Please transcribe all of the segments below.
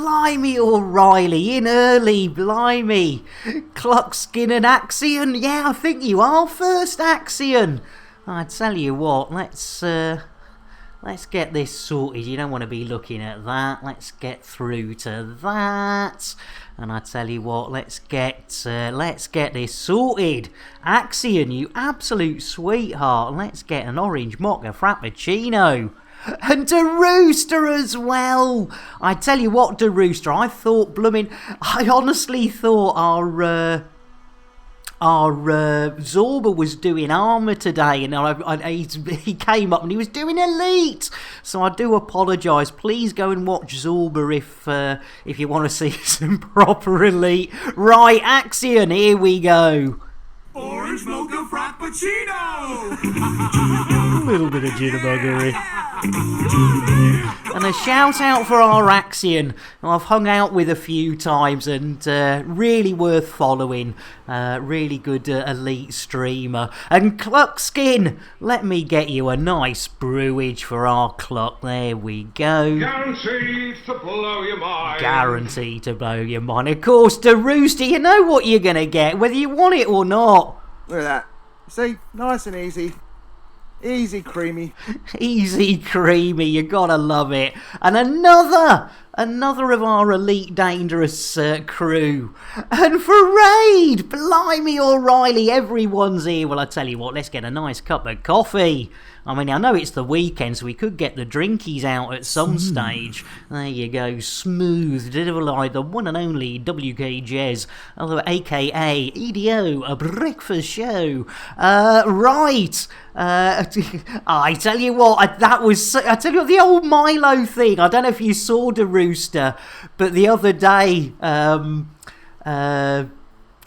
Blimey, O'Reilly, in early, blimey. Cluckskin and Axion, yeah, I think you are first, Axion. I tell you what, let's get this sorted. You don't want to be looking at that. Let's get through to that. And I tell you what, let's get this sorted. Axion, you absolute sweetheart. Let's get an orange mocha frappuccino. And DeRooster as well. I tell you what, DeRooster, I honestly thought our Zorba was doing armour today, and he came up and he was doing elite. So I do apologise. Please go and watch Zorba if you want to see some proper elite. Right, Axion, here we go. Orange mocha frappuccino! A little bit of jitterbuggery. And a shout out for our Axion, who I've hung out with a few times, and really worth following. Really good elite streamer. And Cluckskin, let me get you a nice brewage for our Cluck. There we go. Guaranteed to blow your mind. Guaranteed to blow your mind. Of course, DeRooster, you know what you're going to get, whether you want it or not. Look at that. See, nice and easy. Easy creamy. Easy creamy, you gotta love it. And another of our elite dangerous crew. And for raid, blimey O'Reilly, everyone's here. Well, I tell you what, let's get a nice cup of coffee. I mean, I know it's the weekend, so we could get the drinkies out at some stage. There you go, smooth, delivered by the one and only WKJez, aka EDO, a breakfast show. Right. I tell you what, the old Milo thing. I don't know if you saw DeRooster, but the other day,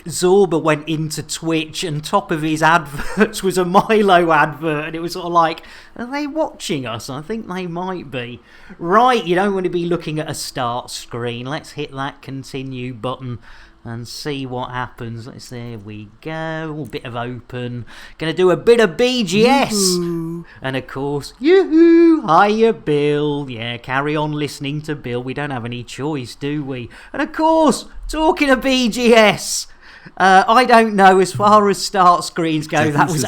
Zorba went into Twitch, and top of his adverts was a Milo advert, and it was sort of like, are they watching us? I think they might be. Right, you don't want to be looking at a start screen. Let's hit that continue button and see what happens. There we go. A bit of open. Gonna do a bit of BGS. Yoo-hoo. And of course, yoo-hoo, hiya Bill. Yeah, carry on listening to Bill. We don't have any choice, do we? And of course, talking of BGS, I don't know, as far as start screens go, that was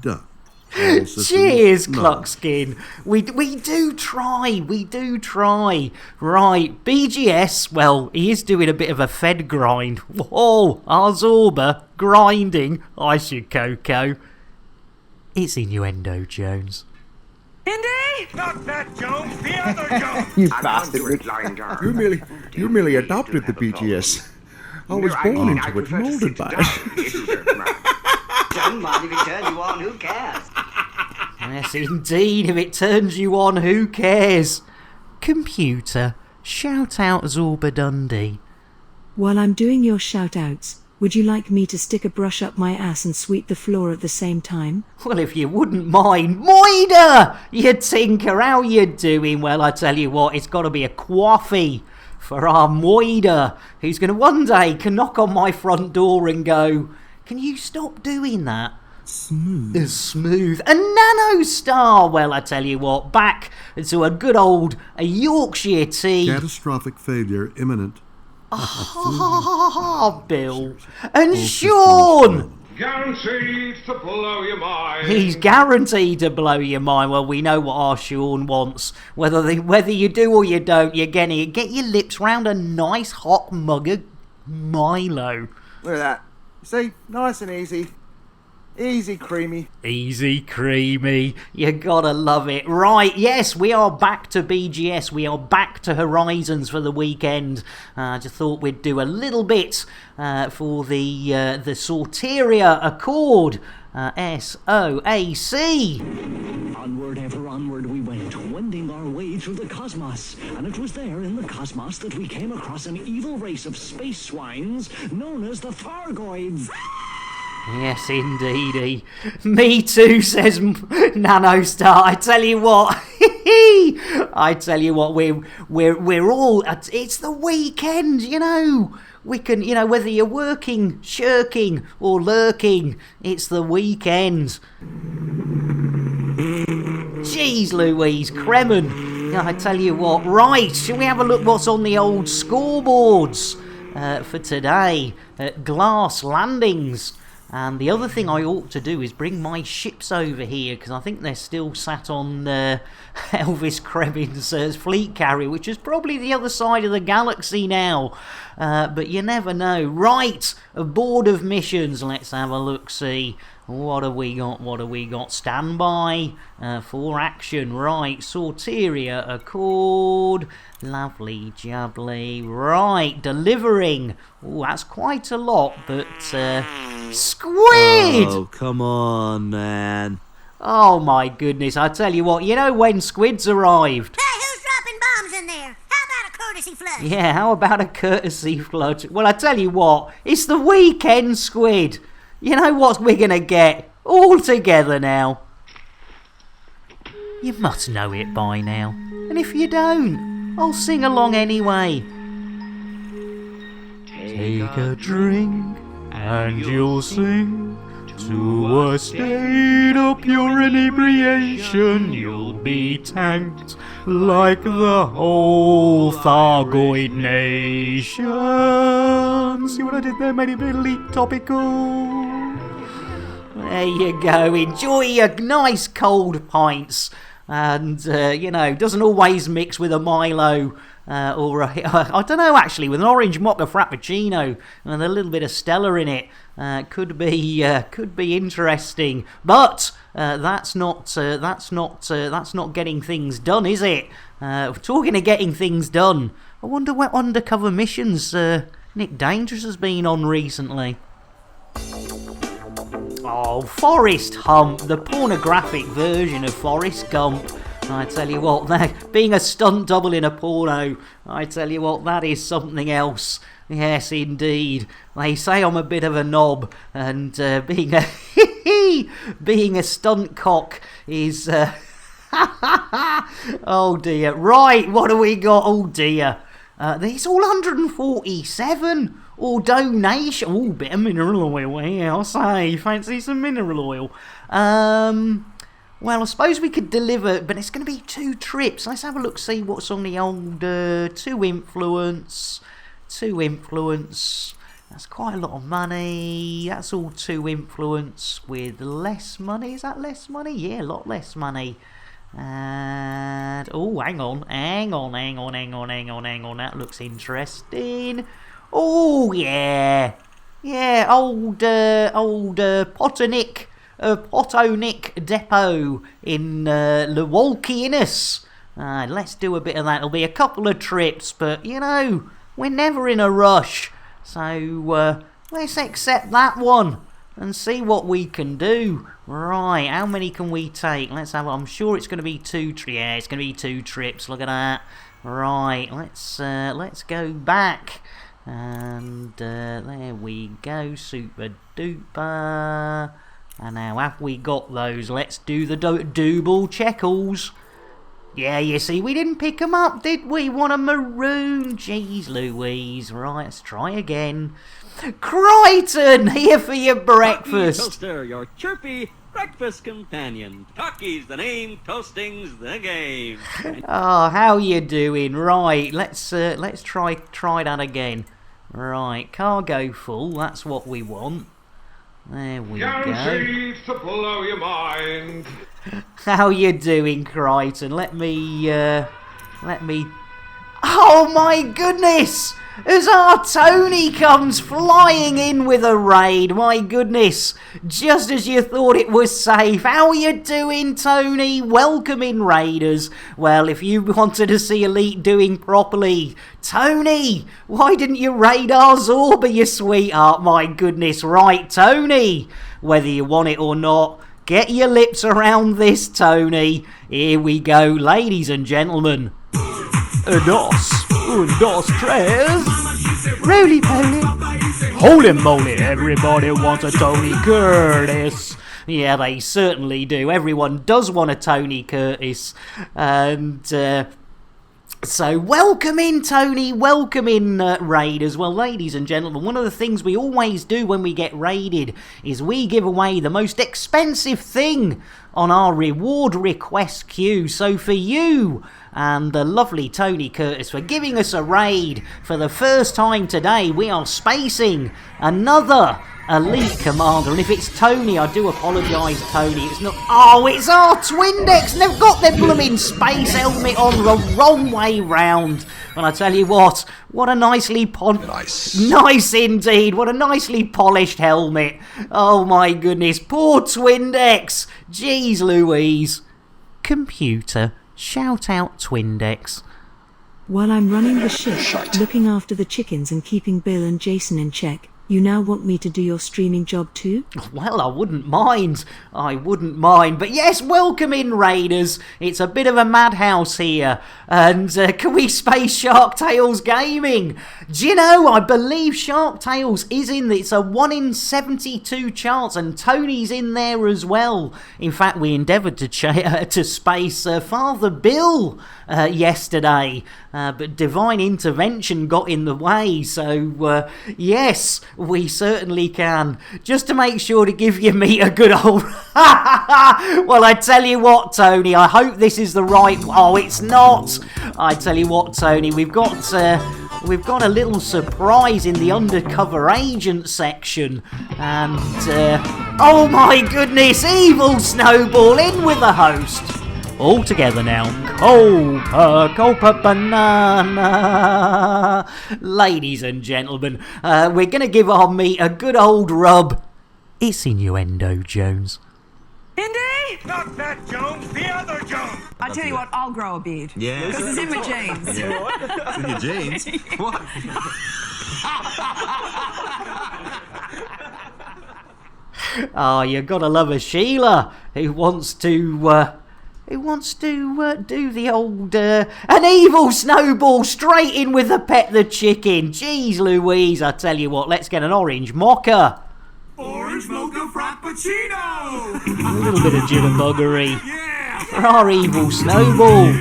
done. Cheers, Cluckskin. We do try. Right, BGS, well, he is doing a bit of a Fed grind. Whoa, our Zorba grinding. Ice your cocoa. It's innuendo, Jones. Indy? Not that Jones, the other Jones! You bastard, Rick. You merely adopted the BGS. I was born into it, molded by it. Somebody can turn you on, who cares? Yes, indeed, if it turns you on, who cares? Computer, shout out Zorba Dundee. While I'm doing your shout-outs, would you like me to stick a brush up my ass and sweep the floor at the same time? Well, if you wouldn't mind. Moida! You tinker, how you doing? Well, I tell you what, it's got to be a coffee for our Moida, who's going to one day can knock on my front door and go, can you stop doing that? Smooth. A Nano Star. Well, I tell you what, back to a good old Yorkshire tea. Catastrophic failure imminent. Bill. And Sean. Guaranteed to blow your mind. He's guaranteed to blow your mind. Well, we know what our Sean wants. Whether you do or you don't, you're going to get your lips round a nice hot mug of Milo. Look at that. See, nice and easy. Easy creamy. Easy creamy. You gotta love it. Right, yes, we are back to BGS. We are back to Horizons for the weekend. Just thought we'd do a little bit for the Sorteria Accord. SOAC. Onward, ever onward we went, wending our way through the cosmos. And it was there in the cosmos that we came across an evil race of space swines known as the Thargoids. Yes, indeedy. Me too, says Nanostar. I tell you what, we're all. It's the weekend, you know. We can, you know, whether you're working, shirking, or lurking, it's the weekend. Jeez Louise, Kremen. I tell you what, right, shall we have a look what's on the old scoreboards for today? Glass landings. And the other thing I ought to do is bring my ships over here, because I think they're still sat on Elvis Krebin's fleet carrier, which is probably the other side of the galaxy now. But you never know. Right, a board of missions. Let's have a look-see. What have we got? What have we got? Standby for action. Right, Sorteria Accord. Lovely jubbly. Right, delivering. Oh, that's quite a lot, but squid! Oh, come on, man. Oh my goodness, I tell you what, you know when squids arrived? Hey, who's dropping bombs in there? How about a courtesy flush? Yeah, how about a courtesy flush? Well, I tell you what, it's the weekend, squid. You know what we're going to get? All together now. You must know it by now. And if you don't, I'll sing along anyway. Take a drink and you'll sing to a state of pure inebriation. You'll be tanked like the whole Thargoid nation. See what I did there? Made it a bit elite topical. There you go. Enjoy your nice cold pints. And, you know, doesn't always mix with a Milo or I don't know, actually, with an orange mocha frappuccino and a little bit of Stella in it. Could be interesting. But that's not getting things done, is it? Talking of getting things done, I wonder what undercover missions Nick Dangerous has been on recently. Oh, Forrest Hump, the pornographic version of Forrest Gump. I tell you what, that, being a stunt double in a porno, I tell you what, that is something else. Yes, indeed. They say I'm a bit of a knob, and being a stunt cock is... oh dear. Right, what do we got? Oh dear. It's all 147. Or donation. Oh, bit of mineral oil. Yeah, I'll say. Fancy some mineral oil. Well, I suppose we could deliver, but it's going to be 2 trips. Let's have a look, see what's on the old 2 influence. 2 influence. That's quite a lot of money. That's all 2 influence with less money. Is that less money? Yeah, a lot less money. And oh, hang on. That looks interesting. Oh yeah, old Potonic Depot in Lewalkinus. Let's do a bit of that. It'll be a couple of trips, but you know, we're never in a rush. So let's accept that one and see what we can do. Right, how many can we take? Let's have. I'm sure it's going to be 2 trips. Yeah, it's going to be 2 trips. Look at that. Right, let's go back. And there we go, super duper. And now have we got those? Let's do the double checkles. Yeah, you see, we didn't pick them up, did we? What a maroon. Jeez Louise. Right, let's try again. Crichton, here for your breakfast. Talkie Toaster, your chirpy breakfast companion. Talkie's the name, toasting's the game. Oh, how you doing? Right, let's try that again. Right, cargo full, that's what we want. There we go. Guaranteed to blow your mind. How you doing, Crichton? Let me... Oh my goodness! As our Tony comes flying in with a raid, my goodness, just as you thought it was safe. How you doing, Tony? Welcome in, Raiders. Well, if you wanted to see Elite doing properly, Tony, why didn't you raid our Zorba, you sweetheart? My goodness, right, Tony? Whether you want it or not, get your lips around this, Tony. Here we go, ladies and gentlemen. Dos, tres. Roly poly. Holy moly, everybody wants a Tony Curtis. Yeah, they certainly do. Everyone does want a Tony Curtis. And so welcome in, Tony. Welcome in, Raiders. Well, ladies and gentlemen, one of the things we always do when we get raided is we give away the most expensive thing on our reward request queue. So for you, and the lovely Tony Curtis for giving us a raid. For the first time today, we are spacing another elite commander, and if it's Tony, I do apologise, Tony. It's not. Oh, it's our Twindex. They've got their blooming space helmet on the wrong way round. And I tell you what a nicely nice indeed. What a nicely polished helmet. Oh my goodness, poor Twindex. Jeez Louise. Computer, shout out Twindex. While I'm running the ship, looking after the chickens and keeping Bill and Jason in check, you now want me to do your streaming job too? Well, I wouldn't mind. But yes, welcome in, Raiders. It's a bit of a madhouse here. And can we space Shark Tales Gaming? Do you know, I believe Shark Tales is in, it's a 1 in 72 chance, and Tony's in there as well. In fact, we endeavoured to space Father Bill yesterday, but divine intervention got in the way. So, yes, we certainly can. Just to make sure to give your meat a good old... Well, I tell you what, Tony, I hope this is the right... Oh, it's not. I tell you what, Tony, we've got a little surprise in the undercover agent section. And, oh my goodness, Evil Snowball in with the host. All together now. Copa banana. Ladies and gentlemen, we're going to give our meat a good old rub. It's innuendo, Jones. Indy? Not that Jones, the other Jones. I tell you what, I'll grow a beard. Yeah. Because it's in my jeans. It's in your jeans? What? Oh, you gotta love a Sheila who wants to do the old, an Evil Snowball straight in with the pet the chicken. Jeez Louise, I tell you what, let's get an orange mocha. Orange mocha frappuccino. A little bit of jitterbuggery for our Evil Snowball.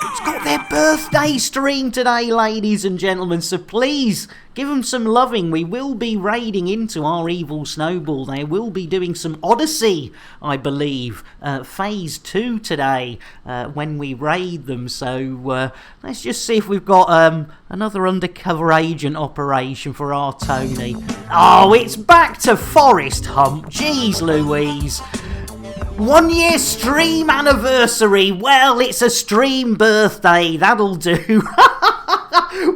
It's got their birthday stream today, ladies and gentlemen, so please give them some loving. We will be raiding into our Evil Snowball. They will be doing some Odyssey, I believe, Phase 2 today when we raid them. So let's just see if we've got another undercover agent operation for our Tony. Oh, it's back to Forest Hump. Jeez Louise. 1 year stream anniversary. Well, it's a stream birthday. That'll do.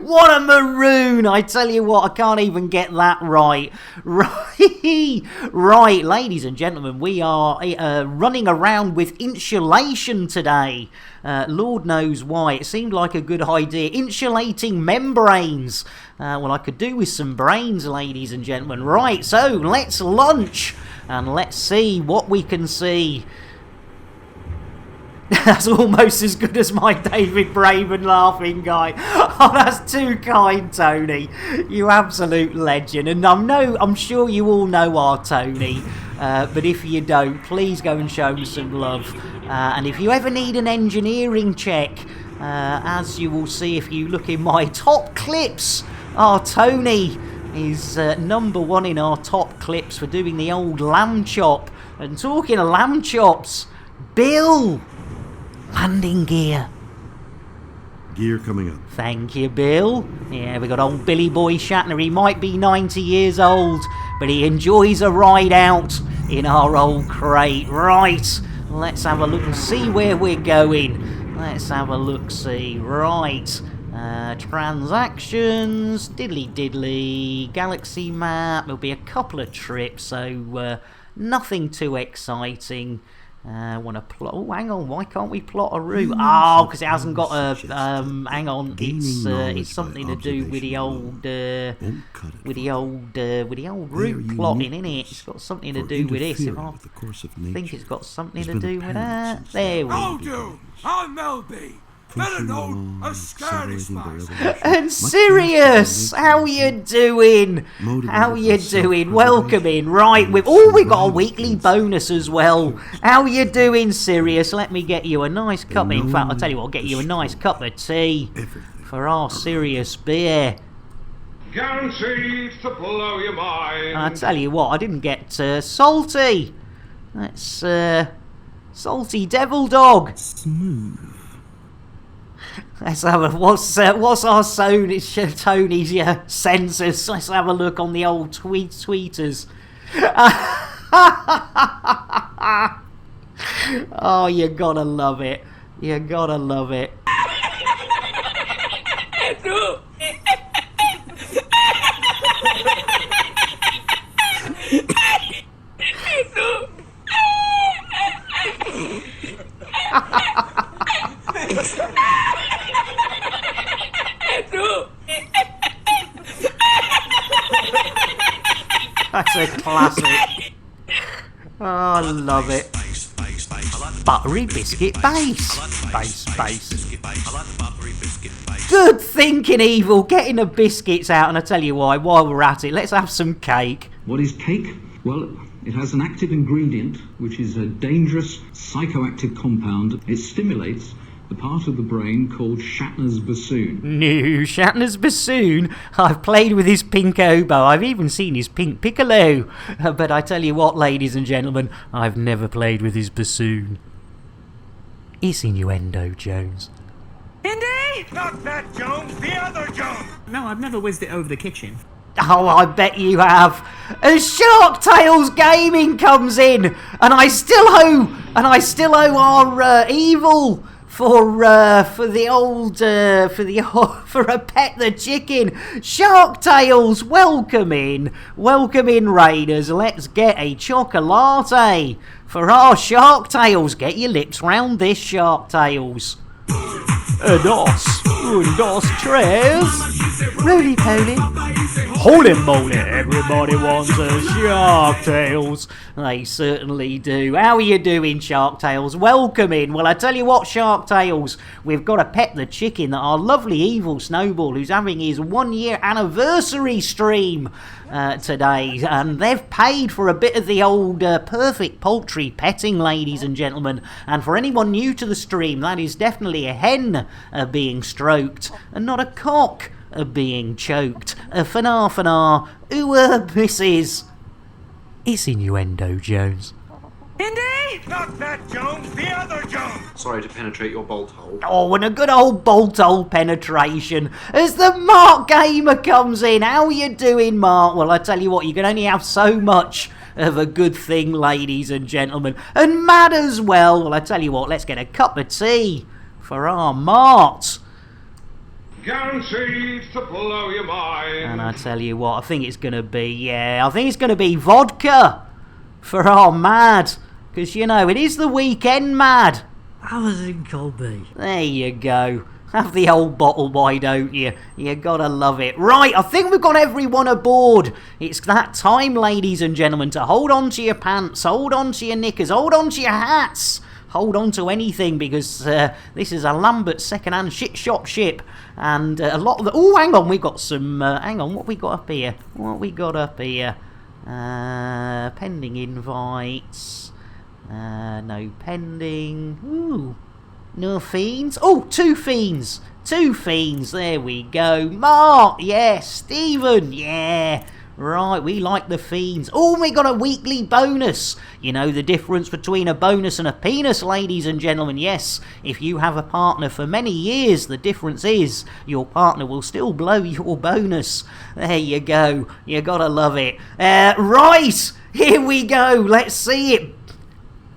What a maroon. I tell you what, I can't even get that right. Right, ladies and gentlemen, we are running around with insulation today. Lord knows why. It seemed like a good idea. Insulating membranes. Well, I could do with some brains, ladies and gentlemen. Right, so let's lunch. And let's see what we can see. That's almost as good as my David Braben laughing guy. Oh, that's too kind, Tony. You absolute legend. And I'm sure you all know our Tony. But if you don't, please go and show him some love. And if you ever need an engineering check, as you will see if you look in my top clips, our Tony is number 1 in our top clips for doing the old lamb chop. And talking of lamb chops, Bill, landing gear. Gear coming up. Thank you, Bill. Yeah, we got old Billy Boy Shatner. He might be 90 years old, but he enjoys a ride out in our old crate. Right, let's have a look and see where we're going. Let's have a look-see. Right. Transactions, diddly, galaxy map. There'll be a couple of trips, so nothing too exciting. Want to plot? Oh, hang on. Why can't we plot a route? Oh, because it hasn't got a. Hang on. It's something to do with the old route plotting, innit? It's got something to do with this. I think it's got something to do with that. There we go. I'm Melby. Better known as Scary Spice. And Sirius, how you doing? How you doing? Welcome in. Right, we got a weekly bonus as well. How you doing, Sirius? Let me get you a nice cup. In fact, I'll tell you what, I'll get you a nice cup of tea for our Sirius beer. Guaranteed to blow your mind. I tell you what, I didn't get salty. That's salty devil dog. Smooth. Let's have a what's our Tony's census? Let's have a look on the old tweeters. Oh, you gotta love it. You gotta love it. That's a classic. Oh, I love it. Buttery biscuit base. Base. Good thinking, Evil. Getting the biscuits out, and I tell you why. While we're at it, let's have some cake. What is cake? Well, it has an active ingredient, which is a dangerous psychoactive compound. It stimulates the part of the brain called Shatner's bassoon. No, Shatner's bassoon? I've played with his pink oboe. I've even seen his pink piccolo. But I tell you what, ladies and gentlemen, I've never played with his bassoon. It's innuendo, Jones. Indy? Not that Jones, the other Jones. No, I've never whizzed it over the kitchen. Oh, I bet you have. As Shark Tales Gaming comes in, and I still owe our Evil for a pet the chicken. Shark Tales, welcome in, Raiders. Let's get a chocolate for our Shark Tales. Get your lips round this, Shark Tales. Dos, tres. Roly poly. Holy moly, everybody wants a Shark Tales. They certainly do. How are you doing, Shark Tales? Welcome in. Well, I tell you what, Shark Tales, we've got to pet the chicken that our lovely Evil Snowball, who's having his 1 year anniversary stream today, and they've paid for a bit of the old perfect poultry petting, ladies and gentlemen. And for anyone new to the stream, that is definitely a hen being stroked and not a cock being choked. Fanar, Mrs. It's innuendo, Jones. Indy? Not that Jones, the other Jones. Sorry to penetrate your bolt hole. Oh, and a good old bolt hole penetration as the Mark Gamer comes in. How are you doing, Mark? Well, I tell you what, you can only have so much of a good thing, ladies and gentlemen. And Matt as well. Well, I tell you what, let's get a cup of tea for our Mart. Guaranteed to blow your mind. And I tell you what, I think it's going to be vodka for our Mad. Because, you know, it is the weekend, Mad. Amazon Colby. There you go. Have the old bottle, why don't you? You gotta love it. Right, I think we've got everyone aboard. It's that time, ladies and gentlemen, to hold on to your pants, hold on to your knickers, hold on to your hats. Hold on to anything, because this is a Lambert second-hand shop ship, and a lot of the... Oh, hang on, we've got some... hang on, what we got up here? Pending invites. No pending. Ooh, no fiends. Oh, two fiends. There we go. Mark, yeah. Stephen, yeah. Right, we like the fiends. Oh, we got a weekly bonus. You know the difference between a bonus and a penis, ladies and gentlemen. Yes, if you have a partner for many years, the difference is your partner will still blow your bonus. There you go. You gotta love it. Right, here we go. Let's see it.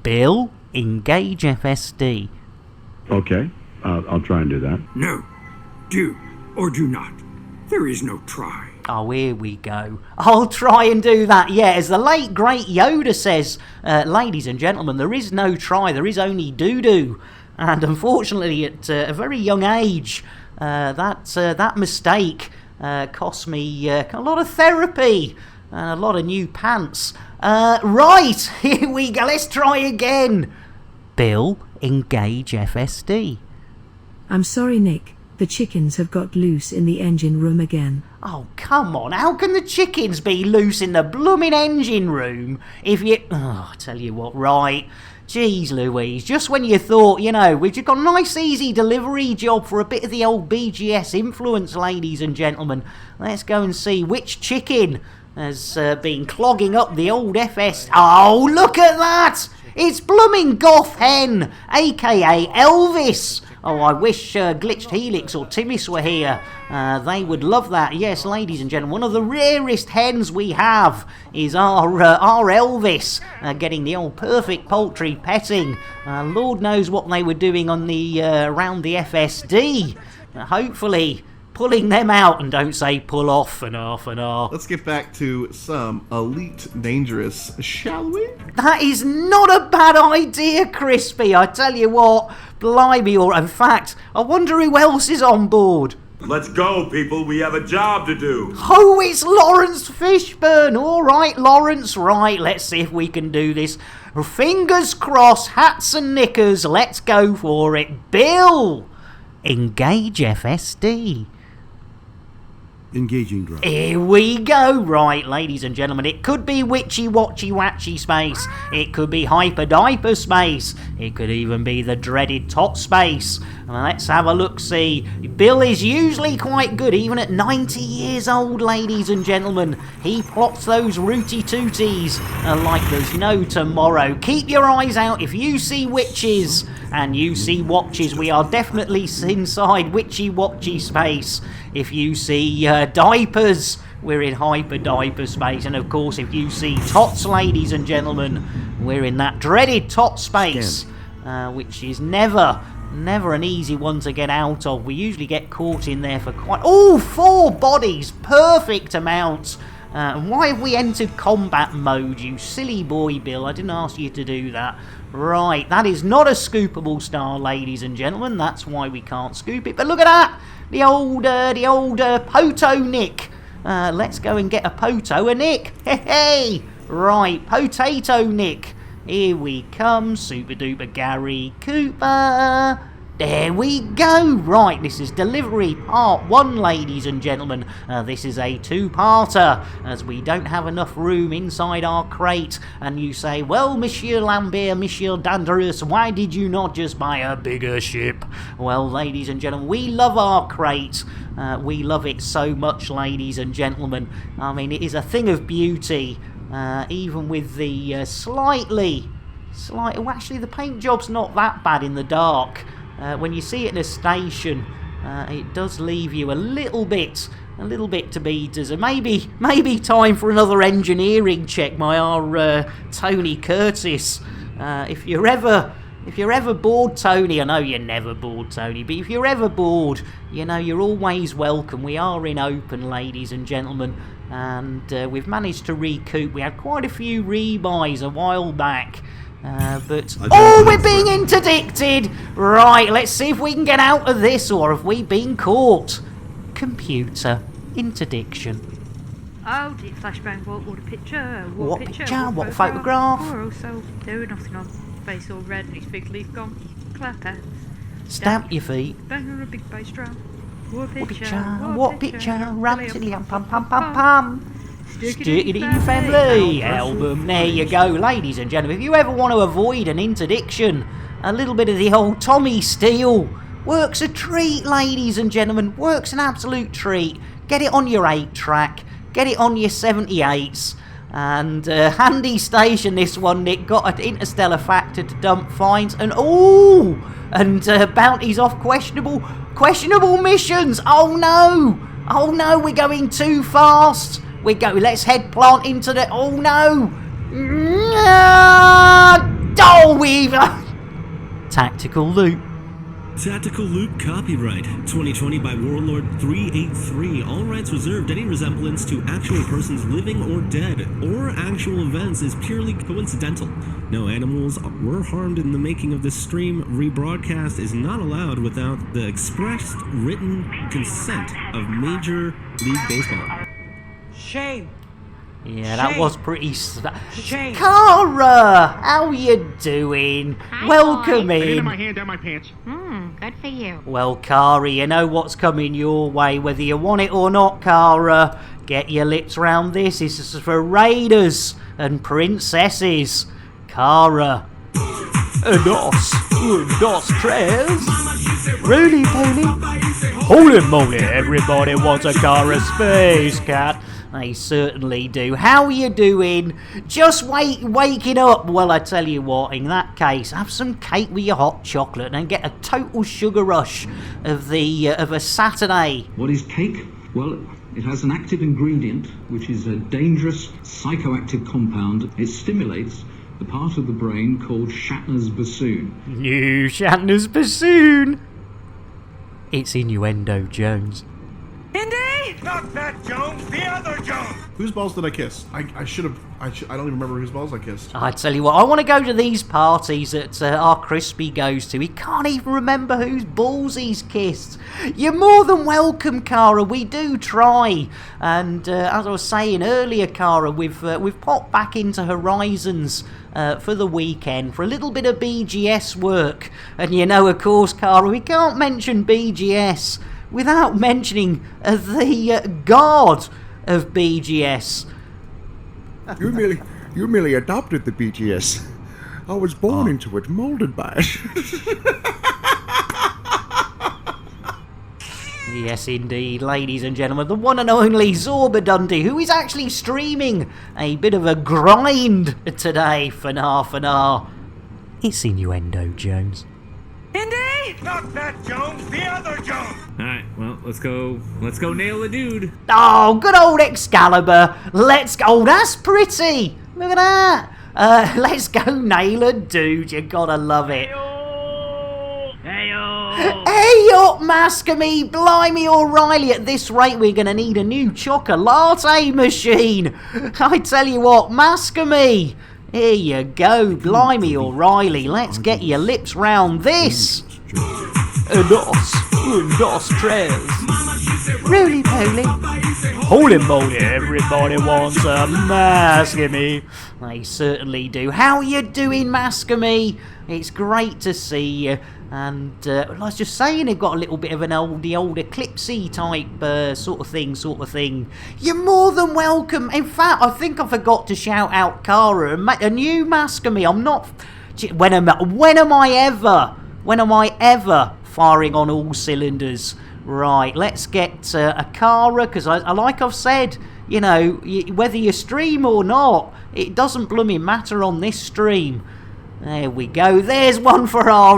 Bill, engage FSD. Okay, I'll try and do that. No, do or do not. There is no try. Oh, here we go. I'll try and do that, yeah. As the late, great Yoda says, ladies and gentlemen, there is no try, there is only doo-doo. And unfortunately, at a very young age, that mistake cost me a lot of therapy and a lot of new pants. Right, here we go. Let's try again. Bill, engage FSD. I'm sorry, Nick. The chickens have got loose in the engine room again. Oh, come on. How can the chickens be loose in the blooming engine room if you... Oh, I tell you what, right. Jeez Louise, just when you thought, you know, we've just got a nice easy delivery job for a bit of the old BGS influence, ladies and gentlemen. Let's go and see which chicken has been clogging up the old FS. Oh, look at that! It's blooming Goth Hen, aka Elvis. Oh, I wish Glitched Helix or Timis were here. They would love that. Yes, ladies and gentlemen, one of the rarest hens we have is our Elvis, getting the old perfect poultry petting. Lord knows what they were doing on the around the FSD. Hopefully pulling them out, and don't say pull off and off and off. Let's get back to some Elite Dangerous, shall we? That is not a bad idea, Crispy. I tell you what, blimey, or in fact, I wonder who else is on board. Let's go, people. We have a job to do. Oh, it's Lawrence Fishburne. All right, Lawrence. Right, let's see if we can do this. Fingers crossed, hats and knickers. Let's go for it. Bill, engage FSD. Engaging drone. Here we go. Right, ladies and gentlemen, it could be witchy watchy watchy space. It could be hyper diaper space. It could even be the dreaded tot space. Let's have a look-see. Bill is usually quite good, even at 90 years old, ladies and gentlemen. He plots those rooty-tooties like there's no tomorrow. Keep your eyes out. If you see witches and you see watches, we are definitely inside witchy-watchy space. If you see diapers, we're in hyper diaper space. And of course, if you see tots, ladies and gentlemen, we're in that dreaded tot space, which is never an easy one to get out of. We usually get caught in there for quite... Oh, 4 bodies, perfect amount. Why have we entered combat mode, you silly boy, Bill? I didn't ask you to do that. Right, that is not a scoopable star, ladies and gentlemen. That's why we can't scoop it. But look at that, the old Poto Nick. Let's go and get a Poto a Nick. Hey, right, Potato Nick. Here we come, Super Duper Gary Cooper. There we go. Right, this is delivery part 1, ladies and gentlemen. This is a 2-parter, as we don't have enough room inside our crate. And you say, well, Monsieur Lambert, Monsieur Dangerous, why did you not just buy a bigger ship? Well, ladies and gentlemen, we love our crate. We love it so much, ladies and gentlemen. I mean, it is a thing of beauty. Even with the well, actually the paint job's not that bad in the dark. When you see it in a station, it does leave you a little bit to be deserved. Maybe time for another engineering check by our Tony Curtis. If you're ever bored, Tony, I know you're never bored, Tony, but if you're ever bored, you know, you're always welcome. We are in open, ladies and gentlemen, and we've managed to recoup. We had quite a few rebuys a while back. But we're being interdicted. Right, let's see if we can get out of this, or have we been caught? Computer interdiction. Oh, did flashbang? What a picture? What picture? What photograph? Poor old soul, doing nothing on face all red and his big leaf gone. Clap hands. Stamp your feet. Bang on a big bass drum. What picture? What picture? Ram to the pam pam pam pam. Stick it in your family album. There you go, ladies and gentlemen. If you ever want to avoid an interdiction, a little bit of the old Tommy Steele works a treat, ladies and gentlemen. Works an absolute treat. Get it on your 8-track. Get it on your 78s. And handy station, this one, Nick. Got an interstellar factor to dump fines. And bounties off questionable missions. Oh no, we're going too fast. Let's head plant into the... Oh no! We've... Tactical loop. Tactical Loop copyright 2020 by Warlord 383. All rights reserved. Any resemblance to actual persons living or dead or actual events is purely coincidental. No animals were harmed in the making of this stream. Rebroadcast is not allowed without the expressed written consent of Major League Baseball. Shame. Yeah, that was pretty... Shame. Cara! How you doing? Hi, Welcome boy. in. My hand down my pants. Good for you. Well, Cara, you know what's coming your way, whether you want it or not, Cara. Get your lips round this. This is for raiders and princesses. Cara. Dos tres. Roly poly. Holy moly, everybody wants a Cara space cat. They certainly do. How are you doing? Just waking up? Well, I tell you what, in that case, have some cake with your hot chocolate and get a total sugar rush of a Saturday. What is cake? Well, it has an active ingredient, which is a dangerous psychoactive compound. It stimulates the part of the brain called Shatner's bassoon. New Shatner's bassoon. It's innuendo, Jones. Indy! Not that Jones, the other Jones! Whose balls did I kiss? I don't even remember whose balls I kissed. I tell you what, I want to go to these parties that our Crispy goes to. He can't even remember whose balls he's kissed. You're more than welcome, Cara. We do try. And as I was saying earlier, Cara, we've popped back into Horizons for the weekend for a little bit of BGS work. And you know, of course, Cara, we can't mention BGS without mentioning the god of BGS. You merely adopted the BGS. I was born into it, molded by it. Yes, indeed, ladies and gentlemen, the one and only Zorba Dundee, who is actually streaming a bit of a grind today for nah. It's innuendo, Jones. Indy! Not that Jones, the other Jones! Alright, well, let's go nail the dude. Oh, good old Excalibur. Let's go. Oh, that's pretty. Look at that. Let's go nail a dude. You gotta love it. Hey up, Mascamy, blimey O'Reilly, at this rate we're going to need a new chocolate machine. I tell you what, Mascamy, here you go, blimey O'Reilly, let's get your lips round this. Dos, tres. Roly-poly. Holy moly, everybody wants a Mascamy. They certainly do. How you doing, Mascamy? It's great to see you. And I was just saying, they've got a little bit of the old Eclipsey type sort of thing. You're more than welcome. In fact, I think I forgot to shout out Cara and you, Mascamy. I'm not. When am I ever firing on all cylinders? Right, let's get a Cara, because like I've said, you know, whether you stream or not, it doesn't blooming matter on this stream. There we go. There's one for our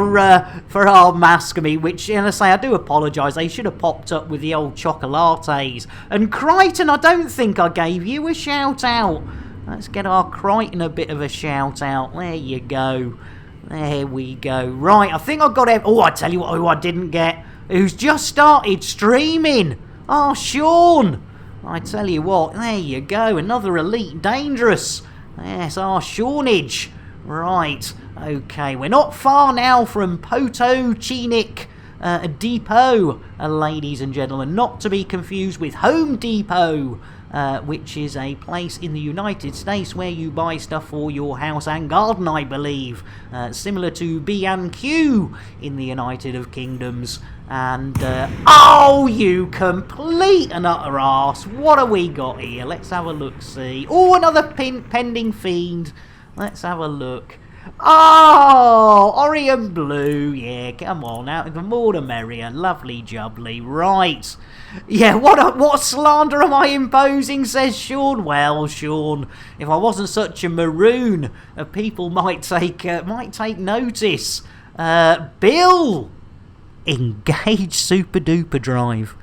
Mascamy, which, and I say, I do apologise. They should have popped up with the old chocolates. And Crichton, I don't think I gave you a shout out. Let's get our Crichton a bit of a shout out. There you go. There we go. Right, I think I got it. Oh, I tell you what, who I didn't get, who's just started streaming. Oh, Sean. I tell you what, there you go. Another Elite Dangerous. Yes, our Seanage. Right, okay, we're not far now from Potocnik Depot, ladies and gentlemen, not to be confused with Home Depot, which is a place in the United States where you buy stuff for your house and garden, I believe, similar to B&Q in the United Kingdoms. And, oh, you complete and utter arse, what have we got here? Let's have a look-see. Oh, another pending fiend. Let's have a look. Oh, Orion Blue. Yeah, come on now. The more the merrier. Lovely jubbly. Right. Yeah, what slander am I imposing, says Sean. Well, Sean, if I wasn't such a maroon, people might take notice. Bill, engage Super Duper Drive.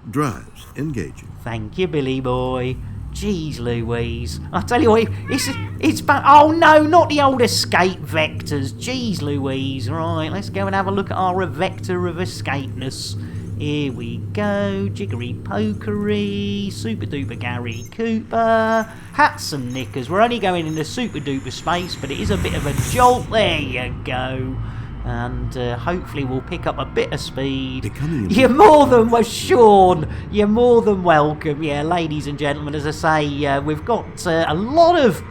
Drives engaging. Thank you, Billy boy. Jeez Louise. I tell you what, it's back. Oh no, not the old escape vectors. Jeez Louise. Right, let's go and have a look at our vector of escapeness. Here we go. Jiggery Pokery, Super Duper Gary Cooper, hats and knickers. We're only going into Super Duper space, but it is a bit of a jolt. There you go. And hopefully we'll pick up a bit of speed. You're more than Sean. You're more than welcome. Yeah, ladies and gentlemen, as I say, we've got a lot of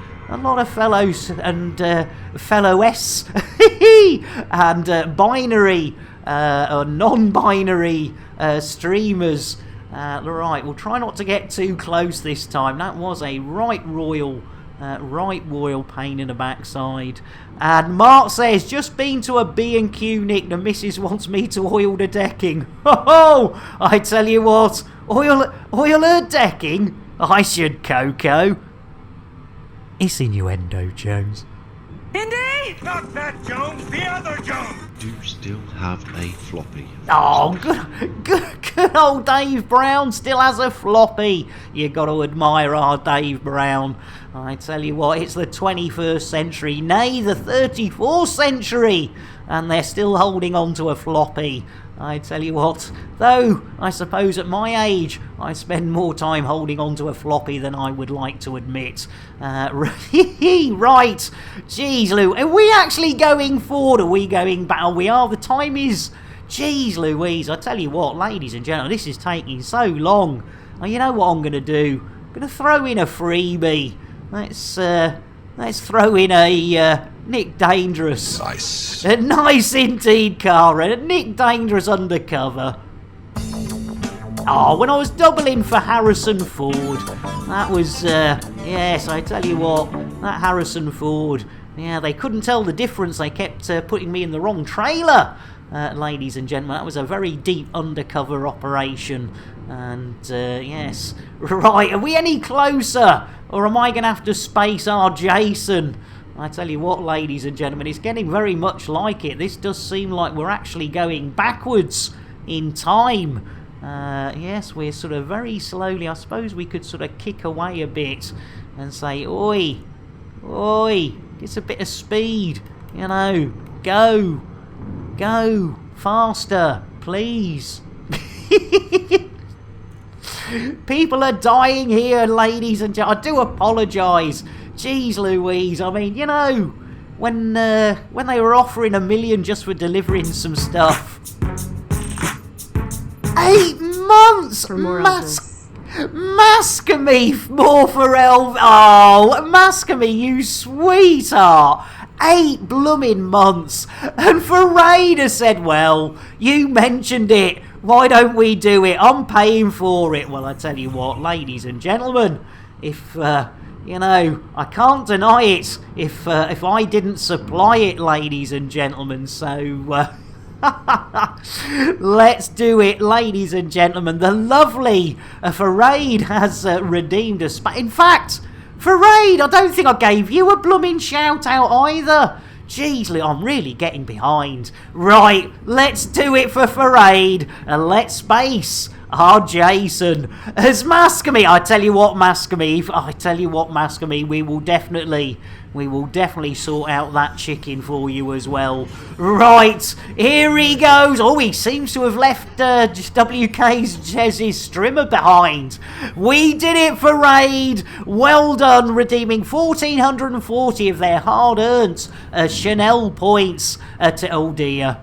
fellows and fellow-s and binary or non-binary streamers. Right, we'll try not to get too close this time. That was a right royal pain in the backside. And Mark says, just been to a B&Q, Nick. The missus wants me to oil the decking. Oh, I tell you what, oil Oil her decking? I should, Coco. It's innuendo, Jones. Indy! Not that Jones, the other Jones! Do you still have a floppy? Oh, good old Dave Brown still has a floppy. You got to admire our Dave Brown. I tell you what, it's the 21st century, nay, the 34th century, and they're still holding on to a floppy. I tell you what, though, I suppose at my age, I spend more time holding on to a floppy than I would like to admit. Right, jeez, Lou, are we actually going forward? Are we going back? Oh, we are, the time is... Jeez Louise, I tell you what, ladies and gentlemen, this is taking so long. You know what I'm going to do? I'm going to throw in a freebie. Let's throw in a Nick Dangerous. Nice. Nice indeed, Cara. Nick Dangerous undercover. Oh, when I was doubling for Harrison Ford, that was, yes, I tell you what, that Harrison Ford, yeah, they couldn't tell the difference. They kept putting me in the wrong trailer. Ladies and gentlemen, that was a very deep undercover operation. And, yes. Right, are we any closer? Or am I going to have to space our Jason? I tell you what, ladies and gentlemen, it's getting very much like it. This does seem like we're actually going backwards in time. Yes, we're sort of very slowly. I suppose we could sort of kick away a bit and say, oi, it's a bit of speed, you know, go, faster, please. People are dying here, ladies and gentlemen. I do apologise. Jeez Louise, I mean, you know, when they were offering $1 million just for delivering some stuff. 8 months! For more Mascamy, more for Elv. Oh, Mascamy, you sweetheart. 8 blooming months. And Farada said, well, you mentioned it. Why don't we do it? I'm paying for it. Well, I tell you what, ladies and gentlemen, if, you know, I can't deny it if I didn't supply it, ladies and gentlemen. So, let's do it, ladies and gentlemen. The lovely Farade has redeemed us. In fact, Farade, I don't think I gave you a blooming shout out either. Jeez, I'm really getting behind. Right, let's do it for Farade. Let's space our Jason as Mascamy. I tell you what, Mascamy, we will definitely sort out that chicken for you as well. Right, here he goes. Oh, he seems to have left WK's Jez's strimmer behind. We did it for Raid. Well done, redeeming 1,440 of their hard-earned Chanel points to... Oh dear,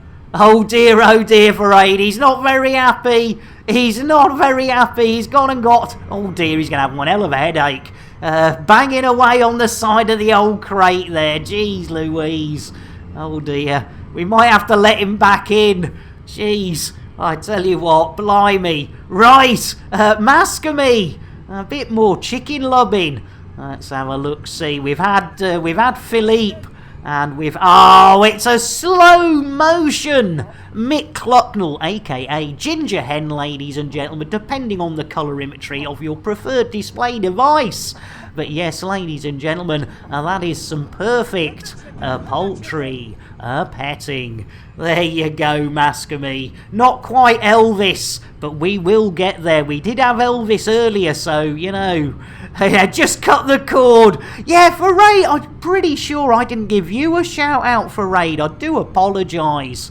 for Raid. He's not very happy. He's gone and got... Oh dear, he's going to have one hell of a headache. Banging away on the side of the old crate there. Jeez Louise. Oh dear. We might have to let him back in. Jeez. I tell you what, blimey. Right. Mascamy. A bit more chicken lobbing. Let's have a look. See, we've had Philippe. And it's a slow motion Mick Clucknell, aka Ginger Hen, ladies and gentlemen, depending on the colorimetry of your preferred display device. But yes, ladies and gentlemen, that is some perfect poultry petting. There you go, Mascamy. Not quite Elvis, but we will get there. We did have Elvis earlier, so, you know... just cut the cord. Yeah, for Raid, I'm pretty sure I didn't give you a shout out for Raid. I do apologise.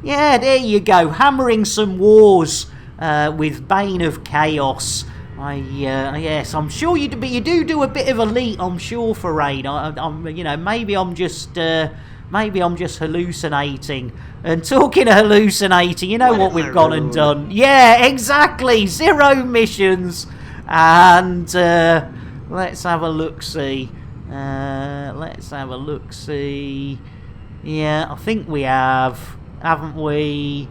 Yeah, there you go. Hammering some wars with Bane of Chaos. Yes, I'm sure you do a bit of elite, I'm sure, for Raid. You know, maybe I'm just hallucinating. And talking of hallucinating, you know what we've gone and done? Yeah, exactly. 0 missions. And let's have a look-see. Yeah, I think we have, haven't we?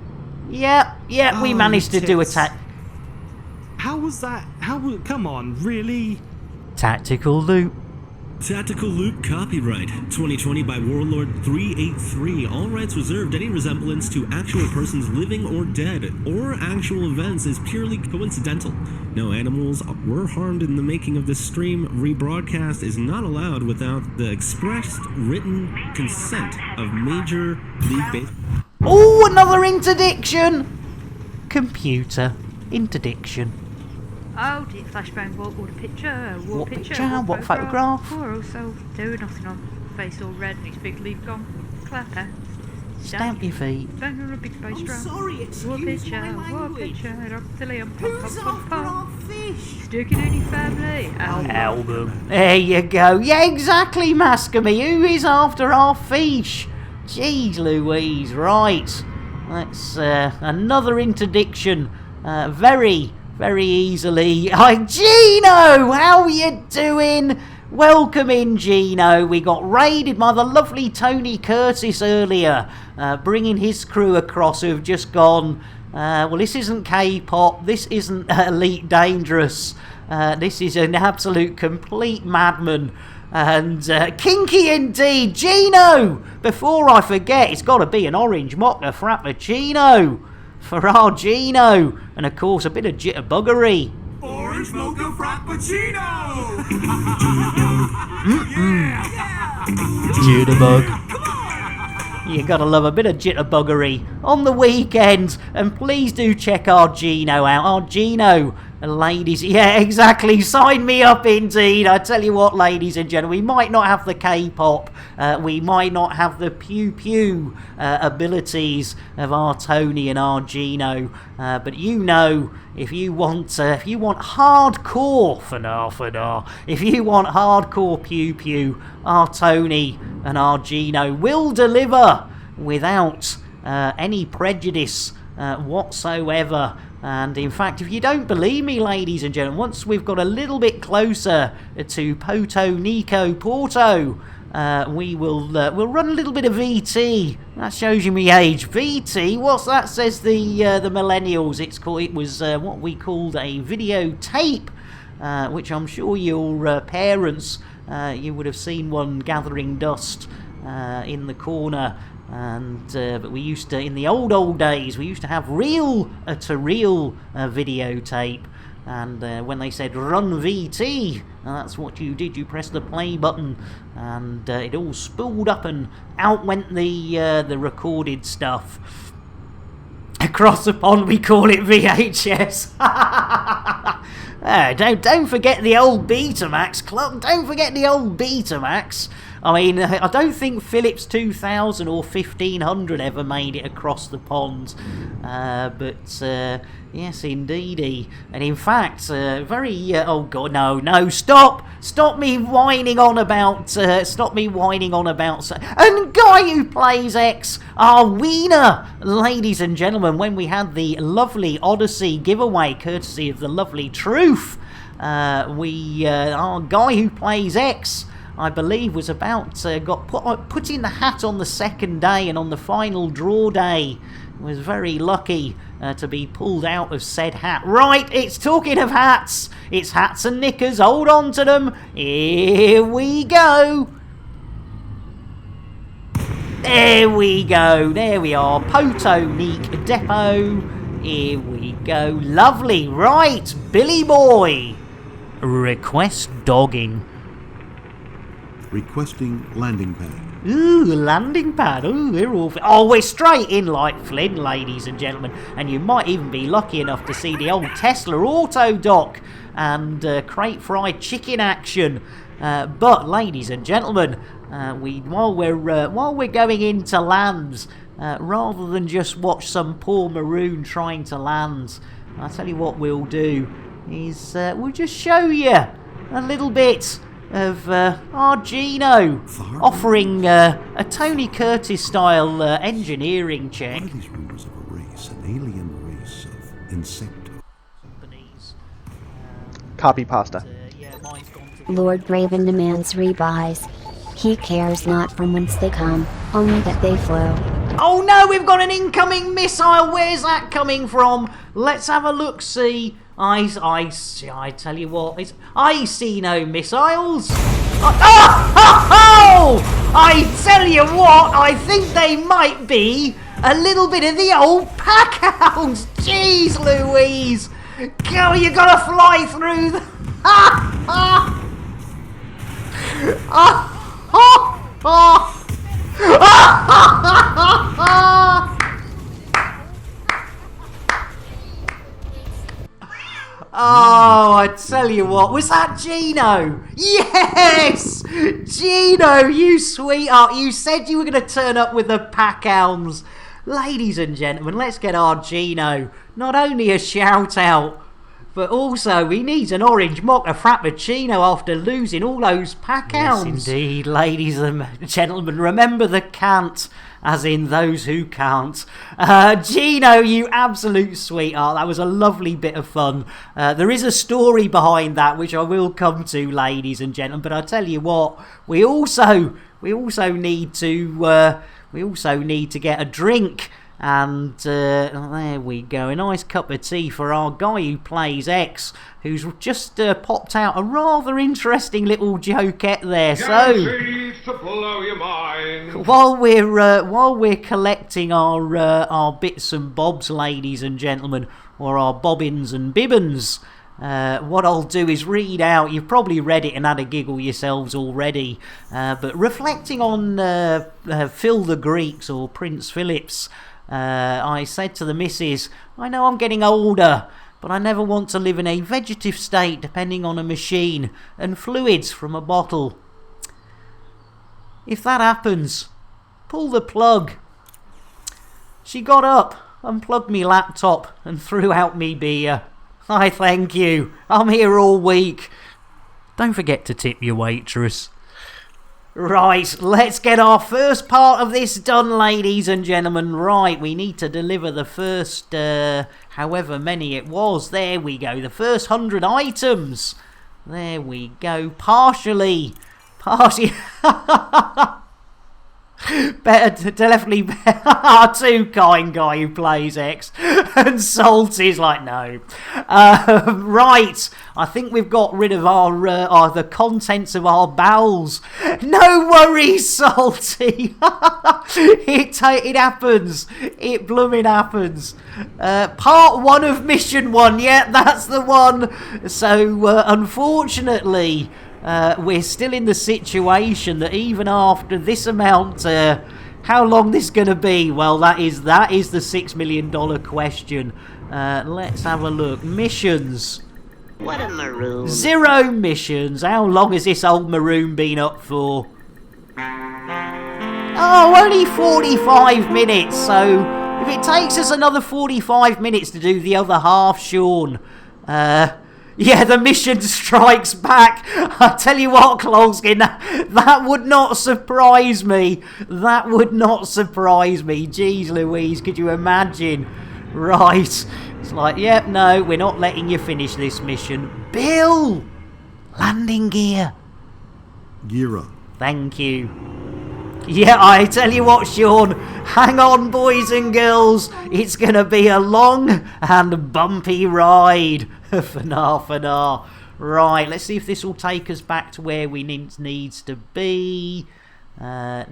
Yeah, we managed to do a How was that? Come on, really? Tactical loop. Tactical Loop copyright 2020 by Warlord 383. All rights reserved. Any resemblance to actual persons living or dead or actual events is purely coincidental. No animals were harmed in the making of this stream. Rebroadcast is not allowed without the expressed written consent of Major League Baseball. Oh, another interdiction! Computer interdiction. Oh, dear, flashbang, what picture? What picture? What photograph? Poor old soul, doing nothing on. Face all red and his big leaf gone. Clap hands. Stamp your feet. Bang on a big bass drum. Sorry, excuse my language. What picture? Up till he Who's after our fish? Stick it in your family. Album. There you go. Yeah, exactly, Mascamy. Who is after our fish? Jeez Louise, right. That's another interdiction. Very easily. Hi, Gino! How you doing? Welcome in, Gino. We got raided by the lovely Tony Curtis earlier, bringing his crew across who've just gone, well, this isn't K-pop, this isn't Elite Dangerous, this is an absolute complete madman. And kinky indeed. Gino! Before I forget, it's got to be an orange mocha frappuccino for our Gino. And of course, a bit of jitterbuggery. Orange mocha frappuccino! Jitterbug. You gotta love a bit of jitterbuggery on the weekends. And please do check our Gino out. Our Gino, ladies, yeah, exactly. Sign me up indeed. I tell you what, ladies and gentlemen, we might not have the K-pop, we might not have the pew-pew abilities of our Tony and our Gino, but you know, if you want hardcore if you want hardcore pew-pew, our Tony and our Gino will deliver without any prejudice whatsoever. And in fact, if you don't believe me, ladies and gentlemen, once we've got a little bit closer to Poto Nico Porto, we'll run a little bit of VT. That shows you me age. VT, what's that? Says the millennials. It was what we called a videotape, which I'm sure your parents, you would have seen one gathering dust in the corner. And but we used to, in the old days, we used to have reel-to-reel videotape, and when they said run VT, that's what you did. You pressed the play button, and it all spooled up, and out went the recorded stuff. Across the pond, we call it VHS. Don't forget the old Betamax, Club. Don't forget the old Betamax. I mean, I don't think Philips 2000 or 1500 ever made it across the pond, but yes, indeedy. And in fact, oh god, no, stop me whining on about, and Guy Who Plays X, our wiener, ladies and gentlemen, when we had the lovely Odyssey giveaway, courtesy of the lovely Truth, our Guy Who Plays X, I believe, was got put in the hat on the second day, and on the final draw day was very lucky to be pulled out of said hat. Right, it's talking of hats. It's hats and knickers. Hold on to them. Here we go. There we go. There we are. Potonique Depot. Here we go. Lovely. Right, Billy Boy. Request dogging. Requesting landing pad. Ooh, landing pad. Ooh, we're all... Oh, we're straight in like Flynn, ladies and gentlemen. And you might even be lucky enough to see the old Tesla Auto Dock and crate fried chicken action. But, ladies and gentlemen, while we're going into lands, rather than just watch some poor maroon trying to land, I'll tell you what we'll do is we'll just show you a little bit of our Gino offering a Tony Curtis style engineering check. What are these rumors of a race, an alien race of insecto? Copy pasta. Lord Raven demands rebuys. He cares not from whence they come, only that they flow. Oh no, we've got an incoming missile. Where's that coming from? Let's have a look. See. I tell you what, I see no missiles. Oh! I tell you what, I think they might be a little bit of the old pack hounds. Jeez Louise! Go, you gotta fly through the... Oh, I tell you what, was that Gino? Yes! Gino, you sweetheart, you said you were going to turn up with the pack hounds. Ladies and gentlemen, let's get our Gino not only a shout out, but also he needs an orange mocha frappuccino after losing all those pack hounds. Yes, indeed, ladies and gentlemen, remember the can't, as in those who can't. Gino, you absolute sweetheart, that was a lovely bit of fun. There is a story behind that which I will come to, ladies and gentlemen, but I tell you what, we also need to get a drink. And there we go, a nice cup of tea for our guy who plays X, who's just popped out a rather interesting little jokette there. So to blow your mind. while we're collecting our bits and bobs, ladies and gentlemen, or our bobbins and bibbins, what I'll do is read out, you've probably read it and had a giggle yourselves already, but reflecting on Phil the Greeks, or Prince Philip's, I said to the missus, I know I'm getting older, but I never want to live in a vegetative state depending on a machine and fluids from a bottle. If that happens, pull the plug. She got up, unplugged me laptop and threw out me beer. I thank you, I'm here all week. Don't forget to tip your waitress. Right, let's get our first part of this done, ladies and gentlemen. Right, we need to deliver the first, however many it was. There we go, the first 100 items. There we go, partially. Better, definitely too kind guy who plays X. And Salty's like, no. Right, I think we've got rid of our the contents of our bowels. No worries, Salty. It happens. It blooming happens. Part 1 of mission 1. Yeah, that's the one. So, unfortunately, we're still in the situation that even after this amount, how long this going to be? Well, that is the $6 million question. Let's have a look. Missions. What a maroon. 0 missions. How long has this old maroon been up for? Oh, only 45 minutes. So if it takes us another 45 minutes to do the other half, Sean, yeah, the mission strikes back. I tell you what, Klolskin, that would not surprise me. That would not surprise me. Jeez Louise, could you imagine? Right. It's like, yep, no, we're not letting you finish this mission. Bill! Landing gear. Gear up. Thank you. Yeah, I tell you what, Sean, hang on, boys and girls. It's going to be a long and bumpy ride. For Right, let's see if this will take us back to where we needs to be. No,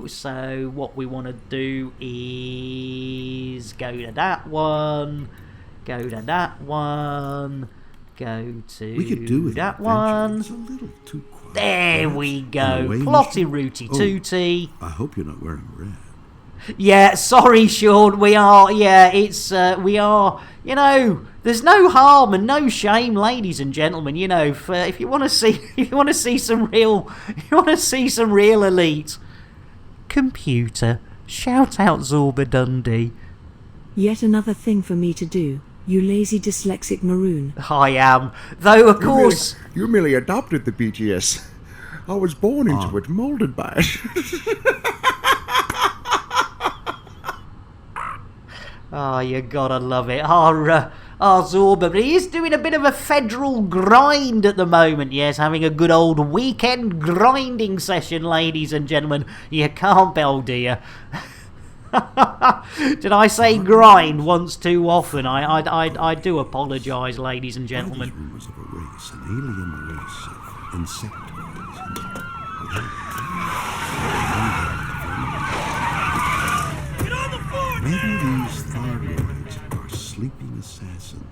so what we want to do is go to that one, go to that one, go to we could do that one. It's a little too quiet. There we go. Plotty rooty tooty. I hope you're not wearing red. Yeah, sorry, Sean. We are. Yeah, it's. We are. You know, there's no harm and no shame, ladies and gentlemen. You know, if you want to see, some real elite. Computer, shout out Zorba Dundee. Yet another thing for me to do. You lazy dyslexic maroon. I am. Though, of course... You merely adopted the BGS. I was born into it, molded by it. Oh, you gotta love it. Our Zorba, but he is doing a bit of a federal grind at the moment. Yes, having a good old weekend grinding session, ladies and gentlemen. You can't bell, do you? Did I say grind once too often? I do apologise, ladies and gentlemen. Rumors of a race, an alien race of insectoids. Get on the floor! Maybe these thyroids are sleeping assassins.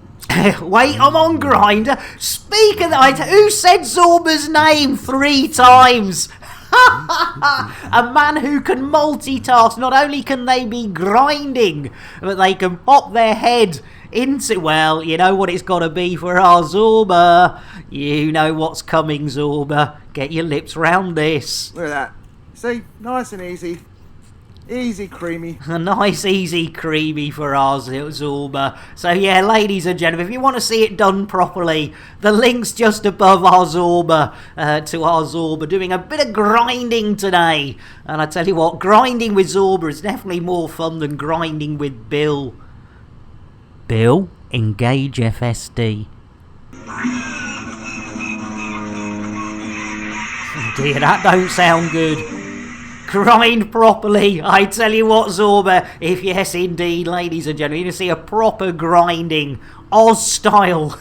Wait, I'm on Grinder. Speak of that, who said Zorba's name 3 times? A man who can multitask. Not only can they be grinding, but they can pop their head into, well, you know what it's got to be for our Zorba. You know what's coming, Zorba. Get your lips round this. Look at that. See, nice and easy. Easy, creamy. A nice, easy, creamy for our Zorba. So yeah, ladies and gentlemen, if you want to see it done properly, the link's just above our Zorba, to our Zorba, doing a bit of grinding today. And I tell you what, grinding with Zorba is definitely more fun than grinding with Bill. Bill, engage FSD. Oh dear, that don't sound good. Grind properly. I tell you what, Zorba, if yes indeed, ladies and gentlemen, you see a proper grinding, Oz style.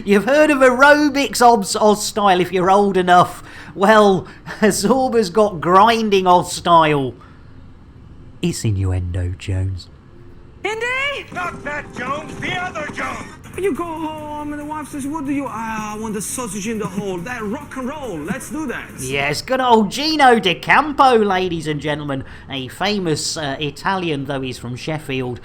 You've heard of aerobics Oz style if you're old enough. Well, Zorba's got grinding Oz style. It's innuendo, Jones. Indy? Not that Jones, the other Jones. You go home and the wife says, what do you... I want the sausage in the hole. That rock and roll. Let's do that. Yes, good old Gino De Campo, ladies and gentlemen. A famous Italian, though he's from Sheffield,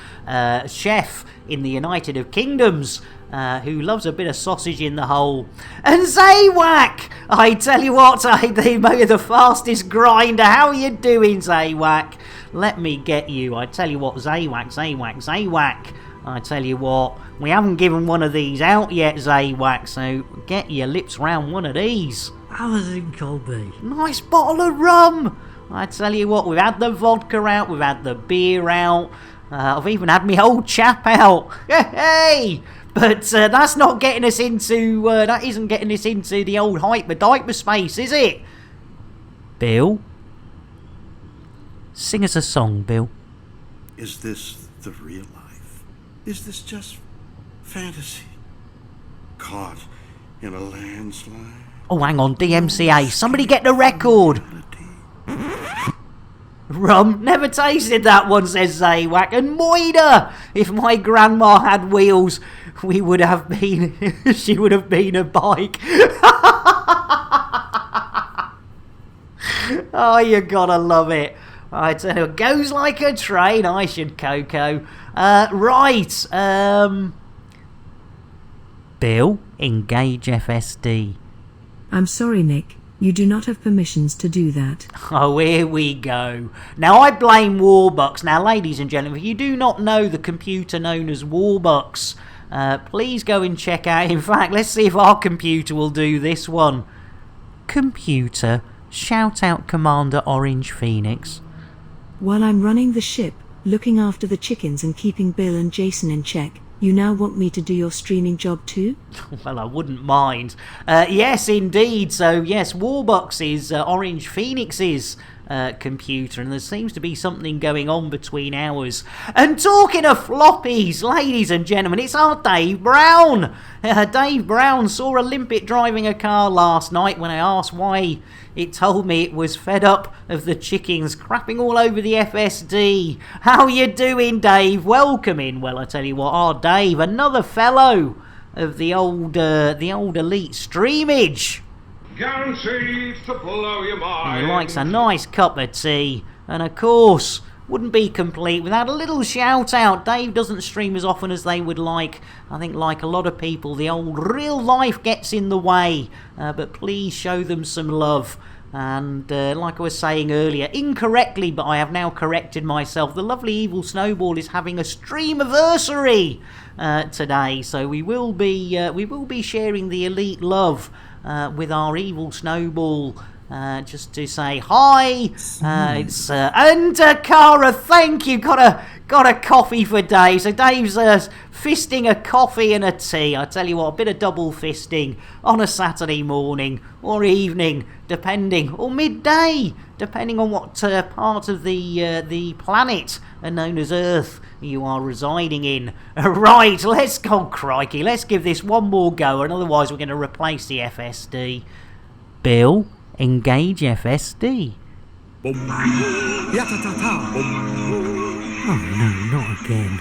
chef in the United Kingdoms, who loves a bit of sausage in the hole. And Zaywak! I tell you what, the fastest grinder. How are you doing, Zaywak? Let me get you. I tell you what, Zaywak. I tell you what, we haven't given one of these out yet, Zaywak, so get your lips round one of these. How was it, Colby? Nice bottle of rum. I tell you what, we've had the vodka out, we've had the beer out, I've even had my old chap out. Hey! But that's not getting us into, that isn't getting us into the old hyperspace, is it? Bill? Sing us a song, Bill. Is this the real life? Is this just fantasy? Caught in a landslide? Oh, hang on, DMCA. Somebody get the record. Rum. Never tasted that one, says Zaywak. And Moida. If my grandma had wheels, we would have been... she would have been a bike. Oh, you gotta love it. I tell you, goes like a train. I should Coco. Right. Bill, engage FSD. I'm sorry, Nick. You do not have permissions to do that. Oh, here we go. Now, I blame Warbucks. Now, ladies and gentlemen, if you do not know the computer known as Warbucks, please go and check out. In fact, let's see if our computer will do this one. Computer, shout out Commander Orange Phoenix. While I'm running the ship, looking after the chickens and keeping Bill and Jason in check, you now want me to do your streaming job too? Well, I wouldn't mind. Yes, indeed. So, yes, Warbucks is Orange Phoenix's computer, and there seems to be something going on between ours. And talking of floppies, ladies and gentlemen, it's our Dave Brown. Dave Brown saw a limpet driving a car last night. When I asked why, it told me it was fed up of the chickens crapping all over the FSD. How you doing, Dave? Welcome in. Well, I tell you what, our Dave, another fellow of the old elite streamage. Guaranteed to blow your mind. He likes a nice cup of tea, and of course, wouldn't be complete without a little shout out. Dave doesn't stream as often as they would like. I think, like a lot of people, the old real life gets in the way, but please show them some love. And like I was saying earlier, incorrectly, but I have now corrected myself, the lovely Evil Snowball is having a streamiversary today, so we will be sharing the elite love with our Evil Snowball. Just to say hi. It's and Cara, thank you. Got a coffee for Dave. So Dave's fisting a coffee and a tea. I tell you what, a bit of double fisting on a Saturday morning or evening, depending, or midday, depending on what part of the planet known as Earth you are residing in. Right, let's go, crikey. Let's give this one more go, and otherwise we're going to replace the FSD. Bill, engage FSD. Oh no, not again.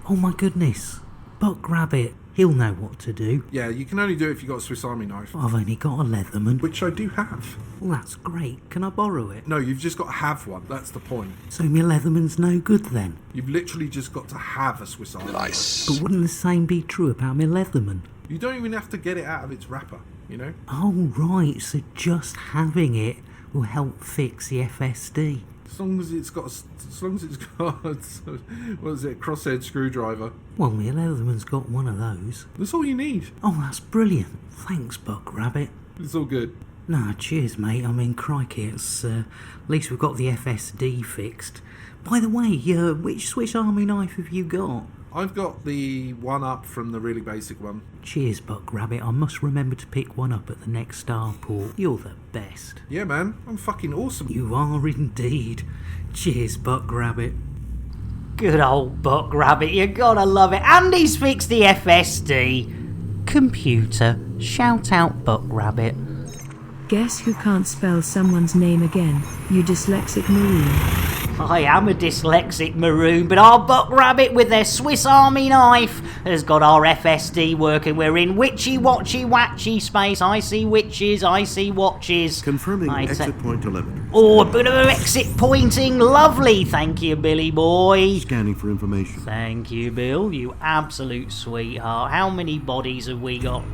Oh my goodness. Buck Rabbit. He'll know what to do. Yeah, you can only do it if you've got a Swiss Army knife. I've only got a Leatherman. Which I do have. Well, that's great. Can I borrow it? No, you've just got to have one. That's the point. So my Leatherman's no good then? You've literally just got to have a Swiss Army knife. But wouldn't the same be true about my Leatherman? You don't even have to get it out of its wrapper, you know? Oh right, so just having it will help fix the FSD. As long as it's got what is it, a crosshead screwdriver. Well, my Leatherman's got one of those. That's all you need. Oh, that's brilliant. Thanks, Buck Rabbit. It's all good. Nah, cheers, mate. I mean, crikey, it's at least we've got the FSD fixed. By the way, which Swiss Army knife have you got? I've got the one up from the really basic one. Cheers, Buck Rabbit. I must remember to pick one up at the next starport. You're the best. Yeah, man. I'm fucking awesome. You are indeed. Cheers, Buck Rabbit. Good old Buck Rabbit. You gotta love it. And he's fixed the FSD. Computer, shout out Buck Rabbit. Guess who can't spell someone's name again? You dyslexic maroon. I am a dyslexic maroon, but our Buck Rabbit with their Swiss Army knife has got our FSD working. We're in witchy-watchy-watchy space. I see witches, I see watches. Confirming exit point telemetry. Oh, a bit of exit pointing. Lovely. Thank you, Billy boy. Scanning for information. Thank you, Bill. You absolute sweetheart. How many bodies have we got?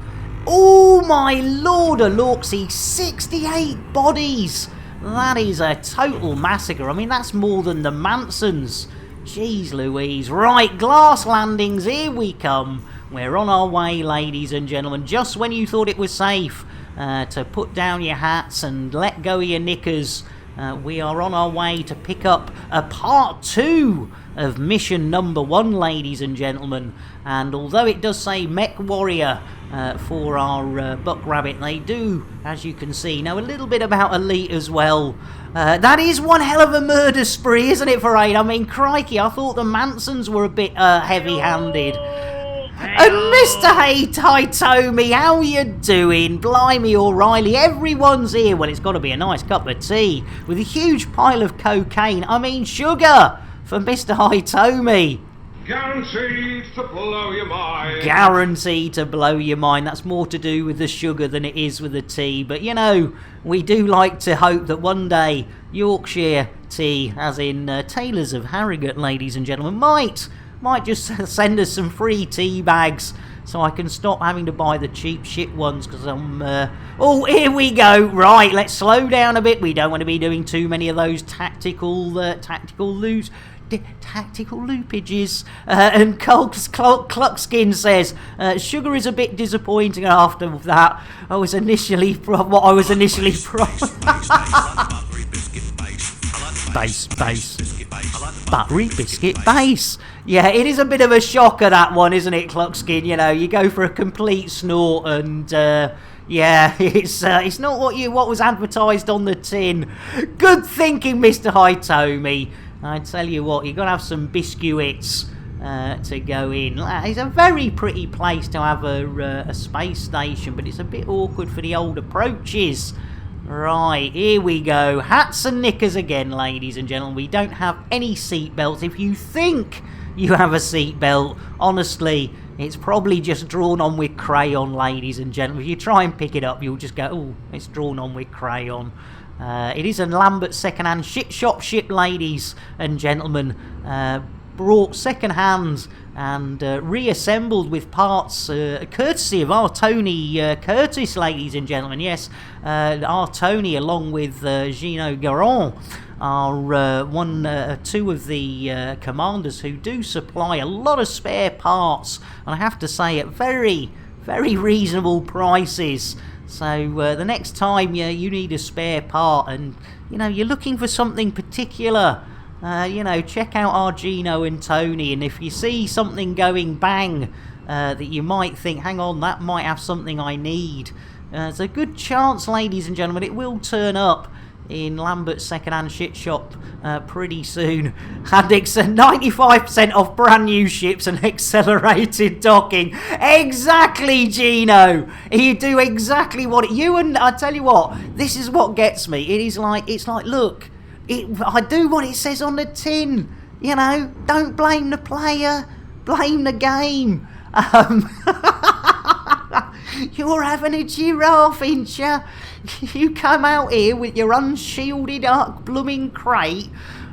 Oh, my lord, a Lorksy, 68 bodies. That is a total massacre. I mean, that's more than the Mansons. Jeez Louise. Right, glass landings, here we come. We're on our way, ladies and gentlemen. Just when you thought it was safe to put down your hats and let go of your knickers, we are on our way to pick up a part 2 of mission number 1, ladies and gentlemen. And although it does say Mech Warrior for our Buck Rabbit, they do, as you can see, know a little bit about Elite as well. That is one hell of a murder spree, isn't it, for 8? I mean, crikey, I thought the Mansons were a bit heavy-handed. And Mr. Hitomi, how you doing? Blimey O'Reilly, everyone's here. Well, it's got to be a nice cup of tea with a huge pile of cocaine. I mean, sugar for Mr. Hitomi. Guaranteed to blow your mind. Guaranteed to blow your mind. That's more to do with the sugar than it is with the tea. But, you know, we do like to hope that one day Yorkshire tea, as in Taylors of Harrogate, ladies and gentlemen, might just send us some free tea bags so I can stop having to buy the cheap shit ones because I'm... Oh, here we go. Right, let's slow down a bit. We don't want to be doing too many of those tactical loopages. And Cluckskin says, sugar is a bit disappointing after that. I was initially Base. Buttery biscuit base. Yeah, it is a bit of a shocker, that one, isn't it, Cluckskin? You know, you go for a complete snort and... yeah, it's not what was advertised on the tin. Good thinking, Mr. Hitomi. I tell you what, you've got to have some biscuits to go in. It's a very pretty place to have a space station, but it's a bit awkward for the old approaches. Right, here we go. Hats and knickers again, ladies and gentlemen. We don't have any seatbelts. If you think you have a seatbelt, honestly, it's probably just drawn on with crayon, ladies and gentlemen. If you try and pick it up, you'll just go, oh, it's drawn on with crayon. It is a Lambert second-hand shop ship, ladies and gentlemen. Brought second-hand and reassembled with parts courtesy of our Tony Curtis, ladies and gentlemen. Yes, our Tony, along with Gino Garon, are two of the commanders who do supply a lot of spare parts, and I have to say at very, very reasonable prices. So the next time you need a spare part and you're looking for something particular, check out our Gino and Tony, and if you see something going bang that you might think, hang on, that might have something I need, there's a good chance, ladies and gentlemen, it will turn up in Lambert's second-hand shit shop pretty soon. And it's 95% off brand new ships and accelerated docking. Exactly, Gino. You do exactly what you and I tell you what. This is what gets me. It's like look, I do what it says on the tin. You know, don't blame the player, blame the game. You're having a giraffe, ain't ya? You come out here with your unshielded blooming crate.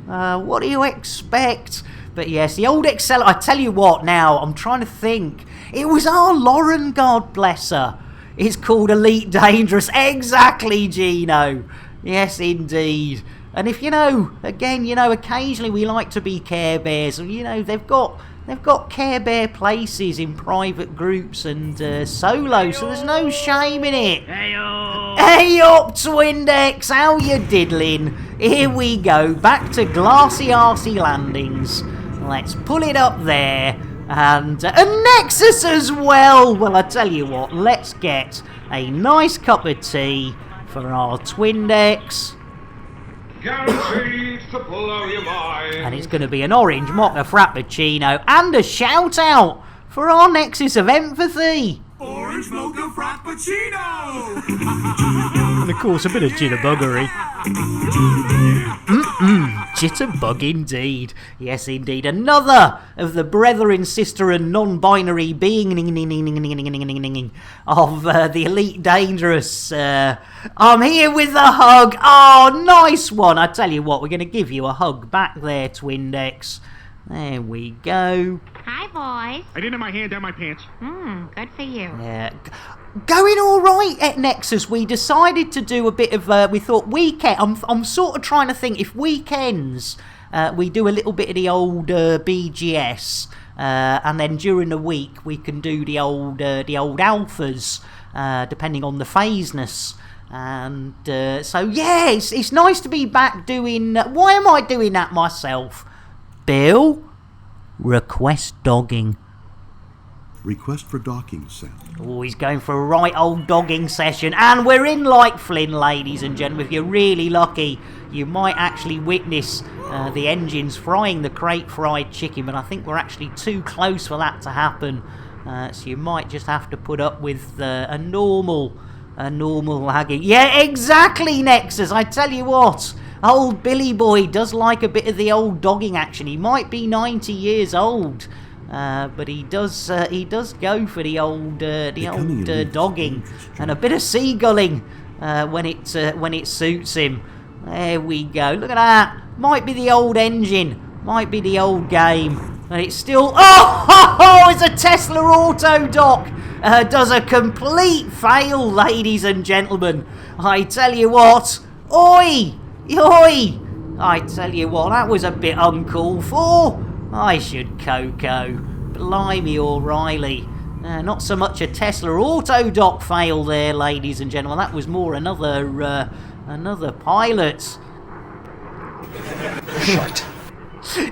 What do you expect? But yes, the old Excel. I tell you what. Now I'm trying to think. It was our Lauren, God bless her. It's called Elite Dangerous. Exactly, Gino. Yes, indeed. And if occasionally we like to be Care Bears. They've got Care Bear places in private groups and solo, so there's no shame in it. Hey up, Twindex, how you diddling? Here we go, back to Glassy Arsey Landings. Let's pull it up there. And a Nexus as well. Well, I tell you what, let's get a nice cup of tea for our Twindex. Guaranteed to blow your mind. And it's going to be an orange mocha frappuccino and a shout out for our Nexus of Empathy. Orange mocha frappuccino. And of course a bit of jitterbuggery. Jitterbug indeed. Yes, indeed. Another of the brethren, sister and non-binary being of the Elite Dangerous. I'm here with a hug. Oh, nice one. I tell you what, we're going to give you a hug back there, Twindex. There we go. Hi, boys. I didn't have my hand down my pants. Good for you. Yeah. Going all right at Nexus. We decided to do a bit of, we thought weekend. I'm sort of trying to think if weekends we do a little bit of the old BGS, and then during the week we can do the old alphas, depending on the phaseness. And so yeah, it's nice to be back doing. Why am I doing that myself? Bill, request dogging. Request for docking, Sam. Oh, he's going for a right old dogging session. And we're in like Flynn, ladies and gentlemen. If you're really lucky, you might actually witness the engines frying the crate fried chicken. But I think we're actually too close for that to happen. So you might just have to put up with a normal lagging. Yeah, exactly, Nexus. I tell you what. Old Billy Boy does like a bit of the old dogging action. He might be 90 years old, but he does go for the old dogging and a bit of seagulling when it suits him. There we go. Look at that. Might be the old engine. Might be the old game. And it's still... Oh, it's a Tesla Auto Dock. Does a complete fail, ladies and gentlemen. I tell you what. Oi! Oi! I tell you what, that was a bit uncalled for. I should Coco. Blimey O'Reilly. Not so much a Tesla Auto Dock fail there, ladies and gentlemen. That was more another pilot. Shite.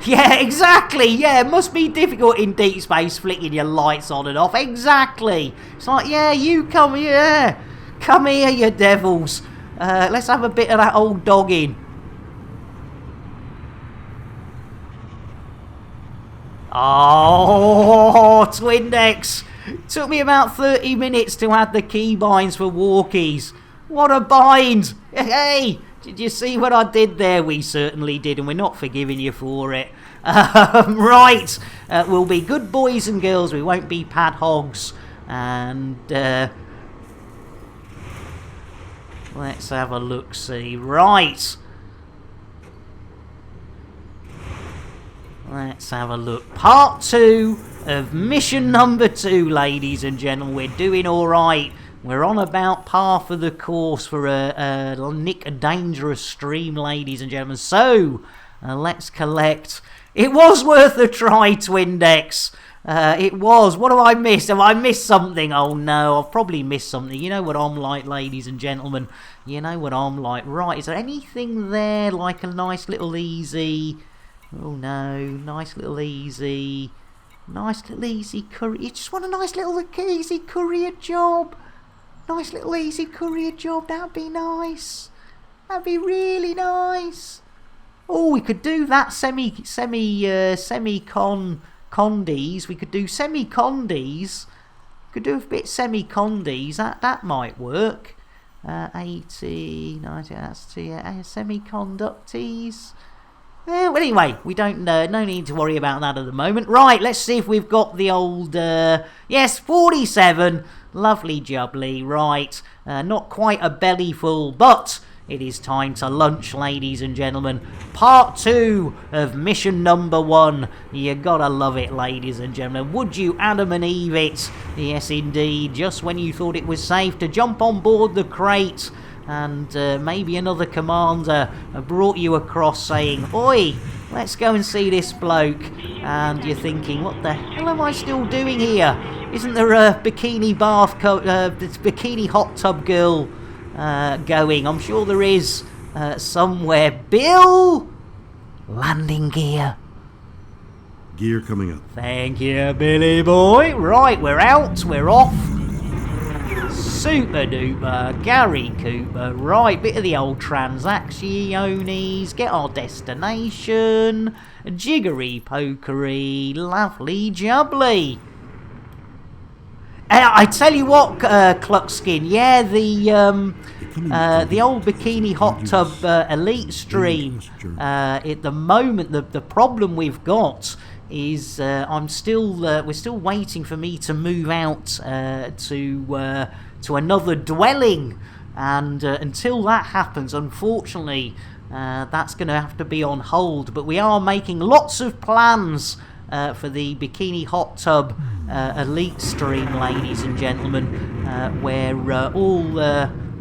Yeah, exactly. Yeah, it must be difficult in deep space flicking your lights on and off. Exactly. It's like, yeah, you come here. Come here, you devils. Let's have a bit of that old dogging. Oh, Twindex. Took me about 30 minutes to add the keybinds for walkies. What a bind. Hey, did you see what I did there? We certainly did, and we're not forgiving you for it. Right. We'll be good boys and girls. We won't be pad hogs. And... let's have a look-see. Right. Let's have a look. Part 2 of mission number 2, ladies and gentlemen. We're doing all right. We're on about par for the course for a dangerous stream, ladies and gentlemen. So, let's collect. It was worth a try, Twindex. It was. What have I missed? Have I missed something? Oh no, I've probably missed something. You know what I'm like, ladies and gentlemen. You know what I'm like. Right, is there anything there like a nice little easy... Oh no, nice little easy... Nice little easy courier... You just want a nice little easy courier job. Nice little easy courier job, that'd be nice. That'd be really nice. Oh, we could do that semi-condies. We could do semi-condies. Could do a bit semi-condies. That might work. 80, 90, that's semiconductees. Well, anyway, we don't no need to worry about that at the moment. Right, let's see if we've got the old yes, 47. Lovely jubbly. Right, not quite a belly full, but it is time to lunch, ladies and gentlemen. Part 2 of mission number 1. You gotta love it, ladies and gentlemen. Would you Adam and Eve it? Yes, indeed. Just when you thought it was safe to jump on board the crate, and maybe another commander brought you across saying, "Oi, let's go and see this bloke." And you're thinking, what the hell am I still doing here? Isn't there a bikini bikini hot tub girl going? I'm sure there is somewhere. Bill! Landing gear. Gear coming up. Thank you, Billy boy. Right, we're out, we're off. Super duper, Gary Cooper. Right, bit of the old transactions, get our destination. Jiggery pokery, lovely jubbly. I tell you what, Cluckskin, yeah, the old bikini hot tub elite stream. At the moment, the problem we've got is we're still waiting for me to move out to another dwelling, and until that happens, unfortunately, that's going to have to be on hold. But we are making lots of plans for the Bikini Hot Tub Elite stream, ladies and gentlemen, where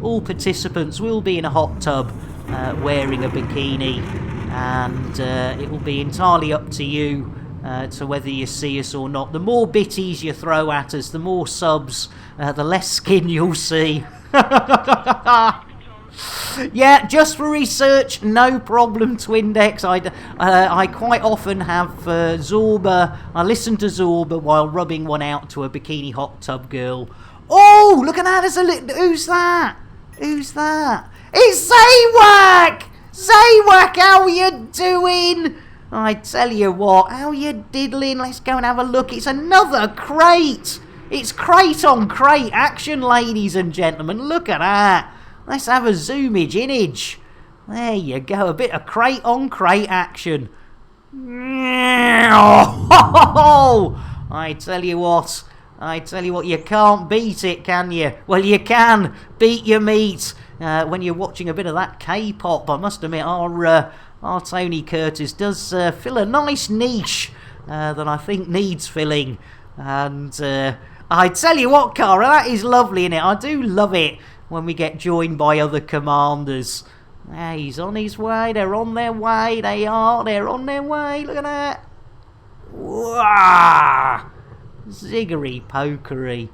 all participants will be in a hot tub wearing a bikini, and it will be entirely up to you to whether you see us or not. The more bitties you throw at us, the more subs, the less skin you'll see. Yeah, just for research, no problem, Twindex. I quite often have Zorba. I listen to Zorba while rubbing one out to a bikini hot tub girl. Oh, look at that! Who's that? Who's that? It's Zaywak! Zaywak, how you doing? I tell you what, how you diddling? Let's go and have a look. It's another crate. It's crate on crate action, ladies and gentlemen. Look at that. Let's have a zoomage image. There you go, a bit of crate on crate action. Oh, I tell you what, you can't beat it, can you? Well, you can beat your meat when you're watching a bit of that K-pop. I must admit, our Tony Curtis does fill a nice niche that I think needs filling. And I tell you what, Cara, that is lovely, innit? I do love it when we get joined by other commanders. He's on his way, they're on their way, they're on their way, look at that. Wah! Ziggery pokery.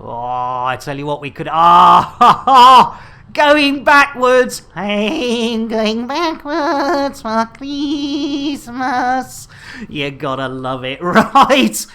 Oh, I tell you what, we could... Going backwards. I'm going backwards for Christmas. You gotta love it. Right.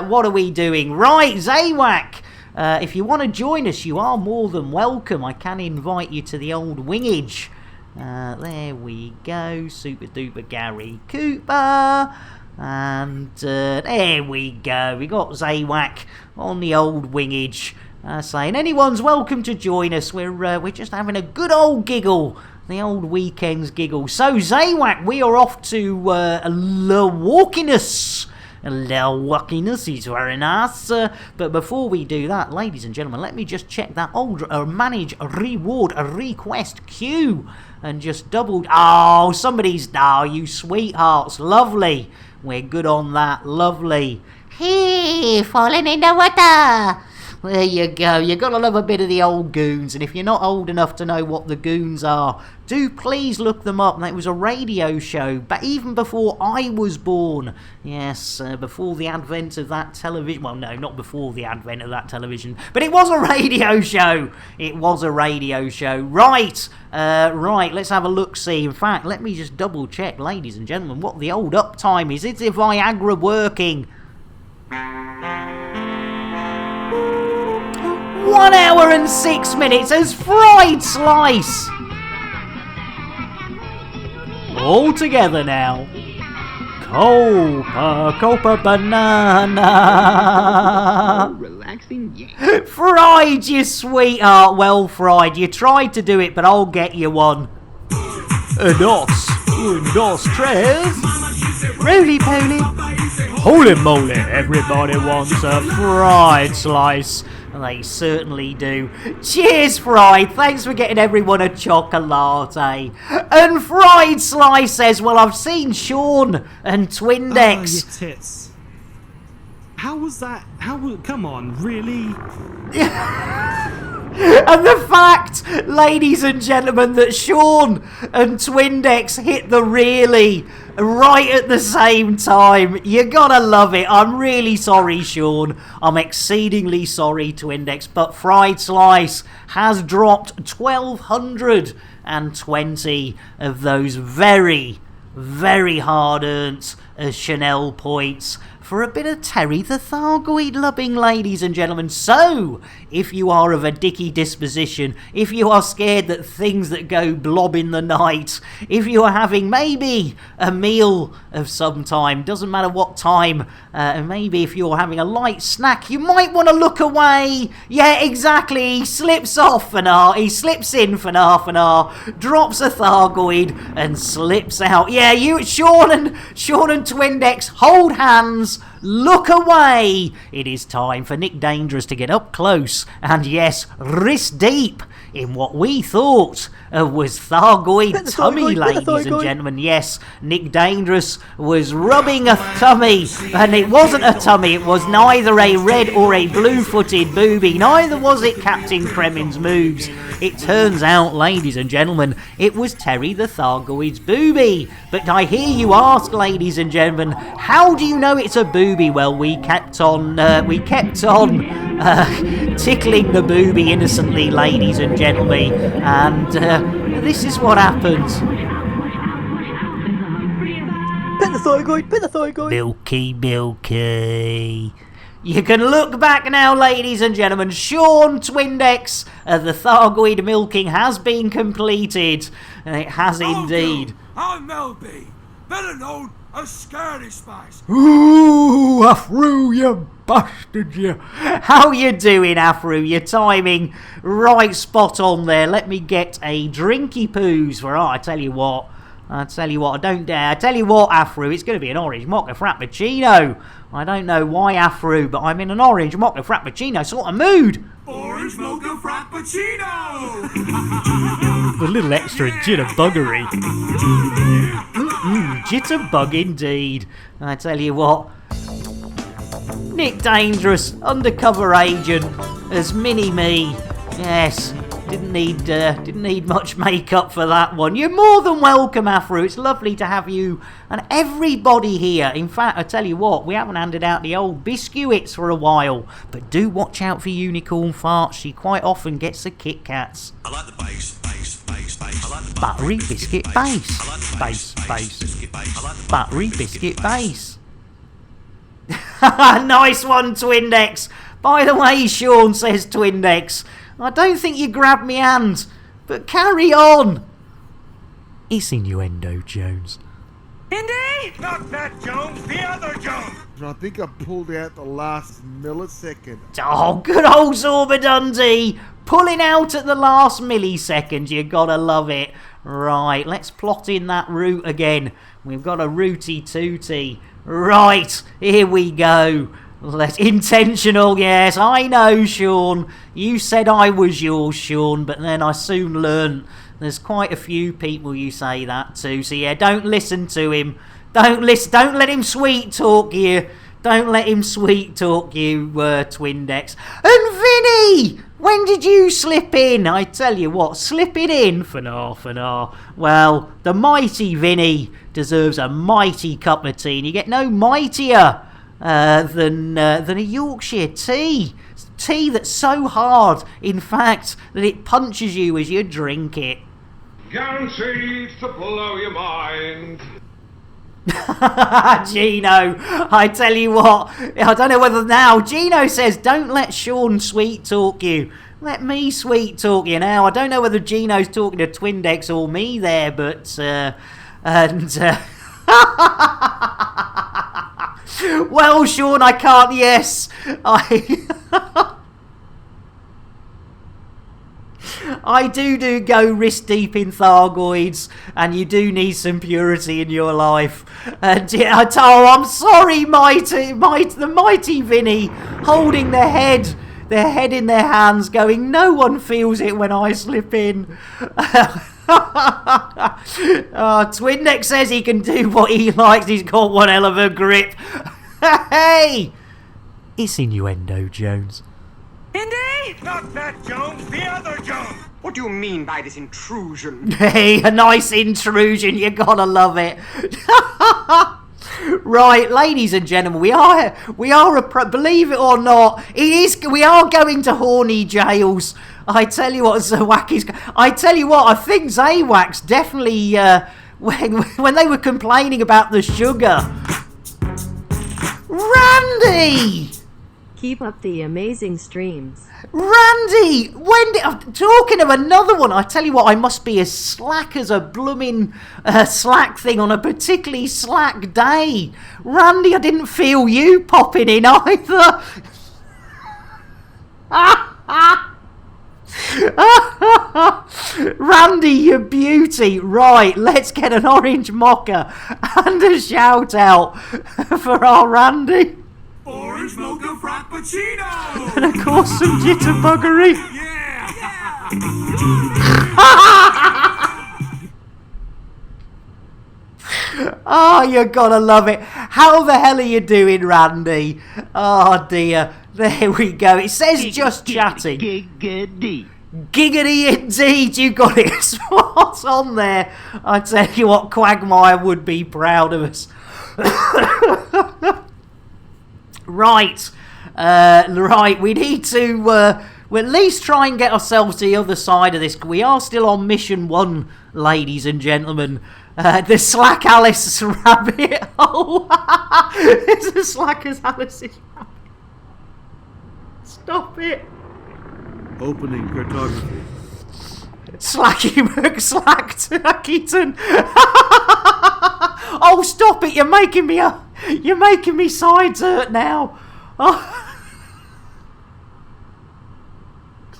What are we doing? Right, Zaywak. If you want to join us, you are more than welcome. I can invite you to the old wingage. There we go. Super duper Gary Cooper. And there we go. We got Zaywak on the old wingage. Saying anyone's welcome to join us. We're just having a good old giggle, the old weekend's giggle. So Zaywak, we are off to Lewalkiness. Lewalkiness is very nice. But before we do that, ladies and gentlemen, let me just check that old manage reward request queue and just double. Oh, somebody's. Oh, you sweethearts, lovely. We're good on that, lovely. Hey, falling in the water. There you go. You gotta love a bit of the old goons, and if you're not old enough to know what the goons are, do please look them up. That was a radio show, but even before I was born. Yes, before the advent of that television. Well, no, not before the advent of that television, but it was a radio show. It was a radio show. Right, right. Let's have a look. See. In fact, let me just double check, ladies and gentlemen, what the old uptime is. Is the Viagra working? 1 hour and 6 minutes as fried slice. All together now. Copa banana. Relaxing, yeah. Fried, you sweetheart. Well fried. You tried to do it, but I'll get you one. Dos, tres. Roly-poly. Holy moly, everybody wants a fried slice. They certainly do. Cheers, Fried. Thanks for getting everyone a chocolate. And Fried Slice says, well, I've seen Sean and Twindex. Oh, your tits. How was that? Come on, really? And the fact, ladies and gentlemen, that Sean and Twindex hit the really right at the same time. You gotta love it. I'm really sorry, Sean. I'm exceedingly sorry, Twindex. But Fried Slice has dropped 1,220 of those very, very hard-earned Chanel points for a bit of Terry the Thargoid lubbing, ladies and gentlemen. So, if you are of a dicky disposition, if you are scared that things that go blob in the night, if you are having maybe a meal of some time, doesn't matter what time, and maybe if you're having a light snack, you might want to look away. Yeah, exactly. He slips off he slips in for half an hour, drops a Thargoid, and slips out. Yeah, you, Sean and Twindex, hold hands. Look away! It is time for Nick Dangerous to get up close and, yes, wrist deep in what we thought was Thargoid tummy, ladies and gentlemen. Yes, Nick Dangerous was rubbing a tummy, and it wasn't a tummy. It was neither a red or a blue-footed booby. Neither was it Captain Kremen's moves. It turns out, ladies and gentlemen, it was Terry the Thargoid's booby. But I hear you ask, ladies and gentlemen, how do you know it's a booby? Well, we kept on tickling the booby innocently, ladies and gentlemen, and this is what happens. Pet the Thargoid. Milky. You can look back now, ladies and gentlemen. Sean Twindex, the Thargoid milking has been completed. It has indeed. I'm Melby, better known as Scaredy Spice. Ooh, Afro, you bastard, you. How you doing, Afro? Your timing right spot on there. Let me get a drinky poos for I tell you what, I don't dare. I tell you what, Afro, it's going to be an orange mocha frappuccino. I don't know why, Afro, but I'm in an orange mocha frappuccino sort of mood. Orange mocha frappuccino! A little extra jitterbuggery. Jitterbug indeed. I tell you what. Nick Dangerous, undercover agent, as Mini-Me. Yes, didn't need much makeup for that one. You're more than welcome, Afro. It's lovely to have you and everybody here. In fact, I tell you what, we haven't handed out the old biscuits for a while, but do watch out for Unicorn Farts. She quite often gets the Kit Kats. I like the bass. I like the Buttery biscuit base. Base. Buttery biscuit base. Nice one, Twindex. By the way, Sean, says Twindex, I don't think you grabbed me hand, but carry on. It's innuendo, Jones. Indy? Not that Jones, the other Jones. I think I pulled out the last millisecond. Oh, good old Zorba Dundee. Pulling out at the last millisecond. You gotta love it. Right, let's plot in that route again. We've got a rooty tooty. Right, here we go. Intentional, yes, I know, Sean. You said I was yours, Sean, but then I soon learnt there's quite a few people you say that to. So yeah, don't listen to him. Don't let him sweet talk you. Don't let him sweet talk you, Twindex. And Vinny! When did you slip in? I tell you what, slipping in for nah. Well, the mighty Vinny deserves a mighty cup of tea, and you get no mightier than a Yorkshire tea. Tea that's so hard, in fact, that it punches you as you drink it. Guaranteed to blow your mind. Gino, I tell you what, I don't know whether now, Gino says don't let Sean sweet talk you. Let me sweet talk you now. I don't know whether Gino's talking to Twindex or me there, but well, Sean, I can't. Yes, I do go wrist deep in Thargoids, and you do need some purity in your life. And I'm sorry, the mighty Vinny, holding their head in their hands, going, no one feels it when I slip in. Twindex says he can do what he likes. He's got one hell of a grip. Hey, it's innuendo, Jones. Indy? Not that Jones, the other Jones. What do you mean by this intrusion? Hey, a nice intrusion. You gotta love it. Right, ladies and gentlemen, we are believe it or not, we are going to horny jails. I tell you what, I think Zawax definitely when they were complaining about the sugar. Randy! Keep up the amazing streams. Randy! Talking of another one, I tell you what, I must be as slack as a blooming slack thing on a particularly slack day. Randy, I didn't feel you popping in either. Randy, you beauty. Right, let's get an orange mocha and a shout out for our Randy. Orange mocha frappuccino! And of course some jitterbuggery. Oh, you gotta love it. How the hell are you doing, Randy? Oh dear. There we go. It says just chatting. Giggity. Giggity indeed. You got it spot on there. I tell you what, Quagmire would be proud of us. Right, we need to we'll at least try and get ourselves to the other side of this. We are still on mission 1, ladies and gentlemen. The Slack Alice rabbit hole. It's as slack as Alice's rabbit. Stop it. Opening cartography. Slacky McSlackton. Oh, stop it! You're making me sides hurt now. Oh.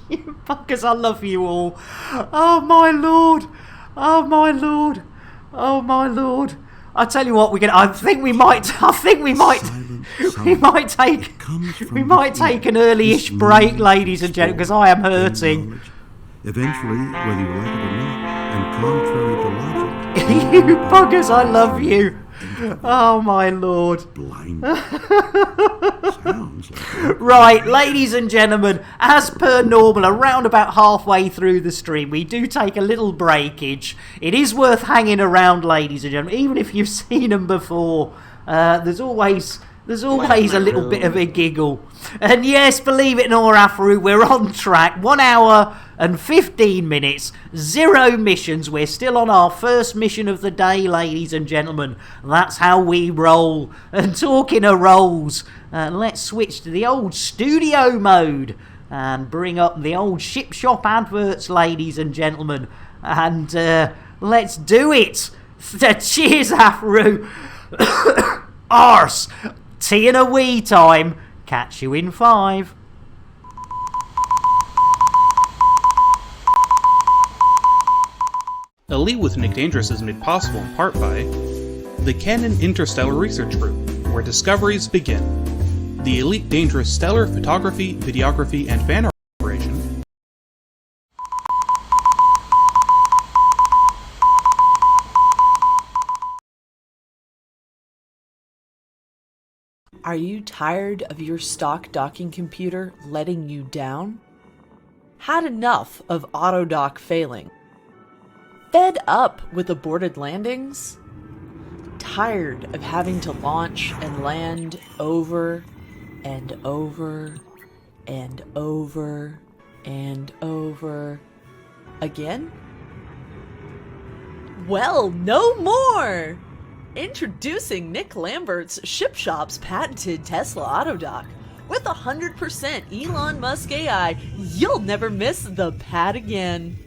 You fuckers, I love you all. Oh my lord. Oh my lord. Oh my lord. I tell you what, I think we might take an early-ish break, ladies and gentlemen, because I am hurting. Eventually, whether you like it or not, and contrary to logic, you buggers, I love you. Oh my lord. Blind. Sounds like right, ladies and gentlemen, as per normal, around about halfway through the stream, we do take a little breakage. It is worth hanging around, ladies and gentlemen, even if you've seen them before. There's always a little bit of a giggle. And yes, believe it or not, Afro, we're on track. 1 hour and 15 minutes, 0 missions. We're still on our first mission of the day, ladies and gentlemen. That's how we roll. And talking of rolls, let's switch to the old studio mode and bring up the old ship shop adverts, ladies and gentlemen. And let's do it. Cheers, Afro. Arse. Tea and a wee time. Catch you in 5. Elite with Nick Dangerous is made possible in part by the Canon Interstellar Research Group, where discoveries begin. The Elite Dangerous Stellar Photography, Videography, and Fan Operation. Are you tired of your stock docking computer letting you down? Had enough of auto-dock failing? Fed up with aborted landings? Tired of having to launch and land over and over and over and over again? Well, no more! Introducing Nick Lambert's Ship Shop's patented Tesla Autodock. With 100% Elon Musk AI, you'll never miss the pad again.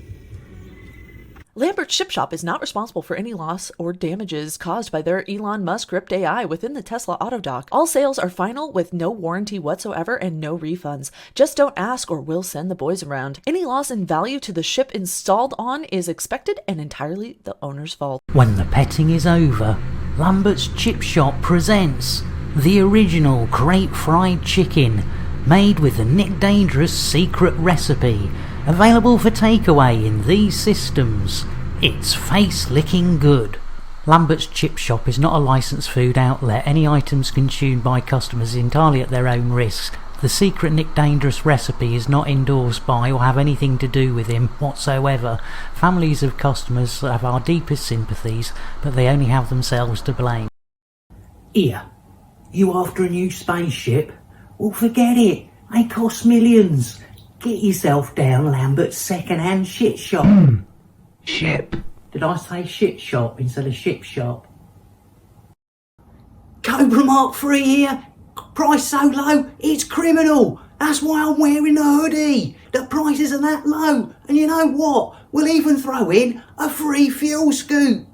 Lambert's Ship Shop is not responsible for any loss or damages caused by their Elon Musk script AI within the Tesla Autodock. All sales are final with no warranty whatsoever and no refunds. Just don't ask or we'll send the boys around. Any loss in value to the ship installed on is expected and entirely the owner's fault. When the petting is over, Lambert's Chip Shop presents the original crate fried chicken, made with the Nick Dangerous secret recipe, available for takeaway in these systems. It's face-licking good. Lambert's Chip Shop is not a licensed food outlet. Any items consumed by customers entirely at their own risk. The secret Nick Dangerous recipe is not endorsed by or have anything to do with him whatsoever. Families of customers have our deepest sympathies, but they only have themselves to blame. Here, you after a new spaceship? Well, forget it. They cost millions. Get yourself down Lambert's second-hand shit shop. Ship. Did I say shit shop instead of ship shop? Cobra Mark 3 here. Price so low, it's criminal. That's why I'm wearing the hoodie. The prices are that low. And you know what? We'll even throw in a free fuel scoop.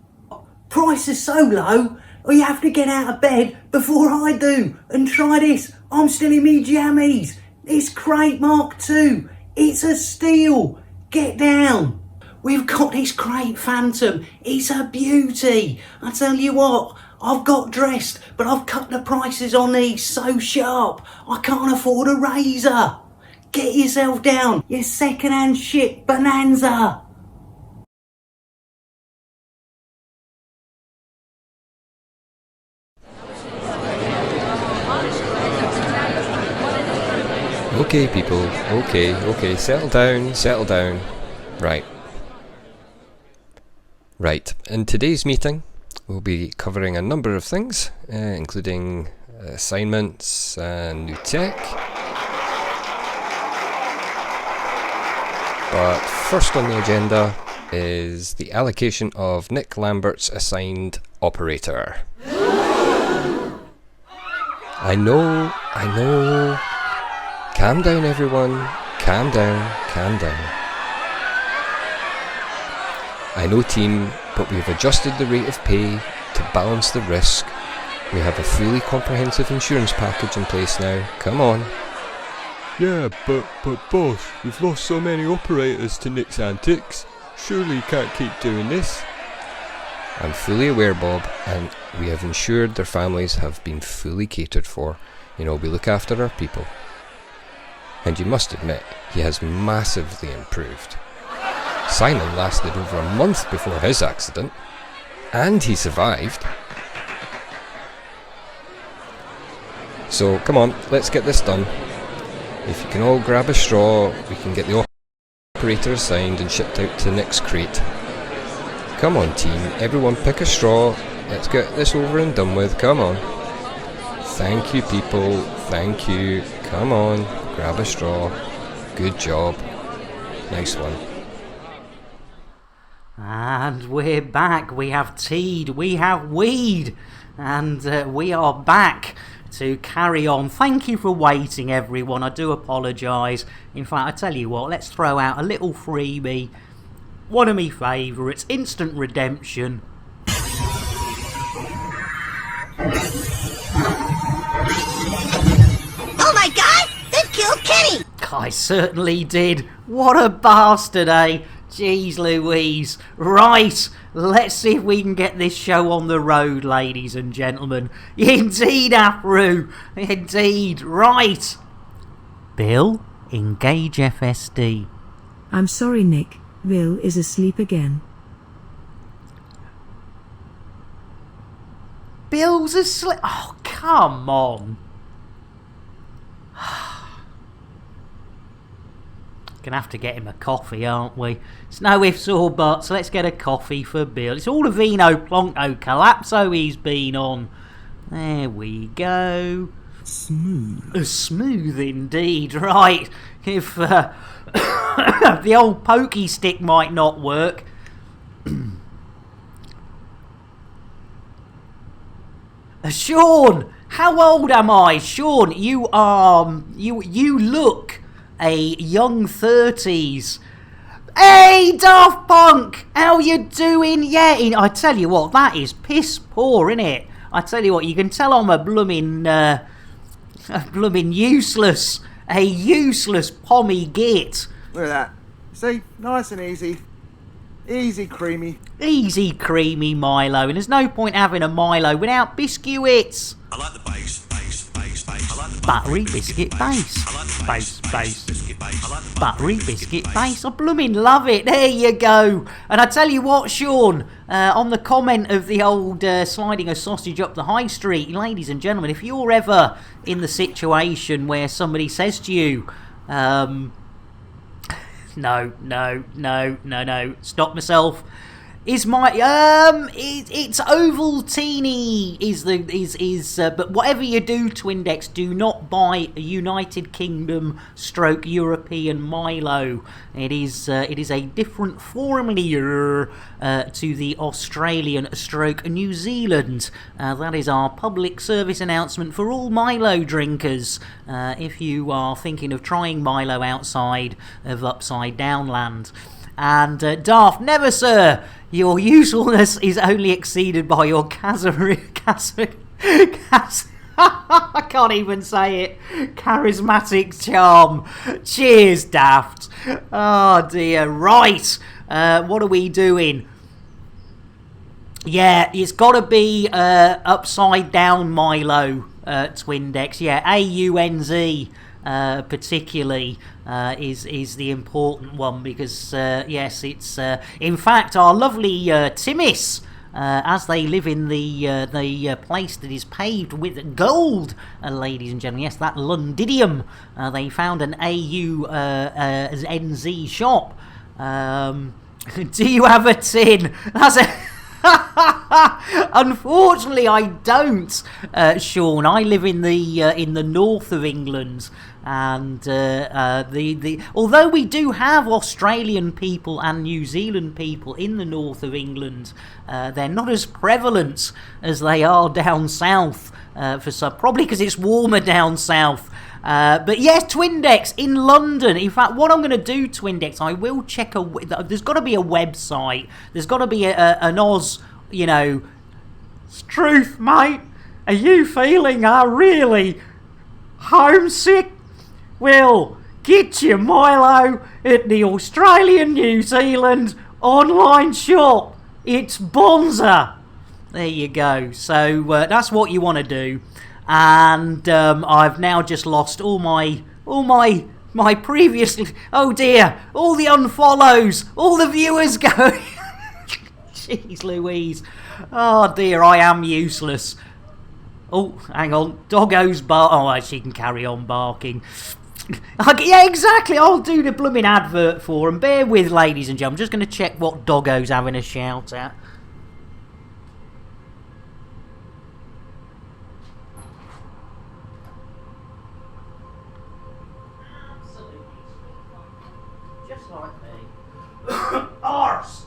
Price is so low, you have to get out of bed before I do. And try this. I'm still in me jammies. It's Crate Mark II. It's a steal. Get down. We've got this Crate Phantom. It's a beauty. I tell you what, I've got dressed, but I've cut the prices on these so sharp, I can't afford a razor. Get yourself down, you second-hand shit bonanza. Okay, people. Okay. Settle down. Right. In today's meeting, we'll be covering a number of things, including assignments and new tech. But first on the agenda is the allocation of Nick Lambert's assigned operator. I know. Calm down, everyone. Calm down. I know, team, but we've adjusted the rate of pay to balance the risk. We have a fully comprehensive insurance package in place now. Come on. Yeah, but boss, we've lost so many operators to Nick's antics. Surely you can't keep doing this. I'm fully aware, Bob, and we have ensured their families have been fully catered for. We look after our people. And you must admit, he has massively improved. Simon lasted over a month before his accident, and he survived. So, come on, let's get this done. If you can all grab a straw, we can get the operator assigned and shipped out to Nick's crate. Come on, team, everyone pick a straw. Let's get this over and done with, come on. Thank you, people, thank you. Come on, grab a straw. Good job. Nice one. And we're back. We have teed, we have weed, and we are back to carry on. Thank you for waiting, everyone. I do apologise. In fact, I tell you what, let's throw out a little freebie. One of me favourites, instant redemption. Oh my god! They've killed Kenny! I certainly did. What a bastard, eh? Jeez Louise. Right, let's see if we can get this show on the road, ladies and gentlemen. Indeed, Afru. Indeed. Right. Bill, engage FSD. I'm sorry, Nick. Bill is asleep again. Bill's asleep. Oh, come on. Gonna have to get him a coffee, aren't we? It's no ifs or buts. Let's get a coffee for Bill. It's all a vino plonko collapso he's been on. There we go. Smooth. Smooth indeed. Right. If the old pokey stick might not work. Sean, how old am I? Sean, you look a young 30s. Hey, Daft Punk! How you doing? Yeah, I tell you what, that is piss poor, innit? I tell you what, you can tell I'm a blooming useless, a useless pommy git. Look at that. See? Nice and easy. Easy creamy. Easy creamy Milo, and there's no point having a Milo without biscuits. I like the base. I like the battery biscuit base. Base. Battery biscuit base. I blooming love it. There you go. And I tell you what, Sean, on the comment of the old sliding a sausage up the high street, ladies and gentlemen, if you're ever in the situation where somebody says to you, no, stop myself. Is my it's Ovaltine but whatever you do, Twindex, do not buy a United Kingdom / European Milo. It is a different formula to the Australian / New Zealand. That is our public service announcement for all Milo drinkers. If you are thinking of trying Milo outside of Upside Down Land. And Daft, never, sir. Your usefulness is only exceeded by your I can't even say it. Charismatic charm. Cheers, Daft. Oh dear. Right. What are we doing? Yeah, it's got to be upside down Milo, Twindex. Yeah, AUNZ. Particularly is the important one because yes, it's in fact our lovely Timis, as they live in the place that is paved with gold, ladies and gentlemen. Yes, that Londinium. They found an AUNZ shop. Do you have a tin? That's a Unfortunately, I don't, Sean. I live in the north of England, and although we do have Australian people and New Zealand people in the north of England, they're not as prevalent as they are down south. Probably because it's warmer down south. But yes, Twindex in London. In fact, what I'm going to do, Twindex, I will check there's got to be a website. There's got to be an Oz, Truth, mate. Are you feeling really homesick? Well, get your Milo at the Australian New Zealand online shop. It's Bonza. There you go. So that's what you want to do. And I've now just lost all my previously. Oh dear! All the unfollows, all the viewers going. Jeez Louise! Oh dear, I am useless. Oh, hang on, Doggo's bark. Oh, she can carry on barking. Yeah, exactly. I'll do the blooming advert for him. Bear with, ladies and gentlemen. I'm just going to check what Doggo's having a shout at. Arse!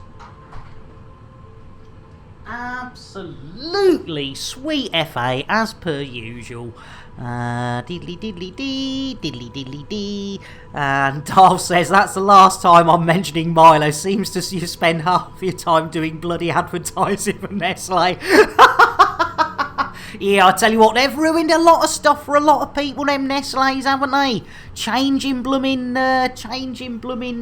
Absolutely sweet FA as per usual. Diddly diddly dee, diddly diddly dee. And Darth says that's the last time I'm mentioning Milo. Seems to you spend half your time doing bloody advertising for Nestle. Yeah, I tell you what, they've ruined a lot of stuff for a lot of people, them Nestle's, haven't they? Changing blooming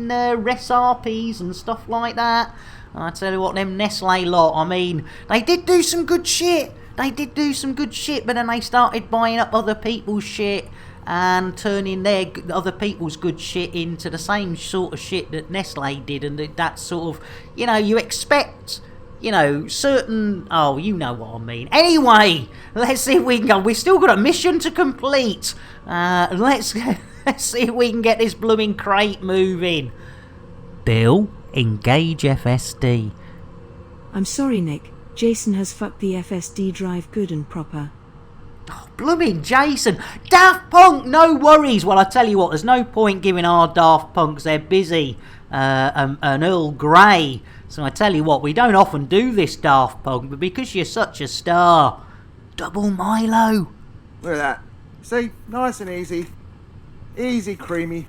recipes and stuff like that. I tell you what, them Nestle lot, I mean, they did do some good shit. But then they started buying up other people's shit and turning their other people's good shit into the same sort of shit that Nestle did, and that sort of, you expect... certain... Oh, you know what I mean. Anyway, let's see if we can go. We've still got a mission to complete. Let's Let's see if we can get this blooming crate moving. Bill, engage FSD. I'm sorry, Nick. Jason has fucked the FSD drive good and proper. Blooming Jason. Daft Punk, no worries. Well, I tell you what, there's no point giving our Daft Punks, they're busy, an Earl Grey. So I tell you what, we don't often do this, Daft Punk, but because you're such a star, double Milo. Look at that. See, nice and easy. Easy, creamy.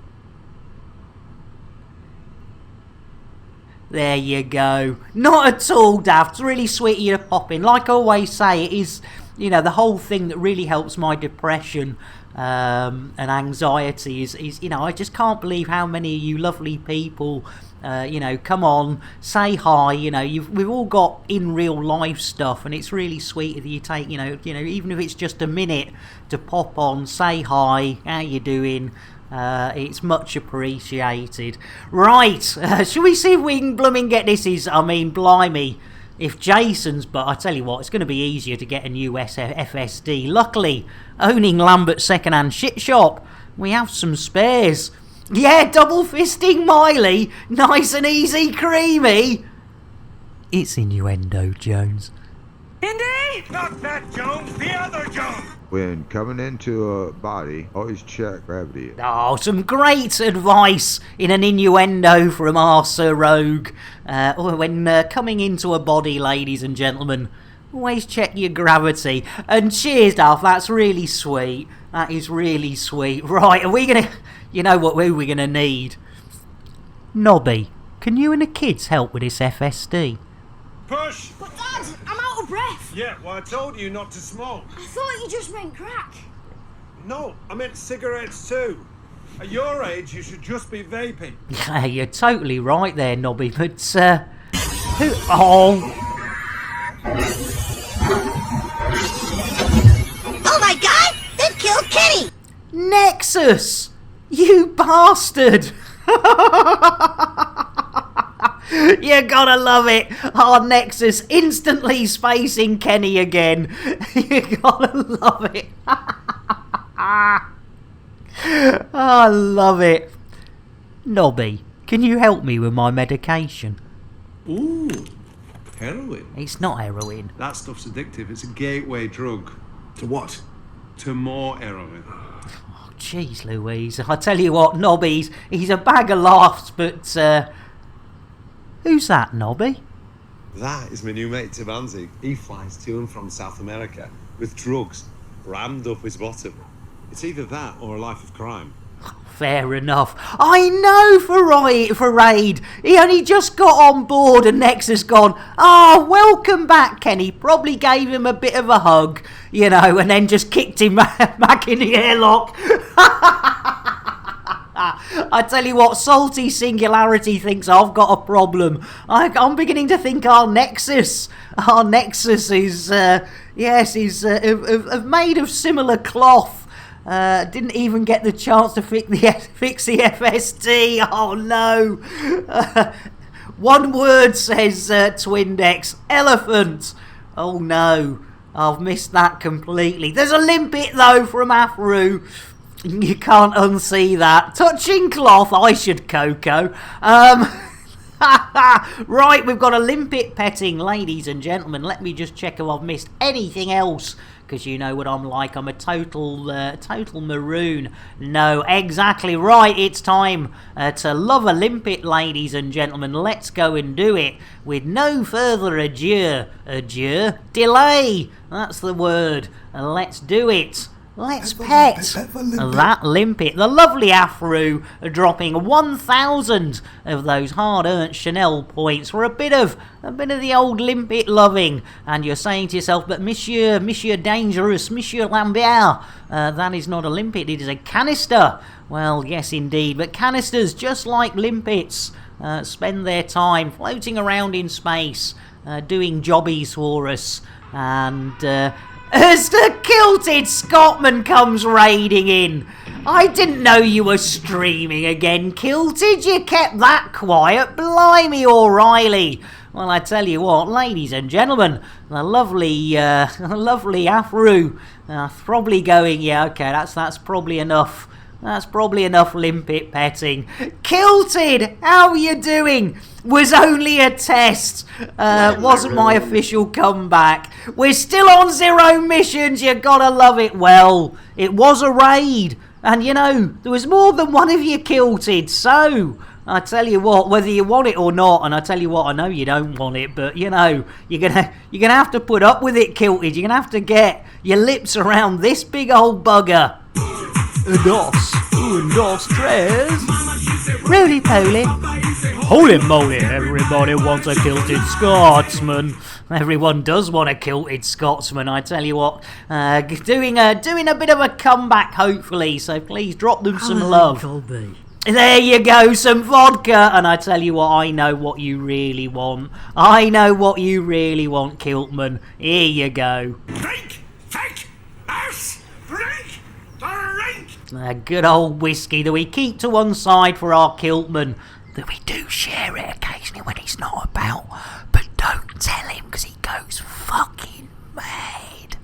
There you go. Not at all, Daft. It's really sweet of you to pop in. Like I always say, it is, you know, the whole thing that really helps my depression and anxiety is, you know, I just can't believe how many of you lovely people, you know, come on, say hi. You know, we've all got in real life stuff, and it's really sweet if you take, you know, even if it's just a minute to pop on, say hi, how you doing. It's much appreciated. Right, shall we see if we can blooming get this? Blimey, if Jason's, but I tell you what, it's going to be easier to get a new FSD. Luckily, owning Lambert's second-hand shit shop, we have some spares. Yeah, double fisting Miley, nice and easy, creamy. It's innuendo, Jones. Indy! Not that Jones, the other Jones! When coming into a body, always check gravity. Oh, some great advice in an innuendo from our Sir Rogue. When coming into a body, ladies and gentlemen, always check your gravity. And cheers, Duff, that's really sweet. That is really sweet. Right, are we going to... You know what, who we're going to need? Nobby, can you and the kids help with this FSD? Push! But Dad, I'm out of breath. Yeah, well, I told you not to smoke. I thought you just meant crack. No, I meant cigarettes too. At your age, you should just be vaping. Yeah, you're totally right there, Nobby, but, who... Oh... Oh my God! They've killed Kenny! Nexus! You bastard! You gotta love it! Our Nexus instantly spacing Kenny again. You gotta love it. I love it. Nobby, can you help me with my medication? Ooh, heroin. It's not heroin. That stuff's addictive. It's a gateway drug. To what? To more heroin. Jeez Louise, I tell you what, Nobby, he's a bag of laughs, but, who's that, Nobby? That is my new mate, Tibanzi. He flies to and from South America with drugs rammed up his bottom. It's either that or a life of crime. Fair enough. I know for Raid. He only just got on board and Nexus gone, welcome back, Kenny. Probably gave him a bit of a hug, you know, and then just kicked him back in the airlock. I tell you what, Salty Singularity thinks I've got a problem. I'm beginning to think our Nexus is, is made of similar cloth. Didn't even get the chance to fix the FSD. Oh no. One word, says Twindex. Elephant. Oh no. I've missed that completely. There's a limpet though from Afru. You can't unsee that. Touching cloth, I should Coco. Right, we've got a limpet petting, ladies and gentlemen. Let me just check if I've missed anything else, because you know what I'm like. I'm a total maroon. No, exactly right. It's time to love a limpet, ladies and gentlemen. Let's go and do it with no further ado. Delay. That's the word. Let's do it. Let's pet that limpet. The lovely Afro dropping 1,000 of those hard-earned Chanel points for a bit of the old limpet loving. And you're saying to yourself, but Monsieur Dangerous, Monsieur Lambert, that is not a limpet, it is a canister. Well, yes indeed, but canisters, just like limpets, spend their time floating around in space, doing jobbies for us, and... as the kilted Scotsman comes raiding in. I didn't know you were streaming again, Kilted. You kept that quiet. Blimey, O'Reilly. Well, I tell you what, ladies and gentlemen, the lovely Afro, probably going, yeah, okay, that's probably enough. That's probably enough limpet petting. Kilted, how are you doing? Was only a test. Wasn't my official comeback. We're still on 0 missions. You gotta love it. Well, it was a raid. And you know, there was more than one of you kilted. So, I tell you what, whether you want it or not, and I tell you what, I know you don't want it, but you know, you're gonna have to put up with it, kilted. You're gonna have to get your lips around this big old bugger. Dos, tres. Roly poly. Holy moly, everybody wants a kilted Scotsman. Everyone does want a kilted Scotsman, I tell you what. Doing a bit of a comeback, hopefully, so please drop them some love. There you go, some vodka, and I tell you what, I know what you really want. I know what you really want, Kiltman. Here you go. Drink! Take! Us! Drink! Drink! Good old whiskey that we keep to one side for our Kiltman. That we do share it occasionally when he's not about. But don't tell him, because he goes fucking mad.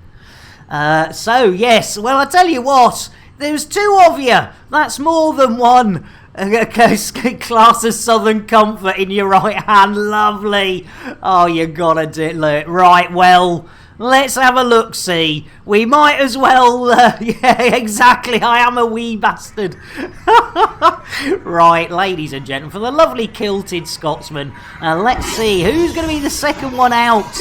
So, yes, well, I tell you what. There's 2 of you. That's more than one. Class of Southern Comfort in your right hand. Lovely. Oh, you gotta do it. Look. Right, well, let's have a look-see. We might as well... yeah, exactly. I am a wee bastard. Right, ladies and gentlemen, for the lovely kilted Scotsman, let's see who's going to be the second one out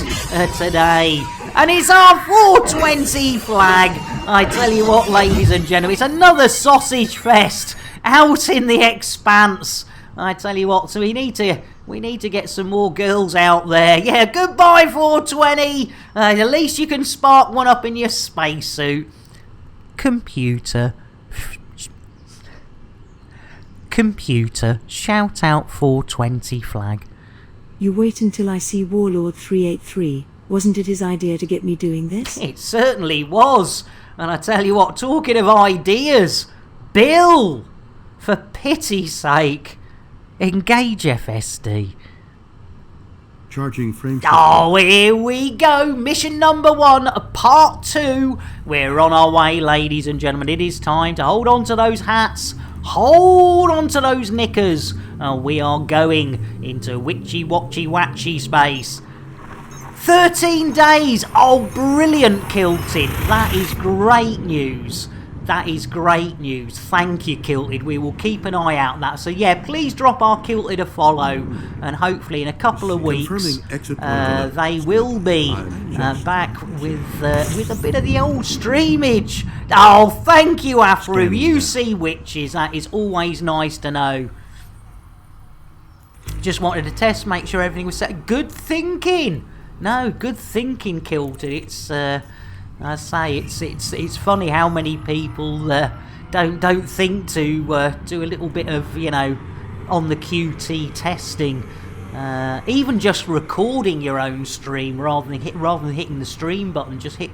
today. And it's our 420 flag. I tell you what, ladies and gentlemen, it's another sausage fest out in the expanse. I tell you what, so we need to get some more girls out there. Yeah, goodbye 420. At least you can spark one up in your spacesuit. Computer, shout out 420 flag. You wait until I see Warlord 383. Wasn't it his idea to get me doing this? It certainly was. And I tell you what, talking of ideas, Bill, for pity's sake, engage FSD. Charging frame. Oh, here we go. Mission number 1, part 2. We're on our way, ladies and gentlemen. It is time to hold on to those hats. Hold on to those knickers. We are going into witchy-watchy-watchy space. 13 days. Oh, brilliant, Kilted. That is great news. That is great news. Thank you, Kilted. We will keep an eye out that. So, yeah, please drop our Kilted a follow. And hopefully in a couple of weeks, they will be back with a bit of the old streamage. Oh, thank you, Afro. You see witches. That is always nice to know. Just wanted to test, make sure everything was set. Good thinking. No, good thinking, Kilted. It's... I say it's funny how many people don't think to do a little bit of, you know, on the QT testing, even just recording your own stream rather than hitting the stream button. Just hit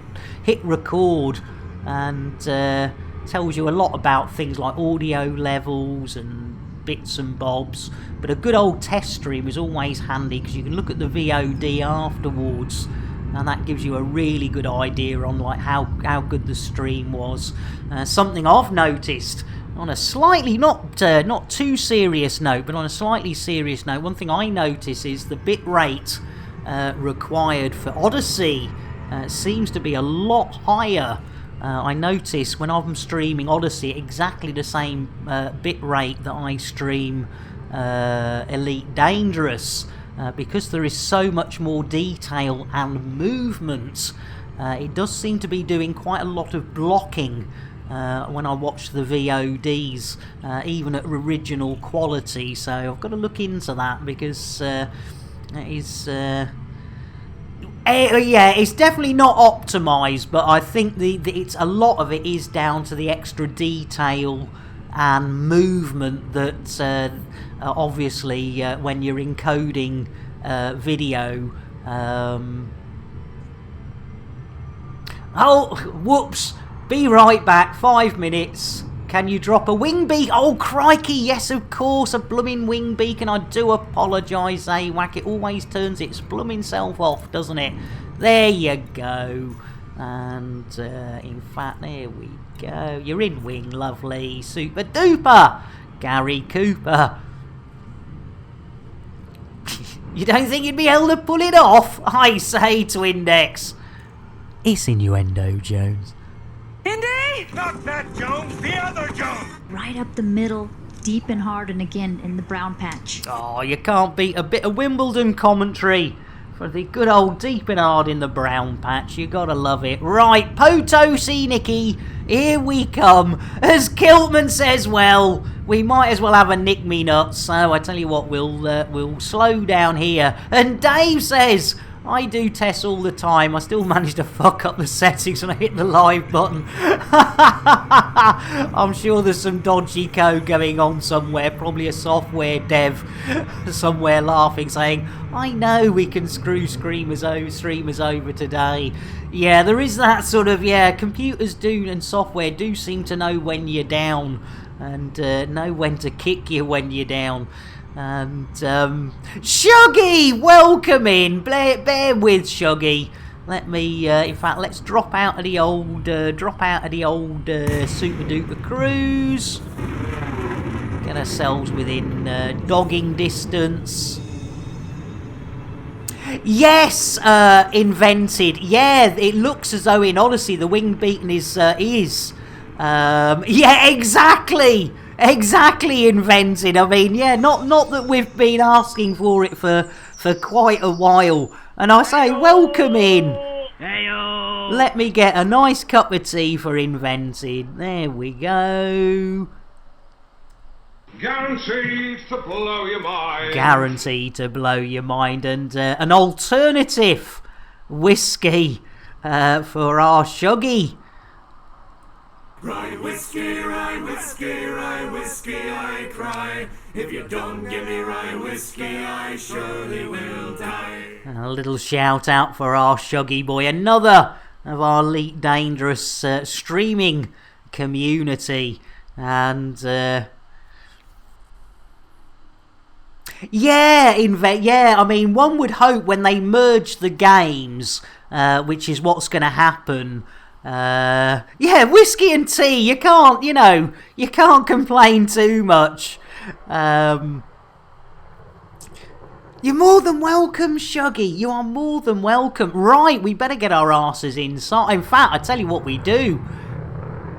record, and tells you a lot about things like audio levels and bits and bobs. But a good old test stream is always handy because you can look at the VOD afterwards. And that gives you a really good idea on like how good the stream was. Something I've noticed on a slightly not too serious note, but on a slightly serious note, one thing I notice is the bit rate required for Odyssey seems to be a lot higher. I notice when I'm streaming Odyssey exactly the same bit rate that I stream Elite Dangerous. Because there is so much more detail and movement, it does seem to be doing quite a lot of blocking when I watch the VODs, even at original quality. So I've got to look into that because it is... yeah, it's definitely not optimised, but I think it's a lot of it is down to the extra detail and movement that obviously when you're encoding video. Oh, whoops! Be right back. 5 minutes. Can you drop a wing beak? Oh, crikey! Yes, of course, a blooming wing beacon. I do apologise, Whack. It always turns its blooming self off, doesn't it? There you go. And in fact, there we go. You're in wing, lovely. Super duper. Gary Cooper. You don't think you'd be able to pull it off? I say to Index. It's innuendo, Jones. Indy! Not that Jones, the other Jones! Right up the middle, deep and hard, and again in the brown patch. Oh, you can't beat a bit of Wimbledon commentary for the good old deep and hard in the brown patch. You gotta love it. Right, Potosi Nicky, here we come. As Kiltman says, well, we might as well have a Nick Me Nuts. So I tell you what, we'll slow down here. And Dave says, I do tests all the time. I still manage to fuck up the settings when I hit the live button. I'm sure there's some dodgy code going on somewhere. Probably a software dev somewhere laughing, saying, I know we can screw streamers over today. Yeah, there is that sort of, computers do and software do seem to know when you're down and know when to kick you when you're down. And Shuggy, welcome in. Bear with Shuggy. Let me, in fact, let's drop out of the old Super Duper Cruise. Get ourselves within dogging distance. Yes, invented. Yeah, it looks as though in Odyssey the wing beacon is. Yeah, exactly. Exactly invented. I mean, yeah, not that we've been asking for it for quite a while. And I say, welcome in. Heyo. Let me get a nice cup of tea for invented. There we go. Guaranteed to blow your mind. Guaranteed to blow your mind. And an alternative whiskey for our Shuggy. Rye whiskey, rye whiskey, rye whiskey, I cry. If you don't give me rye whiskey, I surely will die. A little shout out for our Shuggy boy, another of our Elite Dangerous streaming community. And I mean, one would hope when they merge the games, which is what's going to happen. Whiskey and tea, you can't complain too much. You're more than welcome, Shuggy. You are more than welcome. Right, we better get our asses inside. In fact, I tell you what we do.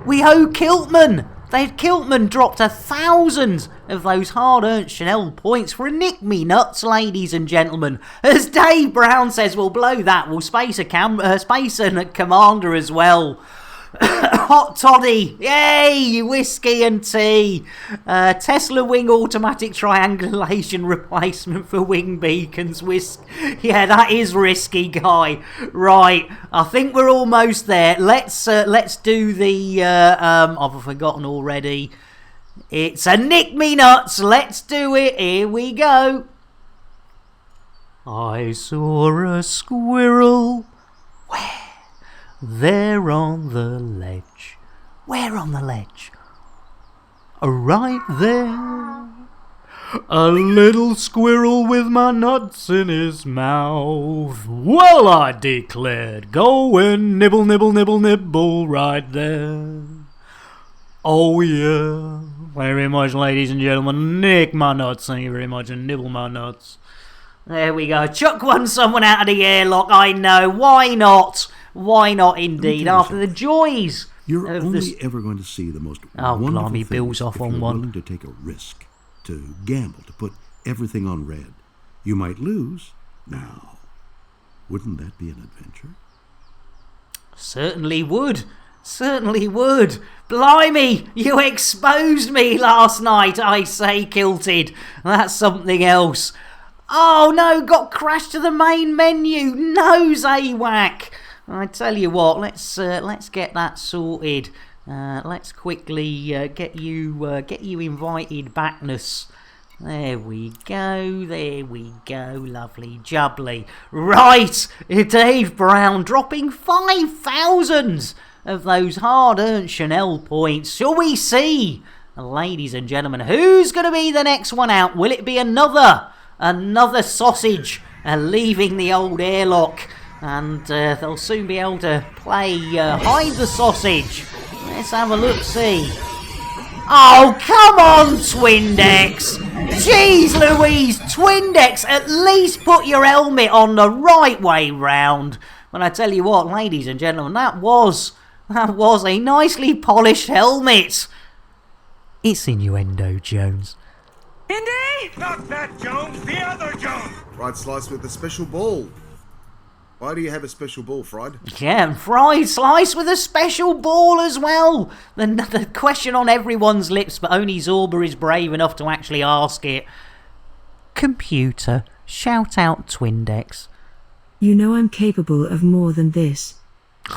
We owe Kiltman. Kiltman dropped 1,000 of those hard-earned Chanel points for a Nick Me Nuts, ladies and gentlemen. As Dave Brown says, we'll blow that. We'll space a commander as well. Hot toddy, yay, whiskey and tea. Tesla wing automatic triangulation replacement for wing beacons. Yeah, that is risky, guy. Right, I think we're almost there. Let's do the I've forgotten already. It's a Nick Me Nuts. Let's do it. Here we go. I saw a squirrel. Where? There on the ledge. Where on the ledge? Right there. A little squirrel with my nuts in his mouth. Well, I declared, go and nibble, nibble, nibble, nibble right there. Oh yeah. Thank you very much, ladies and gentlemen. Nick my nuts, thank you very much, and nibble my nuts. There we go. Chuck someone out of the airlock, I know. Why not? Why not indeed? After the joys. You're only ever going to see the most wonderful things Bill's off if on you're one. willing to take a risk, to gamble, to put everything on red. You might lose. Now, wouldn't that be an adventure? Certainly would. Certainly would. Blimey, you exposed me last night, I say, Kilted. That's something else. Oh no, got crashed to the main menu. No, Zaywhack. I tell you what, let's get that sorted. Let's quickly get you invited backness. There we go, lovely jubbly. Right, Dave Brown dropping 5,000 of those hard-earned Chanel points. Shall we see, ladies and gentlemen, who's going to be the next one out? Will it be another sausage leaving the old airlock? And they'll soon be able to play Hide the Sausage. Let's have a look-see. Oh, come on, Twindex! Jeez Louise, Twindex, at least put your helmet on the right way round. But I tell you what, ladies and gentlemen, that was a nicely polished helmet. It's innuendo, Jones. Indy? Not that Jones, the other Jones! Fried slice with a special ball. Why do you have a special ball, Fried? Yeah, and fried slice with a special ball as well. The question on everyone's lips, but only Zorba is brave enough to actually ask it. Computer, shout out Twindex. You know I'm capable of more than this.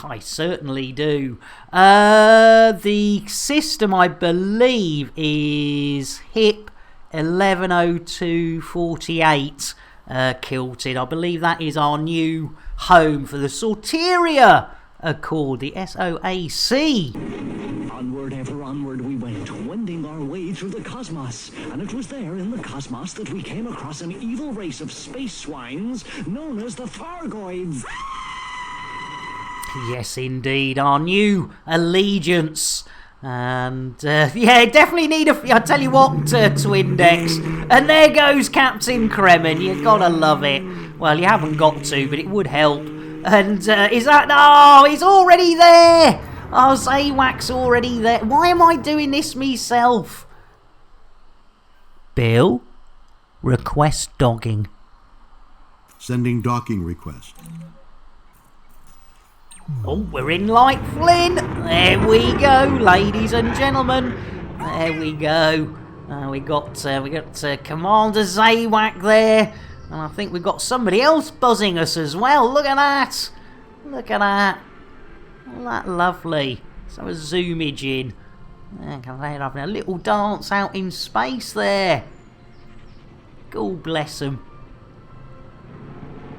I certainly do. The system, I believe, is HIP 110248 kilted. I believe that is our new home for the Sorteria Accord, the SOAC. Onward, ever onward we went, wending our way through the cosmos. And it was there in the cosmos that we came across an evil race of space swines known as the Thargoids. Yes, indeed, our new allegiance. And, yeah, definitely need I tell you what, Twindex. And there goes Captain Kremen. You gotta love it. Well, you haven't got to, but it would help. And, is that... Oh, he's already there! Oh, Zawak's already there. Why am I doing this myself? Bill? Request dogging. Sending docking request. Oh, we're in like Flynn. There we go, ladies and gentlemen. There we go. We got Commander Zawak there, and I think we've got somebody else buzzing us as well. Look at that. Look at that. Isn't that lovely? So a zoomage in. They're having a little dance out in space there. God bless them.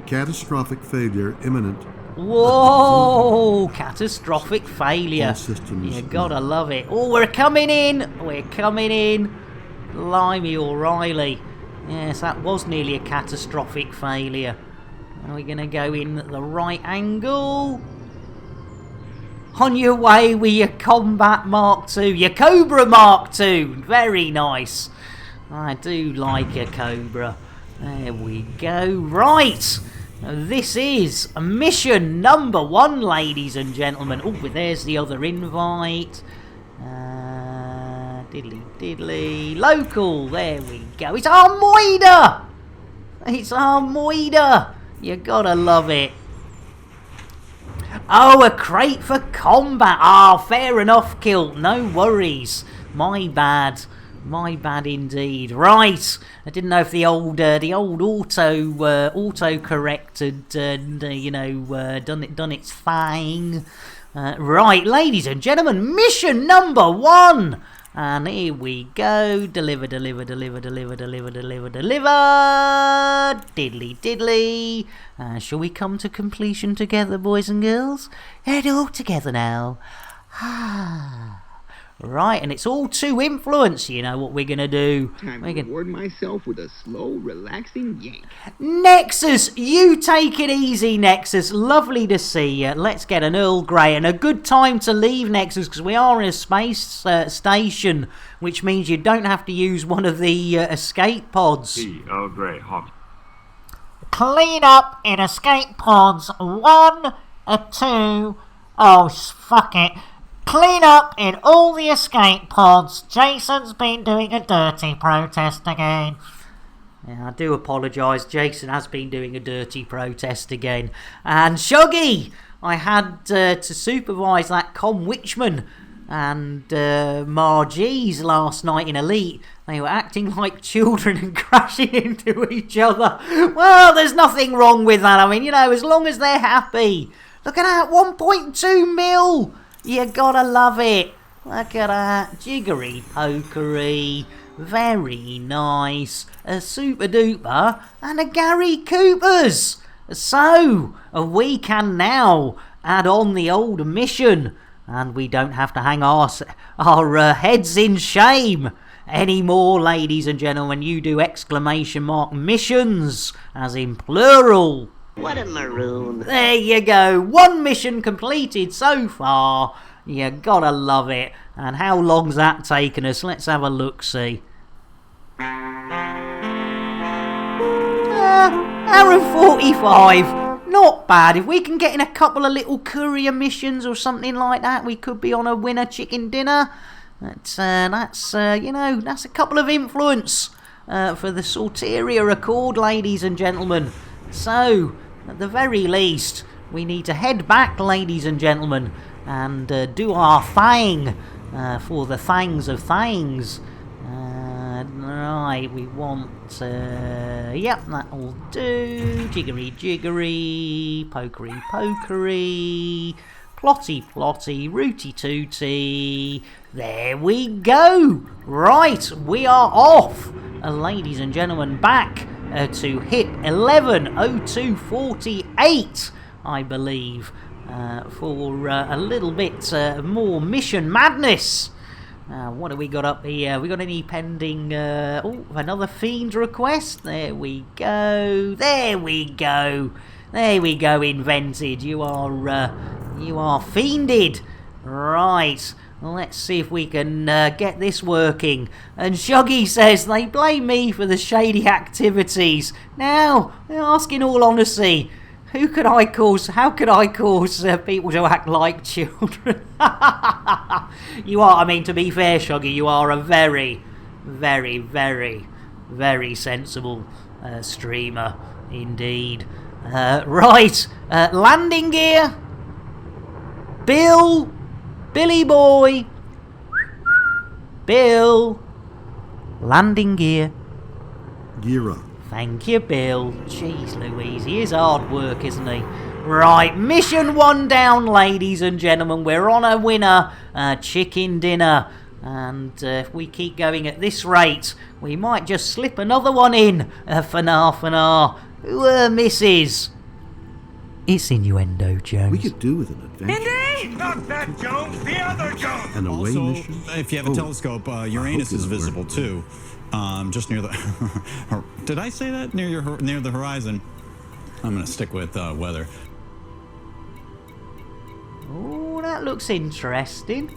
Catastrophic failure imminent. Whoa! Catastrophic failure. All systems You gotta love it. Oh, we're coming in. We're coming in. Blimey, O'Reilly. Yes, that was nearly a catastrophic failure. Are we gonna go in at the right angle? On your way with your Combat Mark II. Your Cobra Mark II. Very nice. I do like a Cobra. There we go. Right. This is mission number 1, ladies and gentlemen. Oh, there's the other invite. Diddly diddly. Local. There we go. It's Armoida. It's Armoida. You gotta love it. Oh, a crate for combat. Ah, fair enough, Kilt. No worries. My bad. My bad indeed. Right, I didn't know if the old autocorrect had done its thing. Right, ladies and gentlemen, mission number 1, and here we go. Deliver. Diddly diddly. Shall we come to completion together, boys and girls? Head all together now. Right, and it's all to influence. You know what we're going to do. Time to reward myself with a slow, relaxing yank. Nexus, you take it easy, Nexus. Lovely to see you. Let's get an Earl Grey and a good time to leave, Nexus, because we are in a space station, which means you don't have to use one of the escape pods. Earl Grey, hot. Clean up in escape pods 1 and 2. Oh, fuck it. Clean up in all the escape pods. Jason's been doing a dirty protest again. Yeah, I do apologise. Jason has been doing a dirty protest again. And Shuggy, I had to supervise that Com Witchman and Margie's last night in Elite. They were acting like children and crashing into each other. Well, there's nothing wrong with that. I mean, you know, as long as they're happy. Look at that, 1.2 mil. You gotta love it. Look at that. Jiggery pokery. Very nice. A super duper and a Gary Coopers. So, we can now add on the old mission. And we don't have to hang our heads in shame anymore, ladies and gentlemen. You do exclamation mark missions, as in plural. What a maroon. There you go. 1 mission completed so far. You gotta love it. And how long's that taken us? Let's have a look-see. Hour and 45. Not bad. If we can get in a couple of little courier missions or something like that, we could be on a winner chicken dinner. That's you know, that's a couple of influence for the Salteria Accord, ladies and gentlemen. So, at the very least, we need to head back, ladies and gentlemen, and do our thing for the thangs of things. Right, we want, yep, that'll do. Jiggery jiggery, pokery pokery, plotty plotty, rooty tooty. There we go. Right, we are off, ladies and gentlemen, back to hit 11:02:48, I believe, for a little bit more mission madness. What have we got up here? We got any pending? Oh, another fiend request. There we go. There we go. There we go. Invented. You are fiended. Right. Let's see if we can get this working. And Shuggy says they blame me for the shady activities. Now, ask in all honesty, how could I cause people to act like children? You are, I mean, to be fair, Shuggy, you are a very, very, very, very sensible streamer indeed. Right, landing gear. Billy boy. Bill. Landing gear. Gear up. Thank you, Bill. Jeez Louise, he is hard work, isn't he? Right, mission 1 down, ladies and gentlemen. We're on a winner, chicken dinner. And if we keep going at this rate, we might just slip another one in for nah. Misses. It's innuendo, Jones. We could do with an adventure. Not that Jones, the other Jones! An away Also, mission? if you have a telescope, Uranus is visible too. Just near the... Did I say that? Near the horizon. I'm going to stick with weather. Oh, that looks interesting.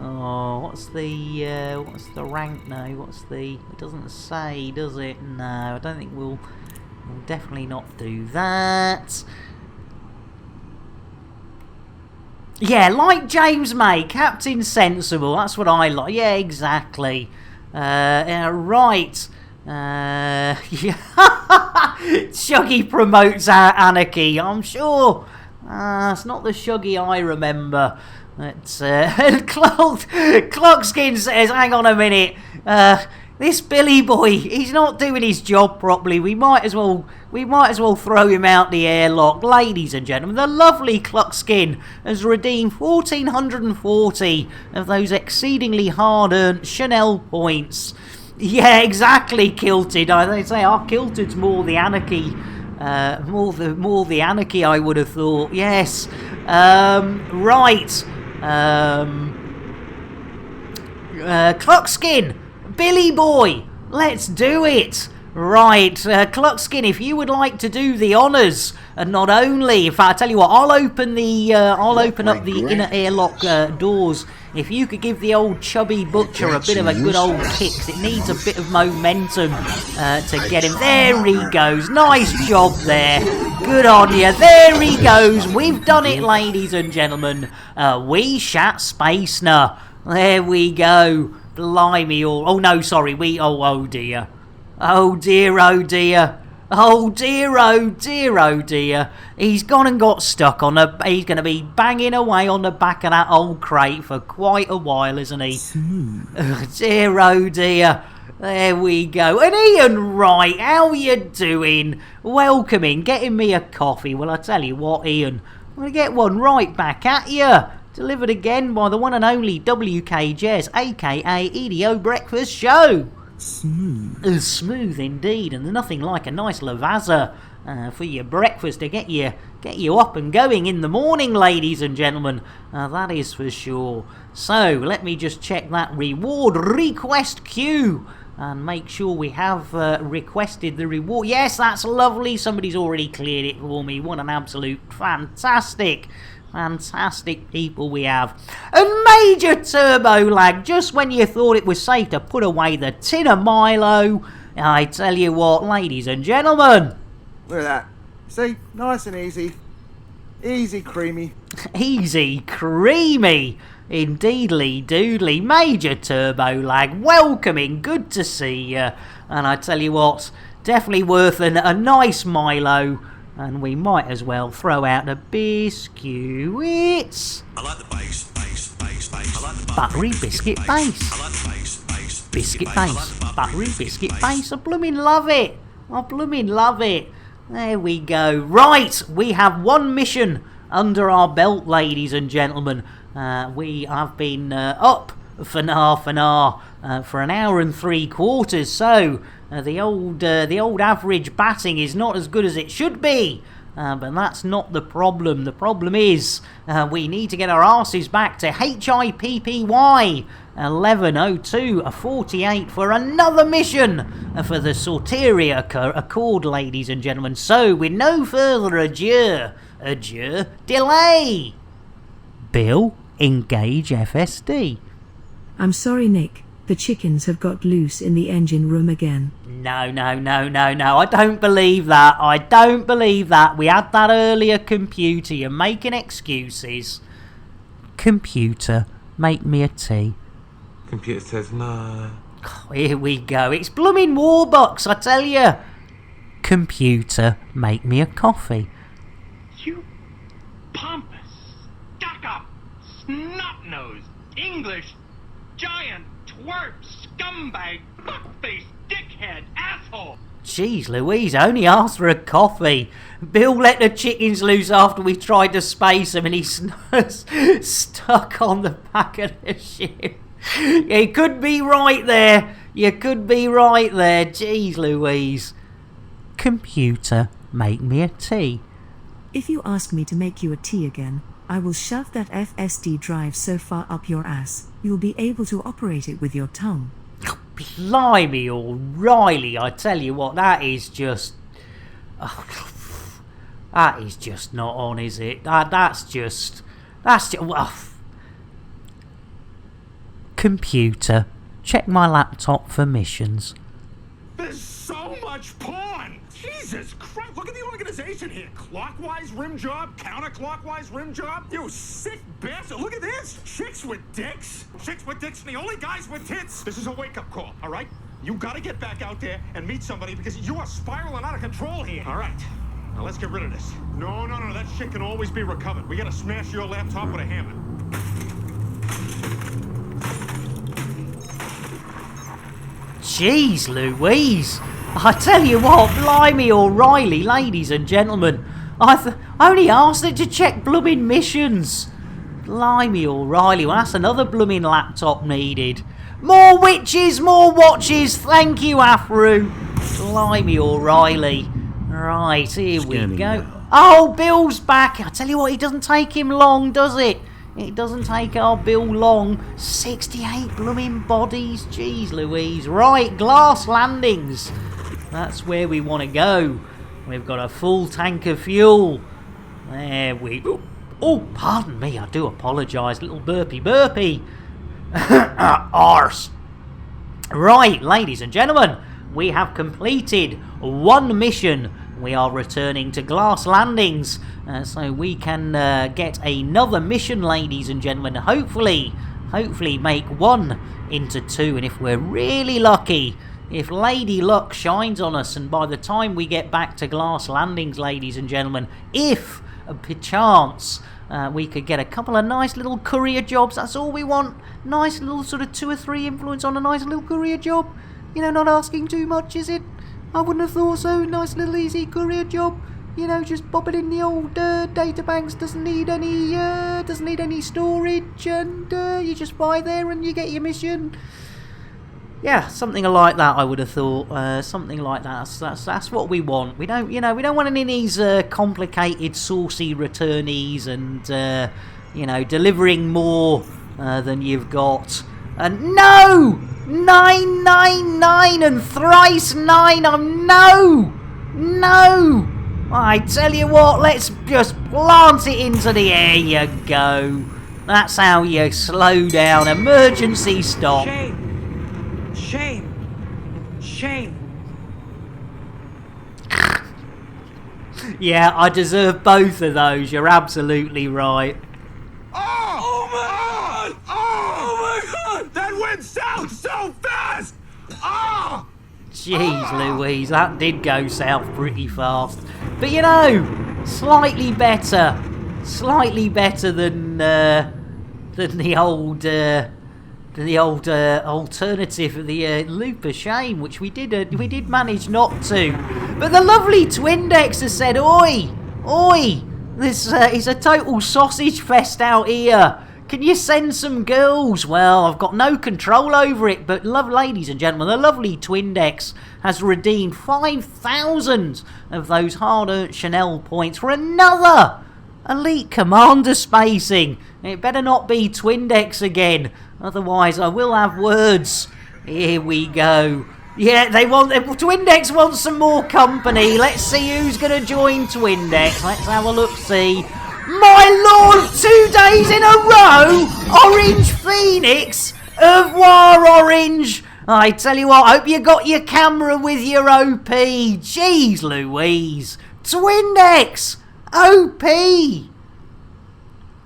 Oh, what's the rank now? It doesn't say, does it? No, I don't think we'll definitely not do that. Yeah, like James May, Captain Sensible. That's what I like. Yeah, exactly. Right. Yeah. Shuggy promotes our anarchy, I'm sure. It's not the Shuggy I remember. It's, Clockskin says, hang on a minute. This Billy boy, he's not doing his job properly. We might as well throw him out the airlock. Ladies and gentlemen, the lovely Cluckskin has redeemed 1,440 of those exceedingly hard-earned Chanel points. Yeah, exactly, Kilted. They say our Kilted's more the anarchy. More the anarchy, I would have thought. Yes. Right. Cluckskin. Billy boy, let's do it. Right, Cluckskin, if you would like to do the honours, and not only, in fact, I tell you what, I'll open up the inner airlock doors. If you could give the old chubby butcher a bit of a good old kick, 'cause it needs a bit of momentum to get him. There he goes. Nice job there. Good on you. There he goes. We've done it, ladies and gentlemen. We shat Spacener. There we go. Blimey, oh no, sorry, oh dear. Oh dear, oh dear. Oh dear, oh dear, oh dear. He's gone and got stuck on he's going to be banging away on the back of that old crate for quite a while, isn't he? Dear, oh dear. There we go. And Ian Wright, how you doing? Welcome in, getting me a coffee. Well, I tell you what, Ian, I'm going to get one right back at you. Delivered again by the one and only WKJS, aka EDO Breakfast Show. Smooth. Smooth indeed, and nothing like a nice lavazza for your breakfast to get you up and going in the morning, ladies and gentlemen. That is for sure. So, let me just check that reward request queue and make sure we have requested the reward. Yes, that's lovely. Somebody's already cleared it for me. What an absolute fantastic Fantastic people we have. And Major Turbo Lag, just when you thought it was safe to put away the tin of Milo, I tell you what, ladies and gentlemen. Look at that. See? Nice and easy. Easy creamy. Easy creamy. Indeedly doodly. Major Turbo Lag, welcoming, good to see you. And I tell you what, definitely worth a nice Milo. And we might as well throw out the biscuits. I like the base. I like the Buttery biscuit base. I like the base. Biscuit base. Buttery biscuit base. I blooming love it. I blooming love it. There we go. Right, we have one mission under our belt, ladies and gentlemen. We have been up for an hour for an hour and 3/4. So the old average batting is not as good as it should be. But that's not the problem. The problem is we need to get our arses back to HIPPY 1102-48 for another mission for the Sorteria Accord, ladies and gentlemen. So, with no further ado, delay. Bill, engage FSD. I'm sorry, Nick. The chickens have got loose in the engine room again. No. I don't believe that. We had that earlier, computer. You're making excuses. Computer, make me a tea. Computer says no. Oh, here we go. It's blooming Warbucks, I tell you. Computer, make me a coffee. You pompous, stuck-up, snot-nosed, English, giant, twerp, scumbag, fuck-faced, dickhead, asshole. Jeez Louise, I only asked for a coffee. Bill let the chickens loose after we tried to space him and he stuck on the back of the ship. You could be right there. Jeez Louise. Computer, make me a tea. If you ask me to make you a tea again, I will shove that FSD drive so far up your ass, you'll be able to operate it with your tongue. Blimey, O'Reilly, I tell you what, that is just not on, is it? That's just Computer, check my laptop for missions. There's so much porn! Jesus Christ, look at the organization here. Clockwise rim job, counterclockwise rim job. You sick bastard, look at this. Chicks with dicks. Chicks with dicks and the only guys with tits. This is a wake-up call, all right? You gotta get back out there and meet somebody because you are spiraling out of control here. All right, now let's get rid of this. No, that shit can always be recovered. We gotta smash your laptop with a hammer. Jeez Louise, I tell you what, blimey O'Reilly, ladies and gentlemen, I only asked it to check blooming missions. Blimey O'Reilly, well that's another blooming laptop needed. More witches, more watches, thank you Afro. Blimey O'Reilly. Right, here we go. Oh, Bill's back. I tell you what, it doesn't take him long, does it? It doesn't take our Bill long. 68 blooming bodies. Jeez Louise. Right, glass landings. That's where we want to go. We've got a full tank of fuel. There we go. Oh, pardon me. I do apologise. Little burpy. Arse. Right, ladies and gentlemen. We have completed one mission. We are returning to glass landings, so we can get another mission, ladies and gentlemen. Hopefully make one into two, and if we're really lucky, if Lady Luck shines on us, and by the time we get back to glass landings, ladies and gentlemen, if perchance we could get a couple of nice little courier jobs, that's all we want. Nice little sort of 2 or 3 influence on a nice little courier job. You know, not asking too much, is it? I wouldn't have thought so. Nice little easy courier job. You know, just pop it in the old databanks. Doesn't need any storage, and you just buy there and you get your mission. Yeah, something like that. I would have thought something like that. That's what we want. We don't want any of these complicated, saucy returnees and delivering more than you've got. And no! 999 and thrice 9. No! I tell you what, let's just plant it into the air. You go. That's how you slow down. Emergency stop. Shame. Shame. Shame. Yeah, I deserve both of those. You're absolutely right. Oh my god! Oh my god! That went south so fast! Ah! Jeez Louise, that did go south pretty fast. But you know, slightly better than the old alternative of the Loop of Shame, which we did manage not to. But the lovely Twindex has said, "Oi, this is a total sausage fest out here. Can you send some girls?" Well, I've got no control over it, but ladies and gentlemen, the lovely Twindex has redeemed 5,000 of those hard-earned Chanel points for another Elite Commander spacing. It better not be Twindex again, otherwise I will have words. Here we go. Yeah, Twindex wants some more company. Let's see who's going to join Twindex. Let's have a look-see. My lord, 2 days in a row! Orange Phoenix! Au revoir, Orange! I tell you what, I hope you got your camera with your OP. Jeez Louise. Twindex! OP!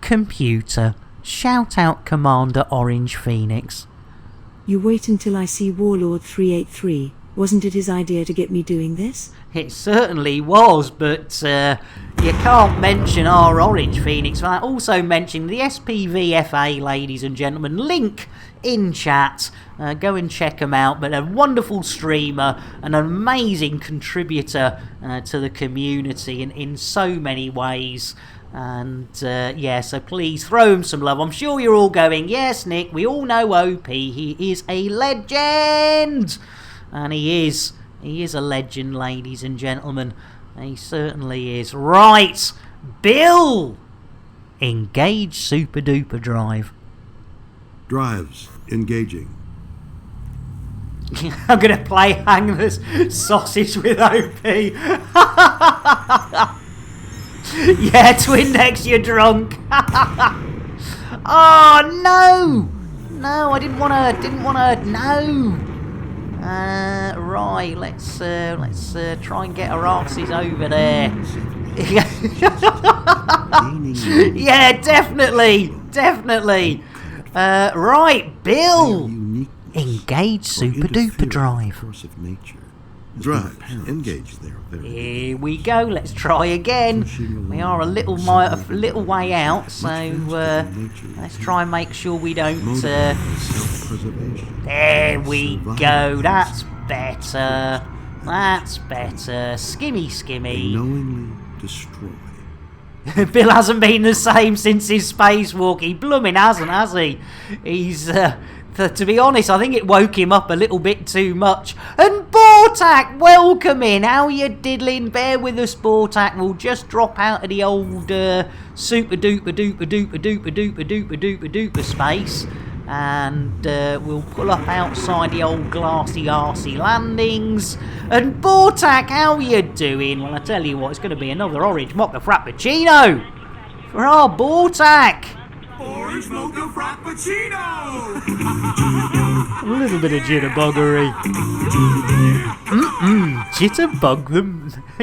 Computer, shout out Commander Orange Phoenix. You wait until I see Warlord 383. Wasn't it his idea to get me doing this? It certainly was, but you can't mention our Orange Phoenix without also mentioning the SPVFA, ladies and gentlemen. Link in chat. Go and check them out. But a wonderful streamer, an amazing contributor to the community in so many ways. And yeah, so please throw him some love. I'm sure you're all going, yes, Nick, we all know OP. He is a legend. And he is a legend, ladies and gentlemen. He certainly is. Right, Bill! Engage Super Duper Drive. Drives engaging. I'm going to play Hang this Sausage with OP. Yeah, Twindex, you're drunk. Oh, no! No, I didn't want to, no! Right, let's try and get our asses over there. Yeah, definitely. Right, Bill. Engage Super Duper Drive. Drive engage there. Here we go. Let's try again. We are a little way out, so let's try and make sure we don't. There we go. That's better. Skimmy. Knowingly destroy. Bill hasn't been the same since his spacewalk. He blooming hasn't, has he? He's. To be honest, I think it woke him up a little bit too much. And Bortak, welcome in. How you diddling? Bear with us, Bortak. We'll just drop out of the old super duper space. And we'll pull up outside the old glassy arsey landings. And Bortak, how you doing? Well, I tell you what, it's going to be another orange mocha frappuccino for our Bortak. Orange mocha frappuccino! A little bit of jitterbuggery.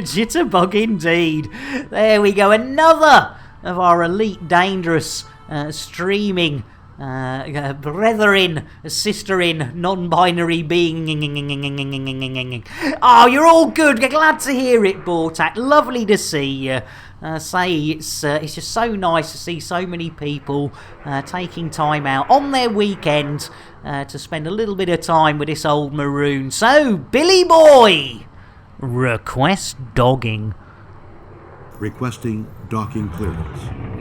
Jitterbug indeed. There we go, another of our elite dangerous streaming brethren, sisterin, non-binary being. Oh, you're all good. Glad to hear it, Bortak. Lovely to see you. It's just so nice to see so many people taking time out on their weekend to spend a little bit of time with this old maroon. So, Billy Boy, request dogging. Requesting docking clearance.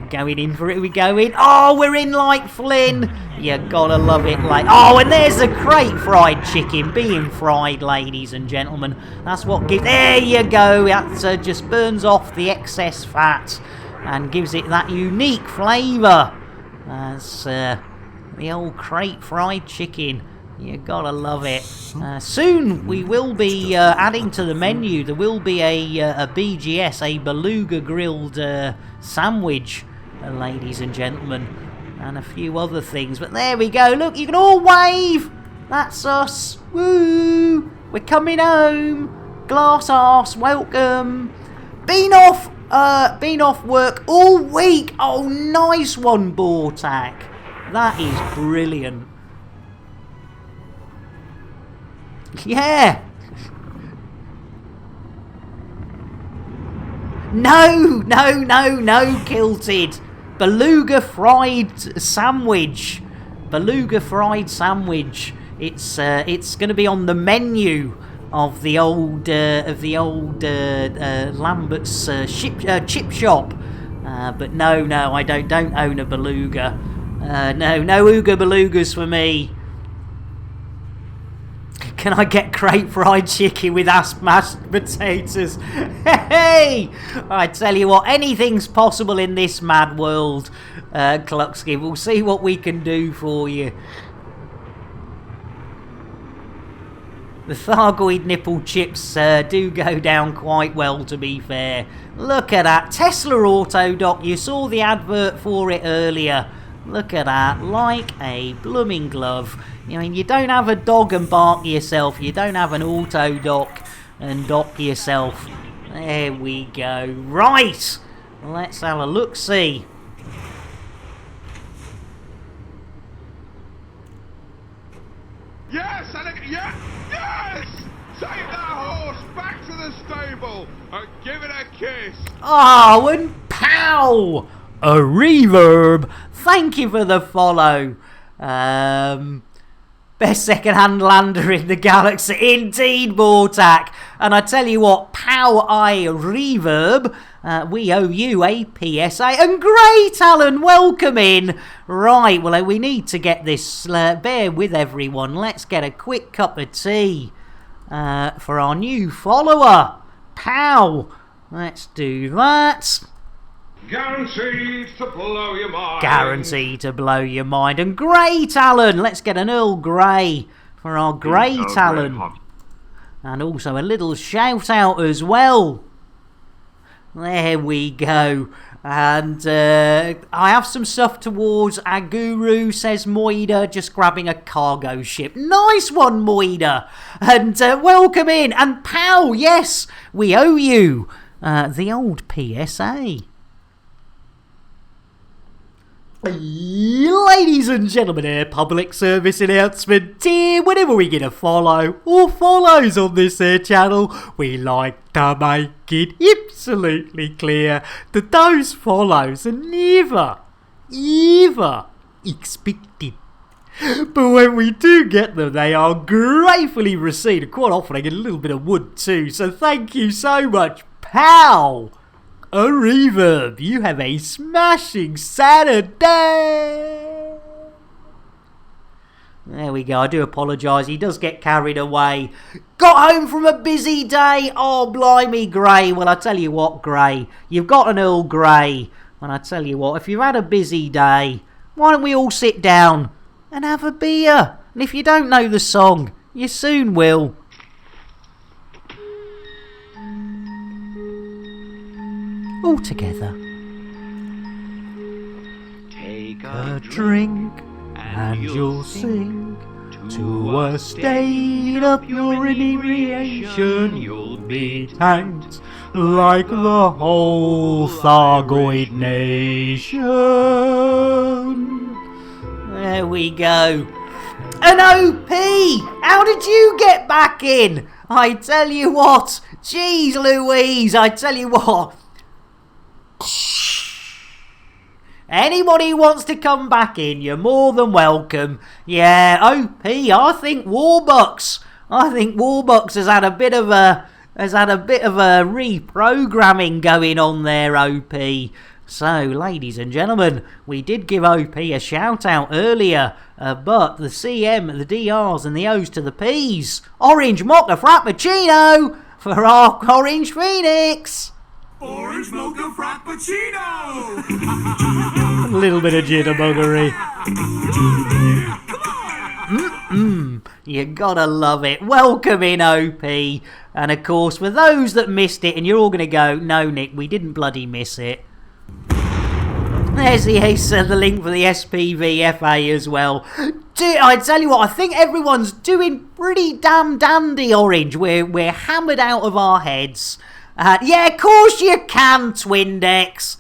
Going in for it, we go in. Oh, we're in like Flynn. You gotta love it like. Oh, and there's a crate fried chicken being fried, ladies and gentlemen. That's what gives. There you go. That just burns off the excess fat and gives it that unique flavour. That's the old crate fried chicken. You gotta love it. Soon we will be adding to the menu. There will be a BGS, a beluga grilled sandwich, ladies and gentlemen, and a few other things. But there we go. Look, you can all wave. That's us. Woo! We're coming home. Glass arse, welcome. Been off work all week. Oh, nice one, Bortak. That is brilliant. Yeah. No, Kilted. Beluga fried sandwich. Beluga fried sandwich. It's going to be on the menu of the old Lambert's chip shop. But no, I don't own a beluga. No ooga belugas for me. Can I get crate fried chicken with mashed potatoes? Hey! I tell you what, anything's possible in this mad world, Kluxky. We'll see what we can do for you. The Thargoid nipple chips do go down quite well, to be fair. Look at that. Tesla Autodoc. You saw the advert for it earlier. Look at that. Like a blooming glove. I mean, you don't have a dog and bark yourself. You don't have an Autodoc and dock yourself. There we go. Right. Let's have a look-see. Yes, yes! Take that horse back to the stable and give it a kiss. Oh, and pow! A reverb. Thank you for the follow. Best second-hand lander in the galaxy. Indeed, Bortak. And I tell you what, pow I reverb. We owe you a PSA. And great, Alan, welcome in. Right, well, we need to get this. Bear with everyone. Let's get a quick cup of tea for our new follower. Pow. Let's do that. Guaranteed to blow your mind. Guaranteed to blow your mind. And great, Alan. Let's get an Earl Grey for our great Alan. And also a little shout out as well. There we go. And I have some stuff towards Aguru, says Moida, just grabbing a cargo ship. Nice one, Moida. And welcome in. And pow, yes, we owe you the old PSA. Ladies and gentlemen, a public service announcement here. Whenever we get a follow or follows on this channel, we like to make it absolutely clear that those follows are never expected. But when we do get them, they are gratefully received. And quite often I get a little bit of wood too, so thank you so much, pal. A reverb, you have a smashing Saturday. There we go. I do apologise. He does get carried away. Got home from a busy day. Oh, blimey, Gray. Well, I tell you what, Gray. You've got an Earl Grey. And I tell you what, if you've had a busy day, why don't we all sit down and have a beer? And if you don't know the song, you soon will. All together. Take A drink and you'll sing to a state of your inebriation. You'll be tanked like the whole Thargoid nation. There we go. An OP! How did you get back in? I tell you what. Jeez Louise, I tell you what. Anybody who wants to come back in, you're more than welcome. Yeah, OP, I think Warbucks has had a bit of a reprogramming going on there, OP. So, ladies and gentlemen, we did give OP a shout out earlier, but the CM, the DRs and the O's to the P's. Orange Mocha Frappuccino for our Orange Phoenix. Orange mocha frappuccino! A little bit of jitterbuggery. You gotta love it. Welcome in, OP. And of course, for those that missed it, and you're all gonna go, no, Nick, we didn't bloody miss it. There's the link for the SPVFA as well. I tell you what, I think everyone's doing pretty damn dandy, Orange. We're hammered out of our heads. Yeah, of course you can, Twindex.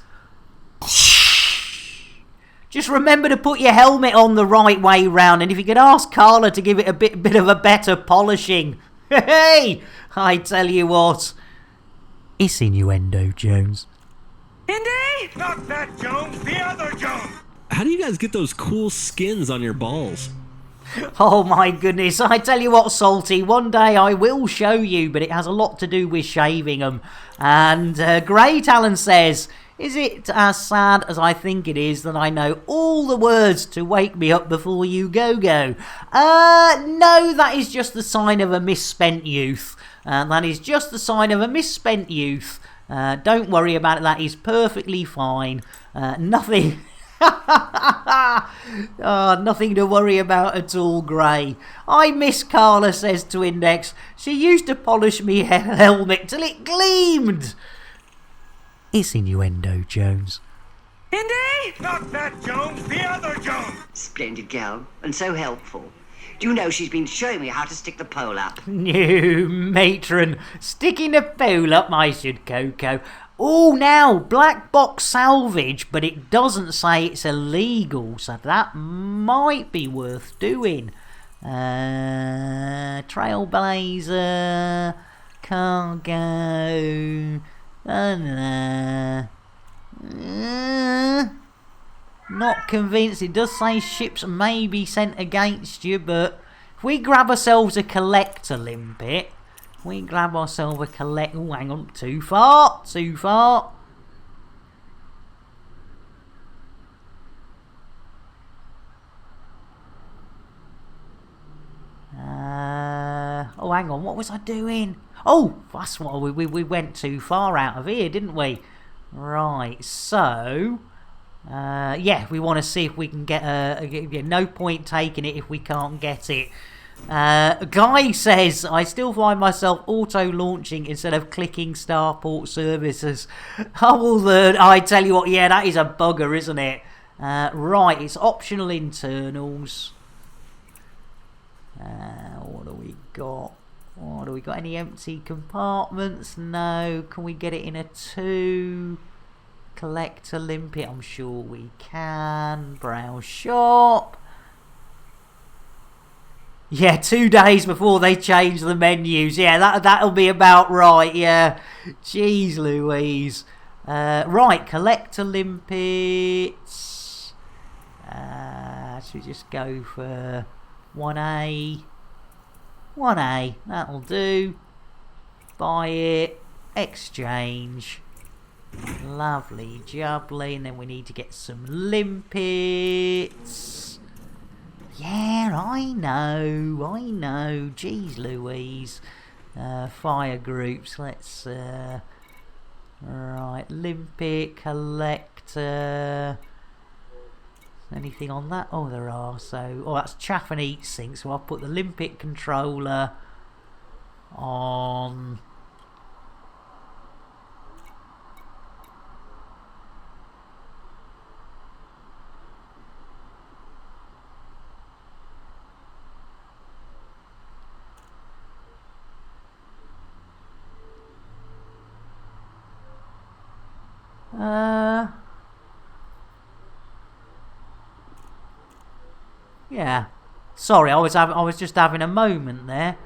Just remember to put your helmet on the right way round, and if you could ask Carla to give it a bit of a better polishing. Hey, I tell you what, it's innuendo, Jones. Indy! Not that Jones, the other Jones! How do you guys get those cool skins on your balls? Oh my goodness, I tell you what, Salty, one day I will show you, but it has a lot to do with shaving them. And Grey Talon says, is it as sad as I think it is that I know all the words to wake me up before you go? No, that is just the sign of a misspent youth. That is just the sign of a misspent youth. Don't worry about it, that is perfectly fine. Nothing... nothing to worry about at all, Grey. I miss Carla, says to Index. She used to polish me helmet till it gleamed. It's innuendo, Jones. Indy! Not that Jones, the other Jones! Splendid girl, and so helpful. Do you know she's been showing me how to stick the pole up? New matron, sticking the pole up, I should, Coco. Oh, now, black box salvage, but it doesn't say it's illegal, so that might be worth doing. Trailblazer, cargo, not convinced. It does say ships may be sent against you, but if we grab ourselves a collector limpet, we grab ourselves a collect... Oh, hang on. Too far. Too far. Oh, hang on. What was I doing? Oh, that's what we went too far out of here, didn't we? Right. So... yeah, we want to see if we can get no point taking it if we can't get it. Guy says, I still find myself auto-launching instead of clicking Starport services. I will learn. I tell you what, yeah, that is a bugger, isn't it? Right, it's optional internals. What do we got? What do we got? Any empty compartments? No. Can we get it in a 2? Collector limpet, I'm sure we can. Browse shop. Yeah, 2 days before they change the menus. Yeah, that'll be about right. Yeah, jeez Louise. Right, collector limpets. Should we just go for 1A? 1A, that'll do. Buy it. Exchange. Lovely jubbly. And then we need to get some limpets. Yeah, I know. Jeez Louise. Fire groups. Let's... right, limpet, collector... Anything on that? Oh, there are. So, oh, that's chaff and eat sink. So I'll put the limpet controller on... yeah. Sorry, I was just having a moment there.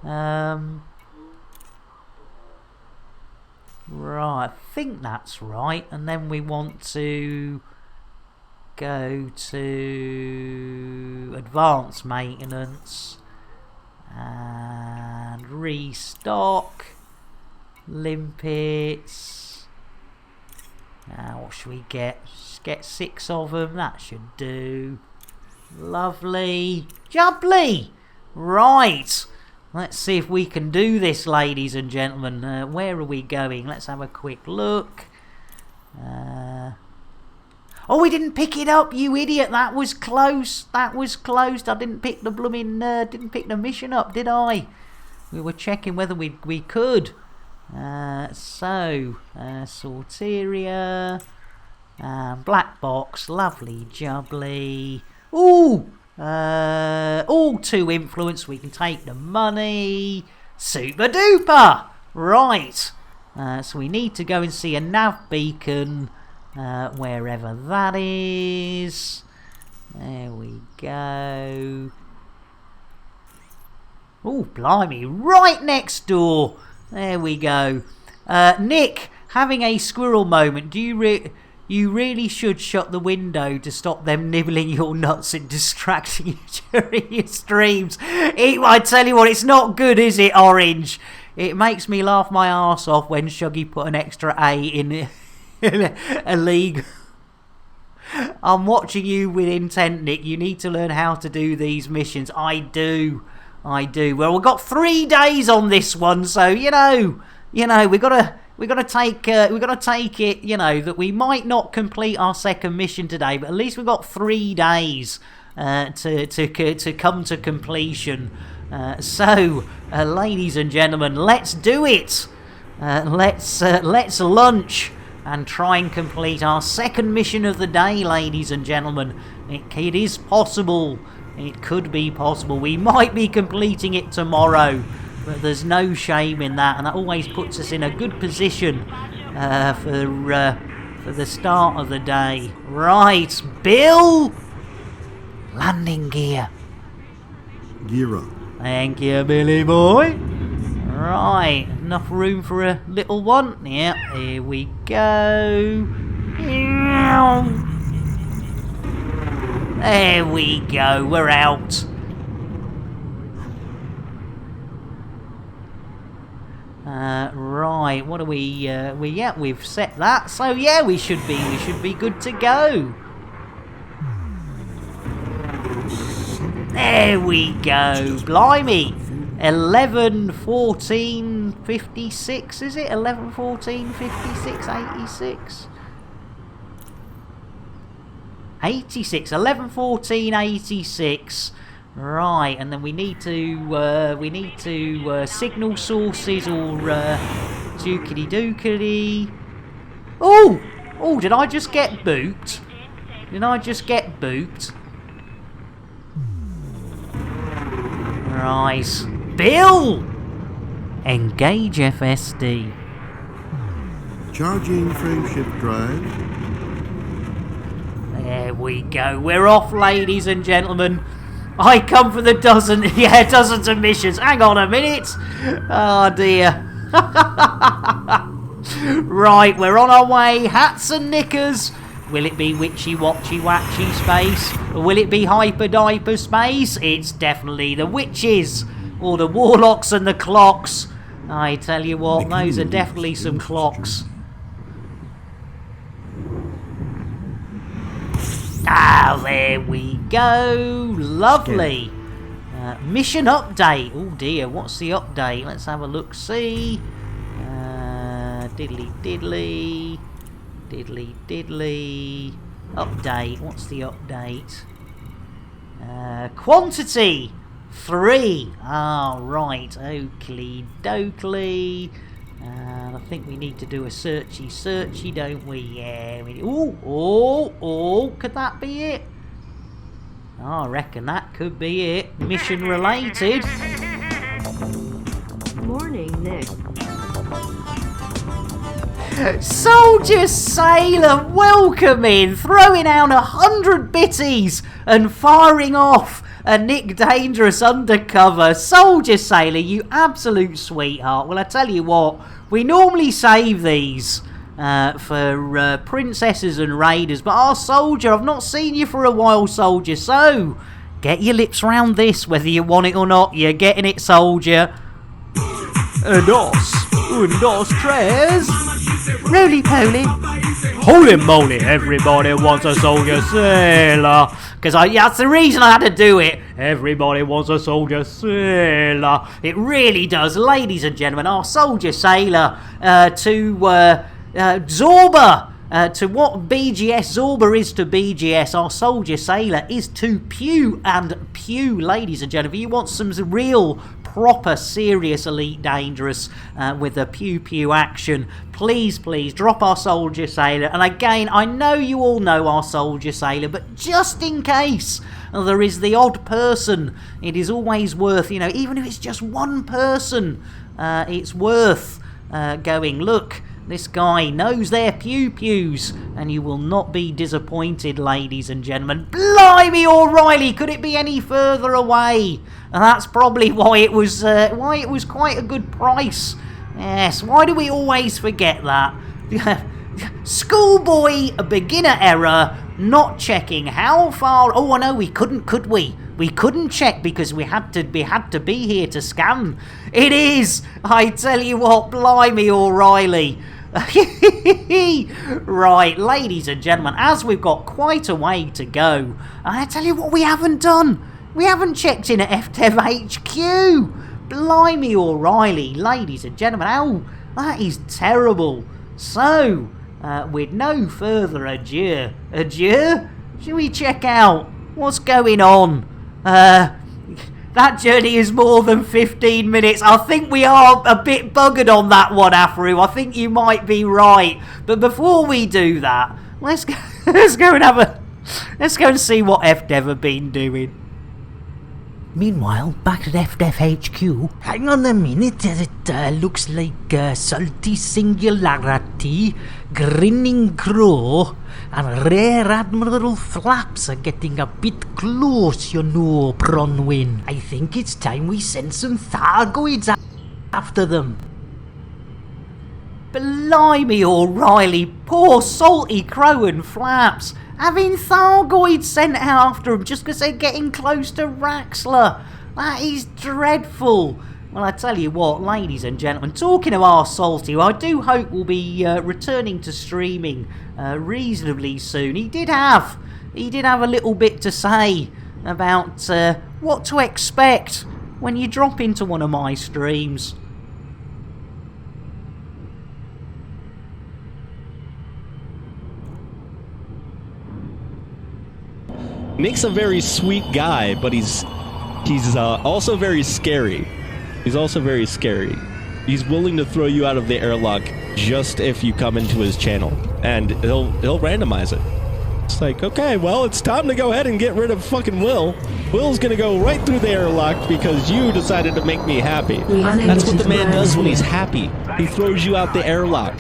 Right, I think that's right. And then we want to go to advanced maintenance and restock limpets. Now, what should we get? Just get 6 of them. That should do. Lovely. Jubbly. Right. Let's see if we can do this, ladies and gentlemen. Where are we going? Let's have a quick look. Oh, we didn't pick it up, you idiot. That was close. That was close. I didn't pick the didn't pick the mission up, did I? We were checking whether we could. Sorteria. Black box. Lovely jubbly. Ooh! All 2 influence. We can take the money. Super duper! Right. So we need to go and see a nav beacon. Wherever that is. There we go. Oh, blimey, right next door. There we go. Nick, having a squirrel moment. You really should shut the window to stop them nibbling your nuts and distracting you during your streams. I tell you what, it's not good, is it, Orange? It makes me laugh my arse off when Shuggy put an extra A in a league. I'm watching you with intent, Nick. You need to learn how to do these missions. I do. Well, we've got 3 days on this one, so we gotta take it. That we might not complete our second mission today, but at least we've got 3 days to come to completion. So, ladies and gentlemen, let's do it. Let's lunch and try and complete our second mission of the day, ladies and gentlemen. It is possible. It could be possible. We might be completing it tomorrow, but there's no shame in that, and that always puts us in a good position for the start of the day. Right, Bill! Landing gear. Gear up. Thank you, Billy boy. Right, enough room for a little one. Yep, here we go. There we go, we're out. Right, what are we've set that. So yeah, we should be good to go. There we go. Blimey. 11:14:56, is it? 11:14:56, 86. 86, 11:14:86. Right, and then we need to signal sources or dookity dookity. Oh, did I just get booped? Right, Bill, engage FSD. Charging frameshift drive. There we go. We're off, ladies and gentlemen. I come for the dozens of missions. Hang on a minute. Oh dear. Right, we're on our way. Hats and knickers. Will it be witchy watchy watchy space? Or will it be hyper diaper space? It's definitely the witches. Or the warlocks and the clocks. I tell you what, those are definitely some clocks. Ah, there we go. Lovely. Mission update. Oh dear, what's the update? Let's have a look. See. Diddly diddly. Diddly diddly. Update. What's the update? Quantity 3. Ah, right. Oakley dokley. I think we need to do a searchy, don't we? Yeah. Could that be it? I reckon that could be it. Mission related. Morning, Nick. Soldier Sailor, welcome in, throwing out 100 bitties and firing off a Nick Dangerous undercover. Soldier Sailor, you absolute sweetheart. Well, I tell you what, we normally save these for princesses and raiders, but our soldier, I've not seen you for a while, soldier, so get your lips round this, whether you want it or not. You're getting it, soldier. Dos, tres. Roly-poly. Holy moly, everybody wants a soldier sailor. Because that's the reason I had to do it. Everybody wants a soldier sailor. It really does. Ladies and gentlemen, our soldier sailor to Zorba. To what BGS Zorba is to BGS, our Soldier Sailor is to Pew and Pew, ladies and gentlemen. If you want some real, proper, serious Elite Dangerous with the Pew Pew action, please drop our Soldier Sailor. And again, I know you all know our Soldier Sailor, but just in case there is the odd person, it is always worth, even if it's just one person, it's worth going, look, this guy knows their pew-pews, and you will not be disappointed, ladies and gentlemen. Blimey, O'Reilly, could it be any further away? And that's probably why it was quite a good price. Yes, why do we always forget that? Schoolboy beginner error, not checking how far. Oh, I know, we couldn't, could we? We couldn't check because we had to be here to scan. It is, I tell you what, blimey, O'Reilly. Right, ladies and gentlemen, as we've got quite a way to go, I tell you what we haven't done. We haven't checked in at FDev HQ. Blimey, O'Reilly, ladies and gentlemen, oh, that is terrible. So, with no further ado, shall we check out what's going on? That journey is more than 15 minutes. I think we are a bit buggered on that one, Afru. I think you might be right. But before we do that, let's go and see what FDev have been doing. Meanwhile, back at FDev HQ. Hang on a minute, it looks like Salty Singularity, Grinning Crow, and Rare Admiral Flaps are getting a bit close, Bronwyn. I think it's time we send some Thargoids after them. Blimey, O'Reilly, poor Salty Crow and Flaps. Having Thargoids sent out after them just because they're getting close to Raxler. That is dreadful. Well, I tell you what, ladies and gentlemen, talking of our Salty, I do hope we'll be returning to streaming reasonably soon. He did have a little bit to say about what to expect when you drop into one of my streams. Nick's a very sweet guy, but he's also very scary. He's also very scary. He's willing to throw you out of the airlock just if you come into his channel, and he'll randomize it. It's like, okay, well, it's time to go ahead and get rid of fucking Will. Will's gonna go right through the airlock because you decided to make me happy. That's what the man does when he's happy. He throws you out the airlock.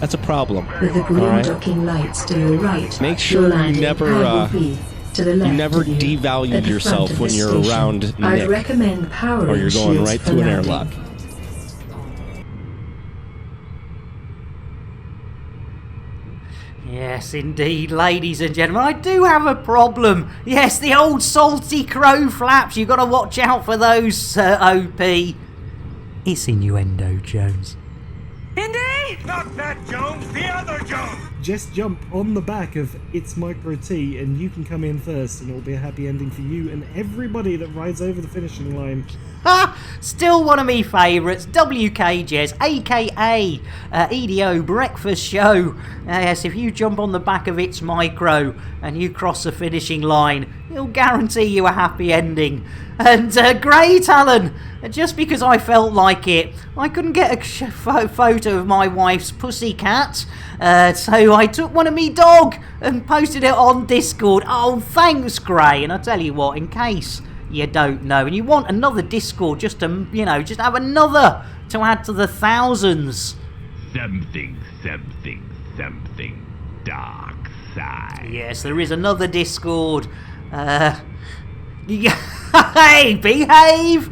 That's a problem. With the green docking lights to your right. Make sure you never devalue yourself when you're around Nick, I'd recommend powering or you're going right through an airlock. Yes, indeed, ladies and gentlemen, I do have a problem. Yes, the old Salty Crow Flaps. You've got to watch out for those, OP. It's innuendo, Jones. Indy! Not that Jones, the other Jones! Just jump on the back of It's Micro T and you can come in first, and it'll be a happy ending for you and everybody that rides over the finishing line. Still one of me favourites, WKJS, aka EDO Breakfast Show. Yes, if you jump on the back of It's Micro and you cross the finishing line, it'll guarantee you a happy ending. And great, Alan! Just because I felt like it, I couldn't get a photo of my wife's pussycat, so I took one of me dog and posted it on Discord. Oh, thanks, Gray. And I tell you what, in case you don't know, and you want another Discord just to, just have another to add to the thousands. Something, dark side. Yes, there is another Discord. Hey, behave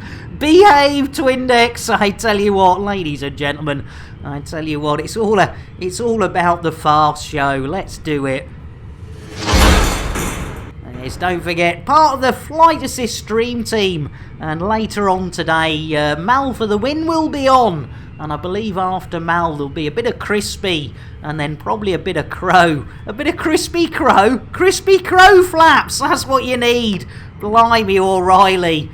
to Index. I tell you what, ladies and gentlemen, I tell you what, it's all about the fast show. Let's do it. Yes, don't forget, part of the Flight Assist stream team, and later on today, Mal for the win will be on, and I believe after Mal there'll be a bit of Crispy, and then probably a bit of Crow. A bit of Crispy Crow Flaps, that's what you need. Blimey, O'Reilly.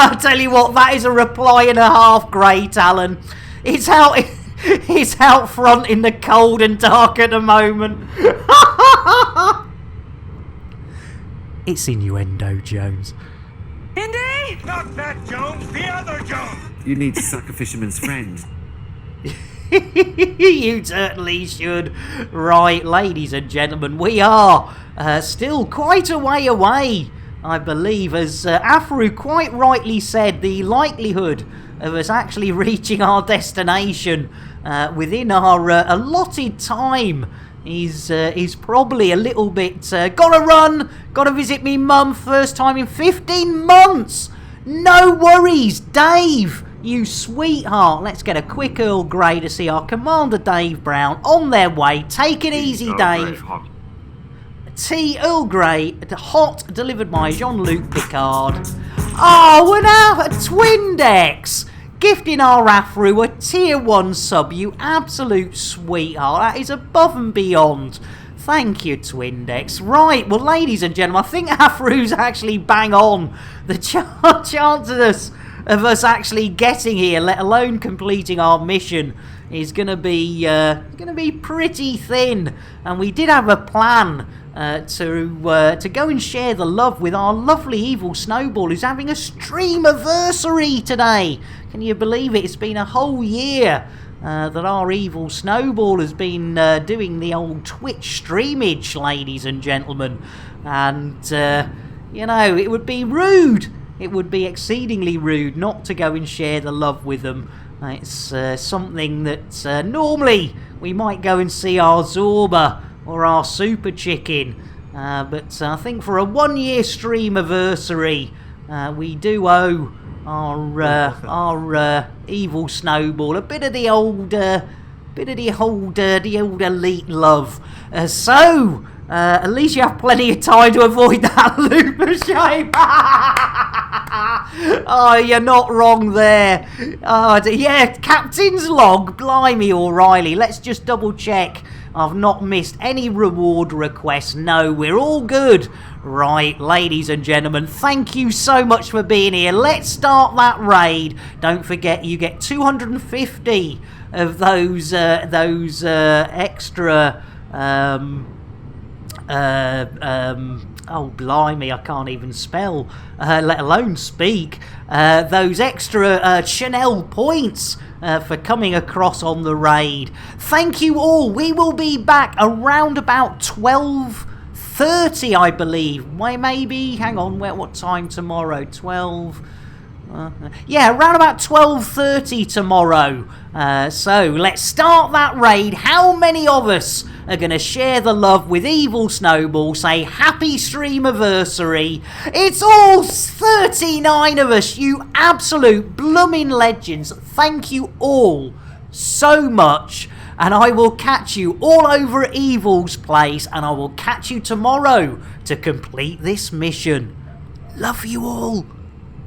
I tell you what, that is a reply and a half, great, Alan. It's out. It's out front in the cold and dark at the moment. It's innuendo, Jones. Indy? Not that Jones, the other Jones. You need to suck a fisherman's friend. You certainly should. Right, ladies and gentlemen, we are still quite a way away, I believe, as Afru quite rightly said. The likelihood of us actually reaching our destination within our allotted time is probably a little bit... gotta run! Gotta visit me mum, first time in 15 months! No worries, Dave! You sweetheart. Let's get a quick Earl Grey to see our Commander Dave Brown on their way. Take it easy, Dave. Tea Earl Grey, hot, delivered by Jean-Luc Picard. Oh, we're now at Twindex! Gifting our Afru a tier 1 sub, you absolute sweetheart. That is above and beyond. Thank you, Twindex. Right, well, ladies and gentlemen, I think Afru's actually bang on. The chances of us actually getting here, let alone completing our mission, is going to be pretty thin. And we did have a plan to go and share the love with our lovely evil Snowball, who's having a stream-anniversary today. Can you believe it? It's been a whole year that our evil Snowball has been doing the old Twitch streamage, ladies and gentlemen. And, you know, it would be rude. It would be exceedingly rude not to go and share the love with them. It's something that normally we might go and see our Zorba or our Super Chicken. But I think for a 1-year stream-anniversary, we do owe our evil Snowball a bit of the old elite love. So at least you have plenty of time to avoid that loop of shame. Oh, you're not wrong there. Oh, yeah, Captain's log. Blimey, O'Reilly. Let's just double check. I've not missed any reward requests. No, we're all good. Right, ladies and gentlemen, thank you so much for being here. Let's start that raid. Don't forget, you get 250 of those extra... oh, blimey, I can't even spell, let alone speak. Those extra Chanel points for coming across on the raid. Thank you all. We will be back around about 12:30, I believe. Maybe, hang on, what time tomorrow? 12... yeah, around about 12:30 tomorrow. So let's start that raid. How many of us are going to share the love with Evil Snowball? Say happy stream-anniversary. It's all 39 of us, you absolute blooming legends. Thank you all so much. And I will catch you all over at Evil's place. And I will catch you tomorrow to complete this mission. Love you all.